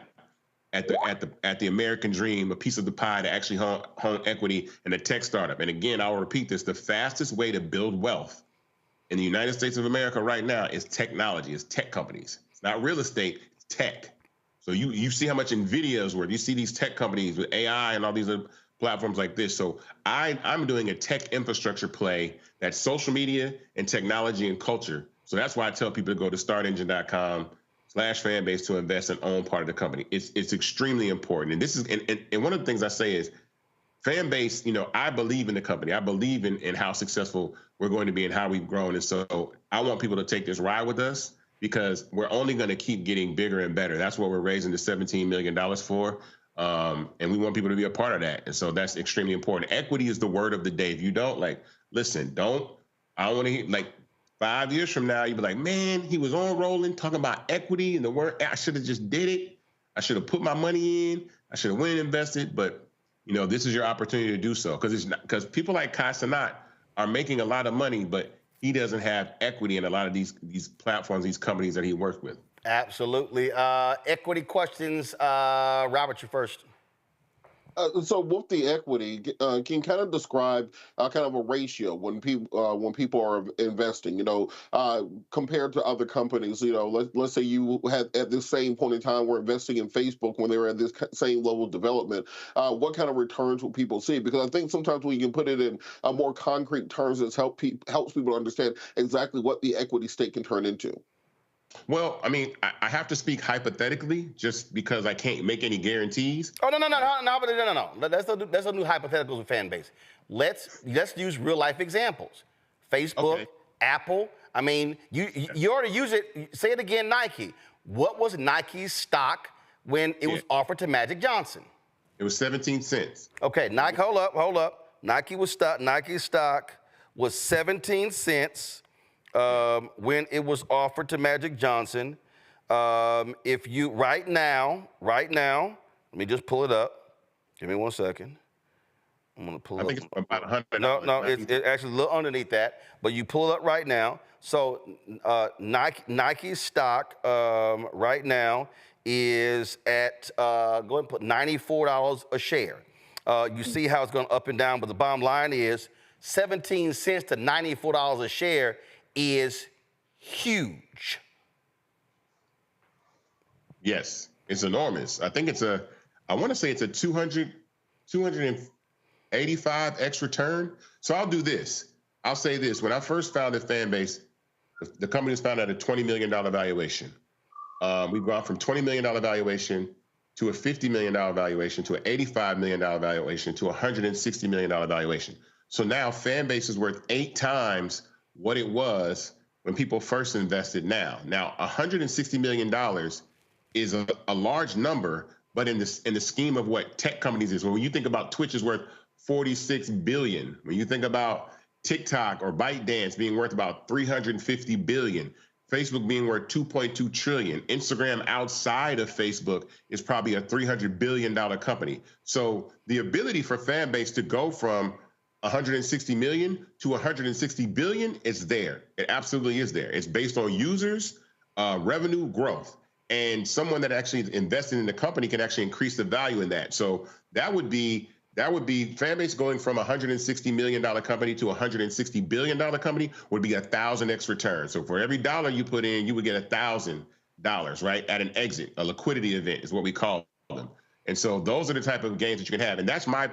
at the American dream, a piece of the pie to actually hone equity in a tech startup. And again, I'll repeat this: the fastest way to build wealth in the United States of America right now is technology, is tech companies. It's not real estate, it's tech. So you see how much NVIDIA is worth. You see these tech companies with AI and all these other platforms like this. So I'm doing a tech infrastructure play that's social media and technology and culture. So that's why I tell people to go to startengine.com/fanbase to invest and own part of the company. It's extremely important. And this is and one of the things I say is Fanbase, you know, I believe in the company. I believe in how successful we're going to be and how we've grown. And so I want people to take this ride with us, because we're only going to keep getting bigger and better. That's what we're raising the $17 million for. And we want people to be a part of that. And so that's extremely important. Equity is the word of the day. If you don't, listen, I don't want to 5 years from now, you'll be like, man, he was on Roland talking about equity and the word. I should have just did it. I should have put my money in. I should have went and invested. But, you know, this is your opportunity to do so, because people like Kai Cenat are making a lot of money, but he doesn't have equity in a lot of these platforms, these companies that he works with. Absolutely. Equity questions. Robert, you first. So with the equity, can you kind of describe kind of a ratio when people are investing, you know, compared to other companies? You know, let's say you had at the same point in time were investing in Facebook when they were at this same level of development. What kind of returns will people see? Because I think sometimes we can put it in more concrete terms that helps people understand exactly what the equity stake can turn into. Well, I mean, I have to speak hypothetically, just because I can't make any guarantees. Oh, no. Let's not do hypotheticals with Fanbase. Let's use real life examples. Facebook, okay. Apple. I mean, you already use it. Say it again, Nike. What was Nike's stock when it was offered to Magic Johnson? It was 17 cents. Okay, Nike. Hold up. Nike's stock was 17 cents. When it was offered to Magic Johnson. If you right now, let me just pull it up. Give me 1 second. I'm gonna pull it up. I think it's about $100. No, it's actually a little underneath that, but you pull it up right now. So Nike's stock right now is at go ahead and put $94 a share. You see how it's going up and down, but the bottom line is 17 cents to $94 a share is huge. Yes, it's enormous. I think I want to say it's a 285x return. So I'll do this. I'll say this. When I first founded Fanbase, the company was founded at a $20 million valuation. We've gone from $20 million valuation to a $50 million valuation to an $85 million valuation to a $160 million valuation. So now Fanbase is worth 8 times what it was when people first invested now. Now, $160 million is a large number, but in the scheme of what tech companies is, when you think about Twitch is worth $46 billion, when you think about TikTok or ByteDance being worth about $350 billion, Facebook being worth $2.2 trillion, Instagram outside of Facebook is probably a $300 billion company. So the ability for Fanbase to go from 160 million to 160 billion is there. It absolutely is there. It's based on users, revenue growth, and someone that actually invested in the company can actually increase the value in that. So that would be Fanbase going from a $160 million company to a $160 billion company would be 1,000x return. So for every dollar you put in, you would get $1,000, right? At an exit, a liquidity event is what we call them. And so those are the type of gains that you can have. And that's my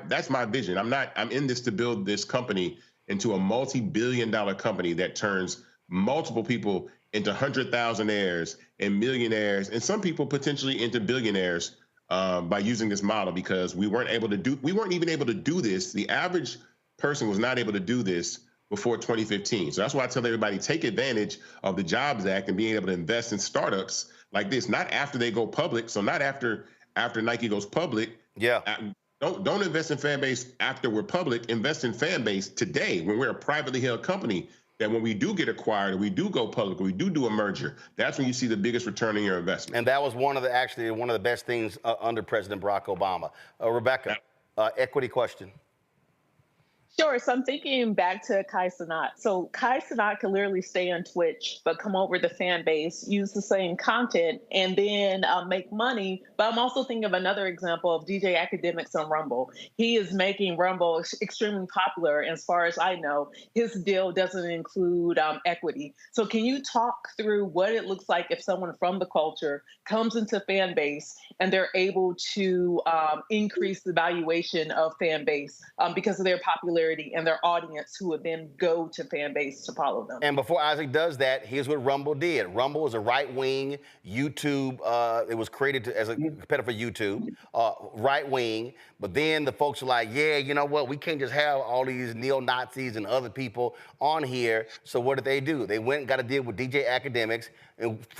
vision. I'm in this to build this company into a multi-billion-dollar company that turns multiple people into 100,000-aires and millionaires, and some people potentially into billionaires by using this model, because we weren't even able to do this. The average person was not able to do this before 2015. So that's why I tell everybody, take advantage of the Jobs Act and being able to invest in startups like this, not after they go public. So not after Nike goes public. Yeah. Don't invest in Fanbase after we're public. Invest in Fanbase today when we're a privately held company, that when we do get acquired or we do go public or we do a merger, that's when you see the biggest return on your investment. And that was one of the best things under President Barack Obama. Rebecca, equity question. Sure. So I'm thinking back to Kai Cenat. So Kai Cenat can literally stay on Twitch, but come over to Fanbase, use the same content, and then make money. But I'm also thinking of another example of DJ Academics on Rumble. He is making Rumble extremely popular. As far as I know, his deal doesn't include equity. So can you talk through what it looks like if someone from the culture comes into Fanbase and they're able to increase the valuation of Fanbase because of their popularity and their audience who would then go to Fanbase to follow them? And before Isaac does that, here's what Rumble did. Rumble is a right-wing YouTube. It was created as a competitor for YouTube, right-wing. But then the folks are like, yeah, you know what? We can't just have all these neo-Nazis and other people on here. So what did they do? They went and got a deal with DJ Academics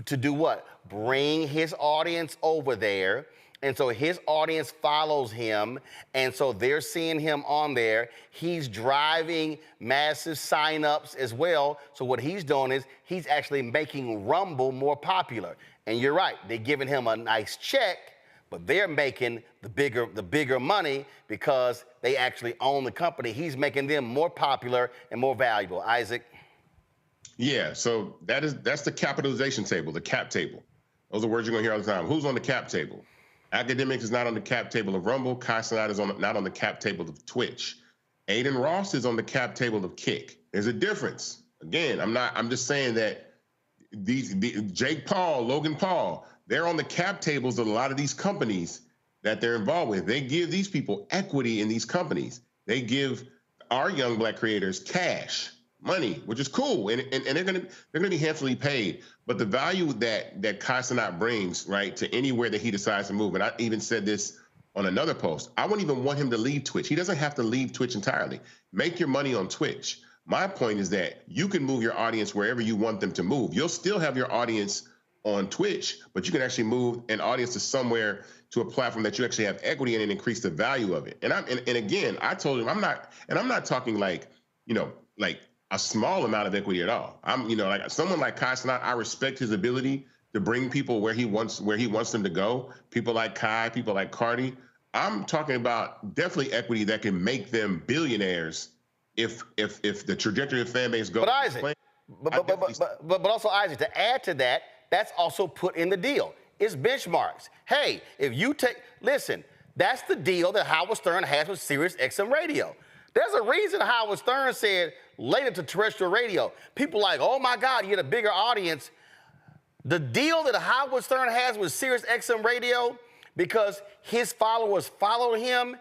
to do what? Bring his audience over there. And so his audience follows him, and so they're seeing him on there. He's driving massive signups as well. So what he's doing is he's actually making Rumble more popular. And you're right, they're giving him a nice check, but they're making the bigger money because they actually own the company. He's making them more popular and more valuable. Isaac? Yeah, so that's the capitalization table, the cap table. Those are words you're gonna hear all the time. Who's on the cap table? Academics is not on the cap table of Rumble. Kai Cenat is not on the cap table of Twitch. Aiden Ross is on the cap table of Kick. There's a difference. Again, I'm just saying that Jake Paul, Logan Paul, they're on the cap tables of a lot of these companies that they're involved with. They give these people equity in these companies. They give our young Black creators cash, money, which is cool, and they're gonna be handsomely paid. But the value that Kai Cenat brings, right, to anywhere that he decides to move, and I even said this on another post, I wouldn't even want him to leave Twitch. He doesn't have to leave Twitch entirely. Make your money on Twitch. My point is that you can move your audience wherever you want them to move. You'll still have your audience on Twitch, but you can actually move an audience to somewhere, to a platform that you actually have equity in and increase the value of it. And again, I told him I'm not talking like, like a small amount of equity at all. I'm, like someone like Kai Cenat, I respect his ability to bring people where he wants them to go. People like Kai, people like Cardi. I'm talking about definitely equity that can make them billionaires if the trajectory of Fanbase goes. But Isaac, but also Isaac, to add to that, that's also put in the deal. It's benchmarks. Hey, listen, that's the deal that Howard Stern has with Sirius XM Radio. There's a reason Howard Stern said later to terrestrial radio, people like, oh my God, you get a bigger audience. The deal that Howard Stern has with Sirius XM Radio, because his followers follow him,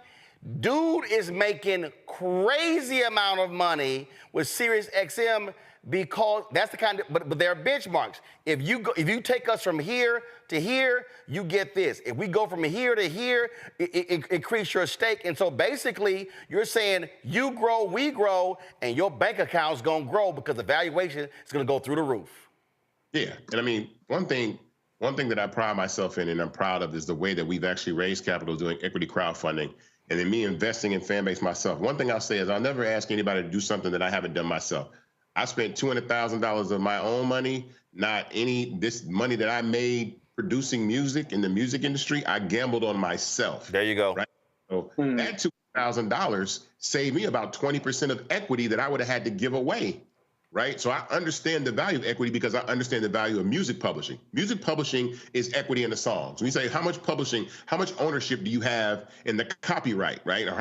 dude is making crazy amount of money with Sirius XM because that's the kind of, but there are benchmarks. If you take us from here to here, you get this. If we go from here to here, increase your stake. And so basically, you're saying you grow, we grow, and your bank account's gonna grow because the valuation is gonna go through the roof. Yeah, and I mean, one thing that I pride myself in and I'm proud of is the way that we've actually raised capital doing equity crowdfunding and then me investing in Fanbase myself. One thing I'll say is I'll never ask anybody to do something that I haven't done myself. I spent $200,000 of my own money, not this money that I made producing music in the music industry. I gambled on myself. There you go. Right? So that $2,000 saved me about 20% of equity that I would have had to give away. Right? So I understand the value of equity because I understand the value of music publishing. Music publishing is equity in the songs. When you say how much ownership do you have in the copyright, right? Or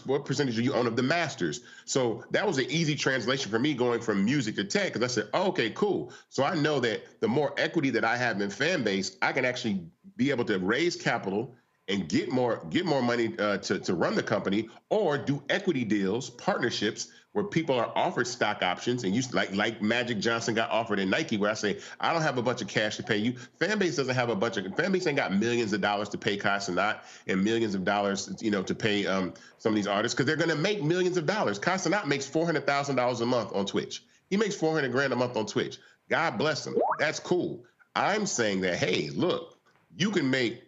what percentage do you own of the masters? So that was an easy translation for me going from music to tech, because I said, oh, okay, cool. So I know that the more equity that I have in Fanbase, I can actually be able to raise capital and get more money to run the company, or do equity deals, partnerships, where people are offered stock options, and like Magic Johnson got offered in Nike, where I say, I don't have a bunch of cash to pay you. Fanbase doesn't have Fanbase ain't got millions of dollars to pay Kai Cenat and millions of dollars, to pay some of these artists, because they're going to make millions of dollars. Kai Cenat makes $400,000 a month on Twitch. He makes $400,000 a month on Twitch. God bless him. That's cool. I'm saying that, hey, look, you can make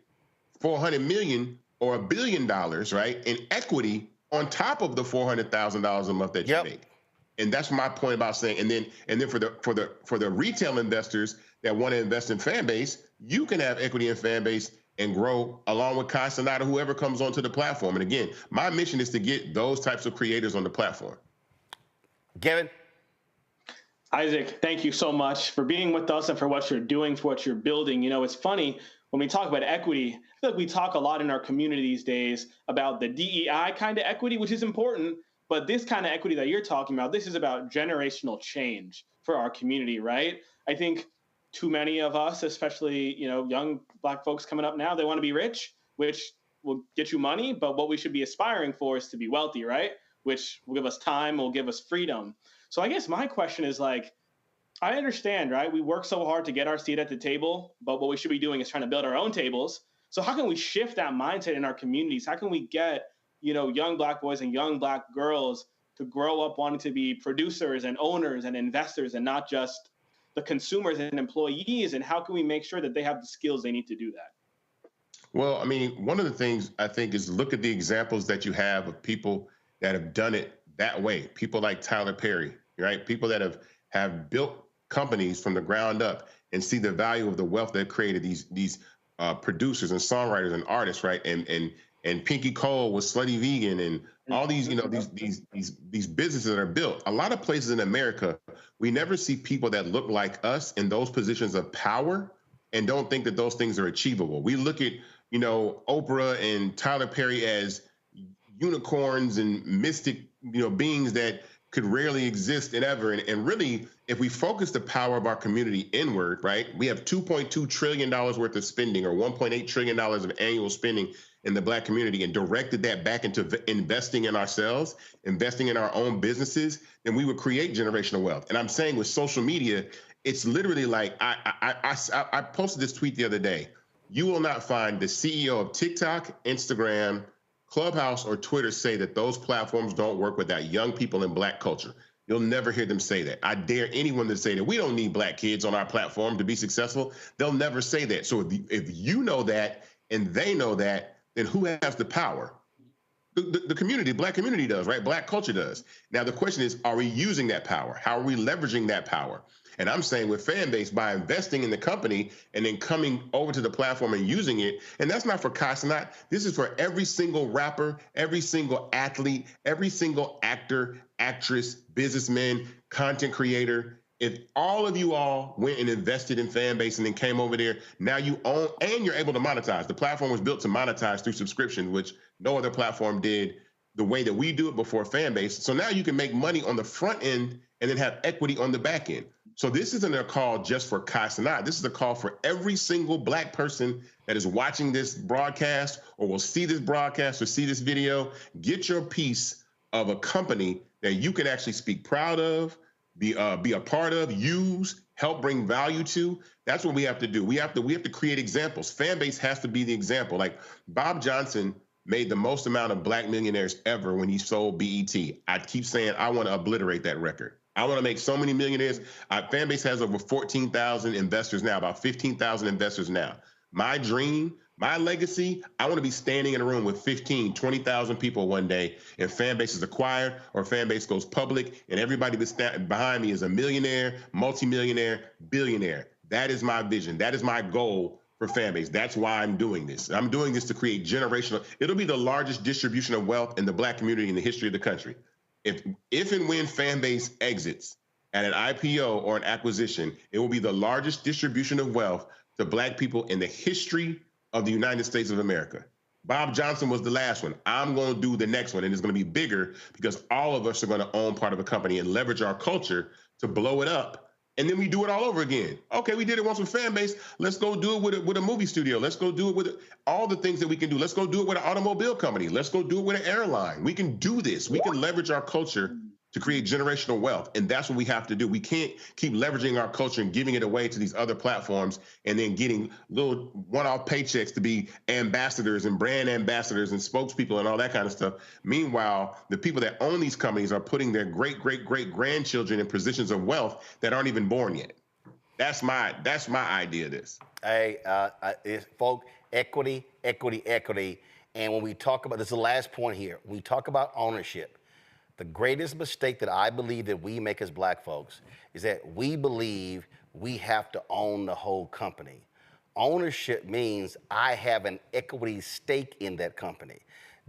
$400 million or $1 billion, right, in equity on top of the $400,000 a month that you make. And that's my point about saying, and then for the retail investors that want to invest in Fanbase, you can have equity in Fanbase and grow along with Kai Cenat or whoever comes onto the platform. And again, my mission is to get those types of creators on the platform. Kevin? Isaac, thank you so much for being with us and for what you're doing, for what you're building. You know, it's funny, when we talk about equity, I feel like we talk a lot in our community these days about the DEI kind of equity, which is important, but this kind of equity that you're talking about, this is about generational change for our community, right? I think too many of us, especially, you know, young Black folks coming up now, they want to be rich, which will get you money, but what we should be aspiring for is to be wealthy, right? Which will give us time, will give us freedom. So I guess my question is, like, I understand, right? We work so hard to get our seat at the table, but what we should be doing is trying to build our own tables. So how can we shift that mindset in our communities? How can we get, you know, young Black boys and young Black girls to grow up wanting to be producers and owners and investors and not just the consumers and employees? And how can we make sure that they have the skills they need to do that? Well, I mean, one of the things I think is look at the examples that you have of people that have done it that way. People like Tyler Perry, right? People that have built companies from the ground up and see the value of the wealth they've created, these producers and songwriters and artists, right? And Pinky Cole was Slutty Vegan and all these, you know, these businesses that are built. A lot of places in America, we never see people that look like us in those positions of power and don't think that those things are achievable. We look at, you know, Oprah and Tyler Perry as unicorns and mystic, you know, beings that could rarely exist and ever. And really, if we focus the power of our community inward, right, we have $2.2 trillion worth of spending or $1.8 trillion of annual spending in the Black community and directed that back into investing in ourselves, investing in our own businesses, then we would create generational wealth. And I'm saying with social media, it's literally like, I posted this tweet the other day. You will not find the CEO of TikTok, Instagram, Clubhouse, or Twitter say that those platforms don't work without young people in Black culture. You'll never hear them say that. I dare anyone to say that we don't need Black kids on our platform to be successful. They'll never say that. So if you know that and they know that, then who has the power? The community, Black community does, right? Black culture does. Now, the question is, are we using that power? How are we leveraging that power? And I'm saying with Fanbase, by investing in the company and then coming over to the platform and using it, and that's not for Kai Cenat. This is for every single rapper, every single athlete, every single actor, actress, businessman, content creator. If all of you all went and invested in Fanbase and then came over there, now you own and you're able to monetize. The platform was built to monetize through subscription, which no other platform did the way that we do it before Fanbase. So now you can make money on the front end and then have equity on the back end. So this isn't a call just for Kai Cenat. This is a call for every single Black person that is watching this broadcast or will see this broadcast or see this video. Get your piece of a company that you can actually speak proud of, be a part of, use, help bring value to. That's what we have to do. We have to create examples. Fanbase has to be the example. Like Bob Johnson made the most amount of Black millionaires ever when he sold BET. I keep saying I want to obliterate that record. I want to make so many millionaires. Fanbase has over 14,000 investors now, about 15,000 investors now. My dream, my legacy, I want to be standing in a room with 15, 20,000 people one day, and Fanbase is acquired or Fanbase goes public, and everybody that's behind me is a millionaire, multimillionaire, billionaire. That is my vision. That is my goal for Fanbase. That's why I'm doing this. I'm doing this to create generational. It'll be the largest distribution of wealth in the Black community in the history of the country. If and when Fanbase exits at an IPO or an acquisition, it will be the largest distribution of wealth to Black people in the history of the United States of America. Bob Johnson was the last one. I'm going to do the next one, and it's going to be bigger because all of us are going to own part of a company and leverage our culture to blow it up. And then we do it all over again. Okay, we did it once with Fanbase. Let's go do it with a movie studio. Let's go do it with all the things that we can do. Let's go do it with an automobile company. Let's go do it with an airline. We can do this. We can leverage our culture to create generational wealth. And that's what we have to do. We can't keep leveraging our culture and giving it away to these other platforms and then getting little one-off paychecks to be ambassadors and brand ambassadors and spokespeople and all that kind of stuff. Meanwhile, the people that own these companies are putting their great-great-great-grandchildren in positions of wealth that aren't even born yet. That's my idea of this. Hey, folks, equity. And when we talk about, this is the last point here, when we talk about ownership, the greatest mistake that I believe that we make as Black folks is that we believe we have to own the whole company. Ownership means I have an equity stake in that company.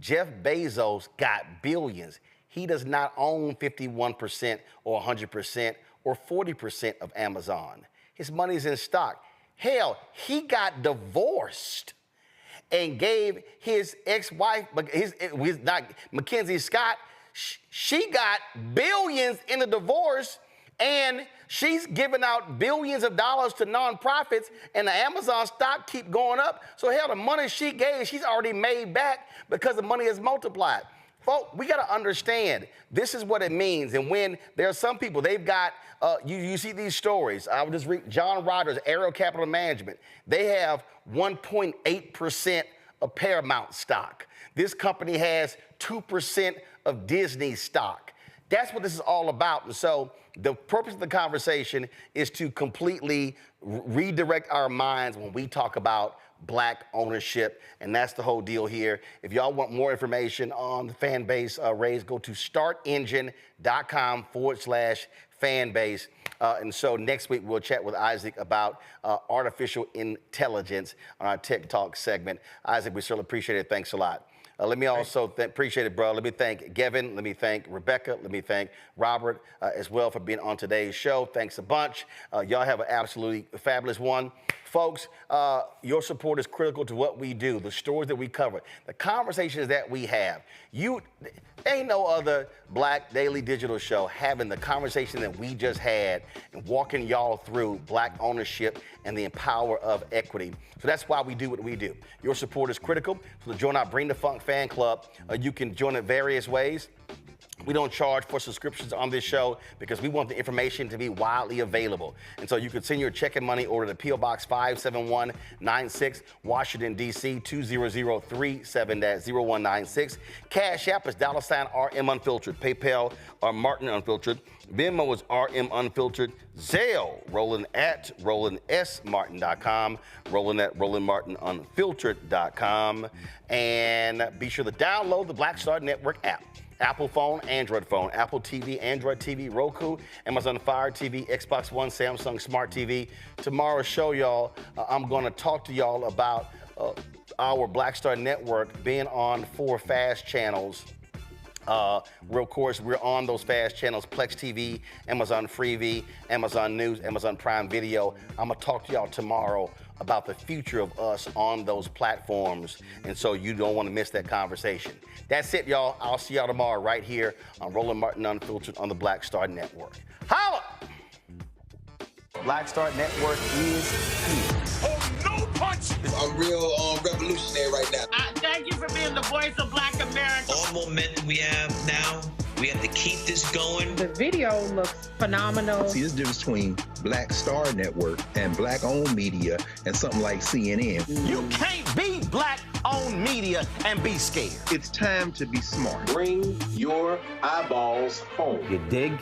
Jeff Bezos got billions. He does not own 51% or 100% or 40% of Amazon. His money's in stock. Hell, he got divorced and gave his ex-wife, Mackenzie Scott, she got billions in the divorce, and she's giving out billions of dollars to nonprofits, and the Amazon stock keep going up. So hell, the money she gave, she's already made back because the money is multiplied. Folks, we got to understand, this is what it means. And when there are some people, they've got, you see these stories. I would just read John Rogers, Aero Capital Management. They have 1.8% of Paramount stock. This company has 2% of Disney stock. That's what this is all about. And so the purpose of the conversation is to completely redirect our minds when we talk about Black ownership, and that's the whole deal here. If y'all want more information on the fan base raise, go to startengine.com/fanbase. And so next week we'll chat with Isaac about artificial intelligence on our Tech Talk segment. Isaac, we certainly appreciate it. Thanks a lot. Let me also appreciate it, bro. Let me thank Gavin. Let me thank Rebecca. Let me thank Robert as well for being on today's show. Thanks a bunch. Y'all have an absolutely fabulous one. Folks, your support is critical to what we do, the stories that we cover, the conversations that we have. Ain't no other Black daily digital show having the conversation that we just had and walking y'all through Black ownership and the power of equity. So that's why we do what we do. Your support is critical. So to join our Bring the Funk fan club, you can join in various ways. We don't charge for subscriptions on this show because we want the information to be widely available. And so you can send your check and money order to P.O. Box 57196, Washington, D.C. 20037-0196. Cash App is $RM Unfiltered. PayPal are Martin Unfiltered. Venmo is RM Unfiltered. Zelle, Roland at RolandSMartin.com. Roland at RolandMartinUnfiltered.com. And be sure to download the Black Star Network app. Apple phone, Android phone, Apple TV, Android TV, Roku, Amazon Fire TV, Xbox One, Samsung Smart TV. Tomorrow's show, y'all, I'm going to talk to y'all about our Black Star Network being on 4 fast channels. Of course, we're on those fast channels, Plex TV, Amazon Freevee, Amazon News, Amazon Prime Video. I'm going to talk to y'all tomorrow about the future of us on those platforms, and so you don't want to miss that conversation. That's it, y'all. I'll see y'all tomorrow right here on Roland Martin Unfiltered on the Black Star Network. Holla! Black Star Network is here. Oh, no punch! I'm real revolutionary right now. Thank you for being the voice of Black America. All momentum we have now, we have to keep this going. The video looks phenomenal. See, this difference between Black Star Network and Black-owned media and something like CNN. You can't be Black-owned media and be scared. It's time to be smart. Bring your eyeballs home. You dig?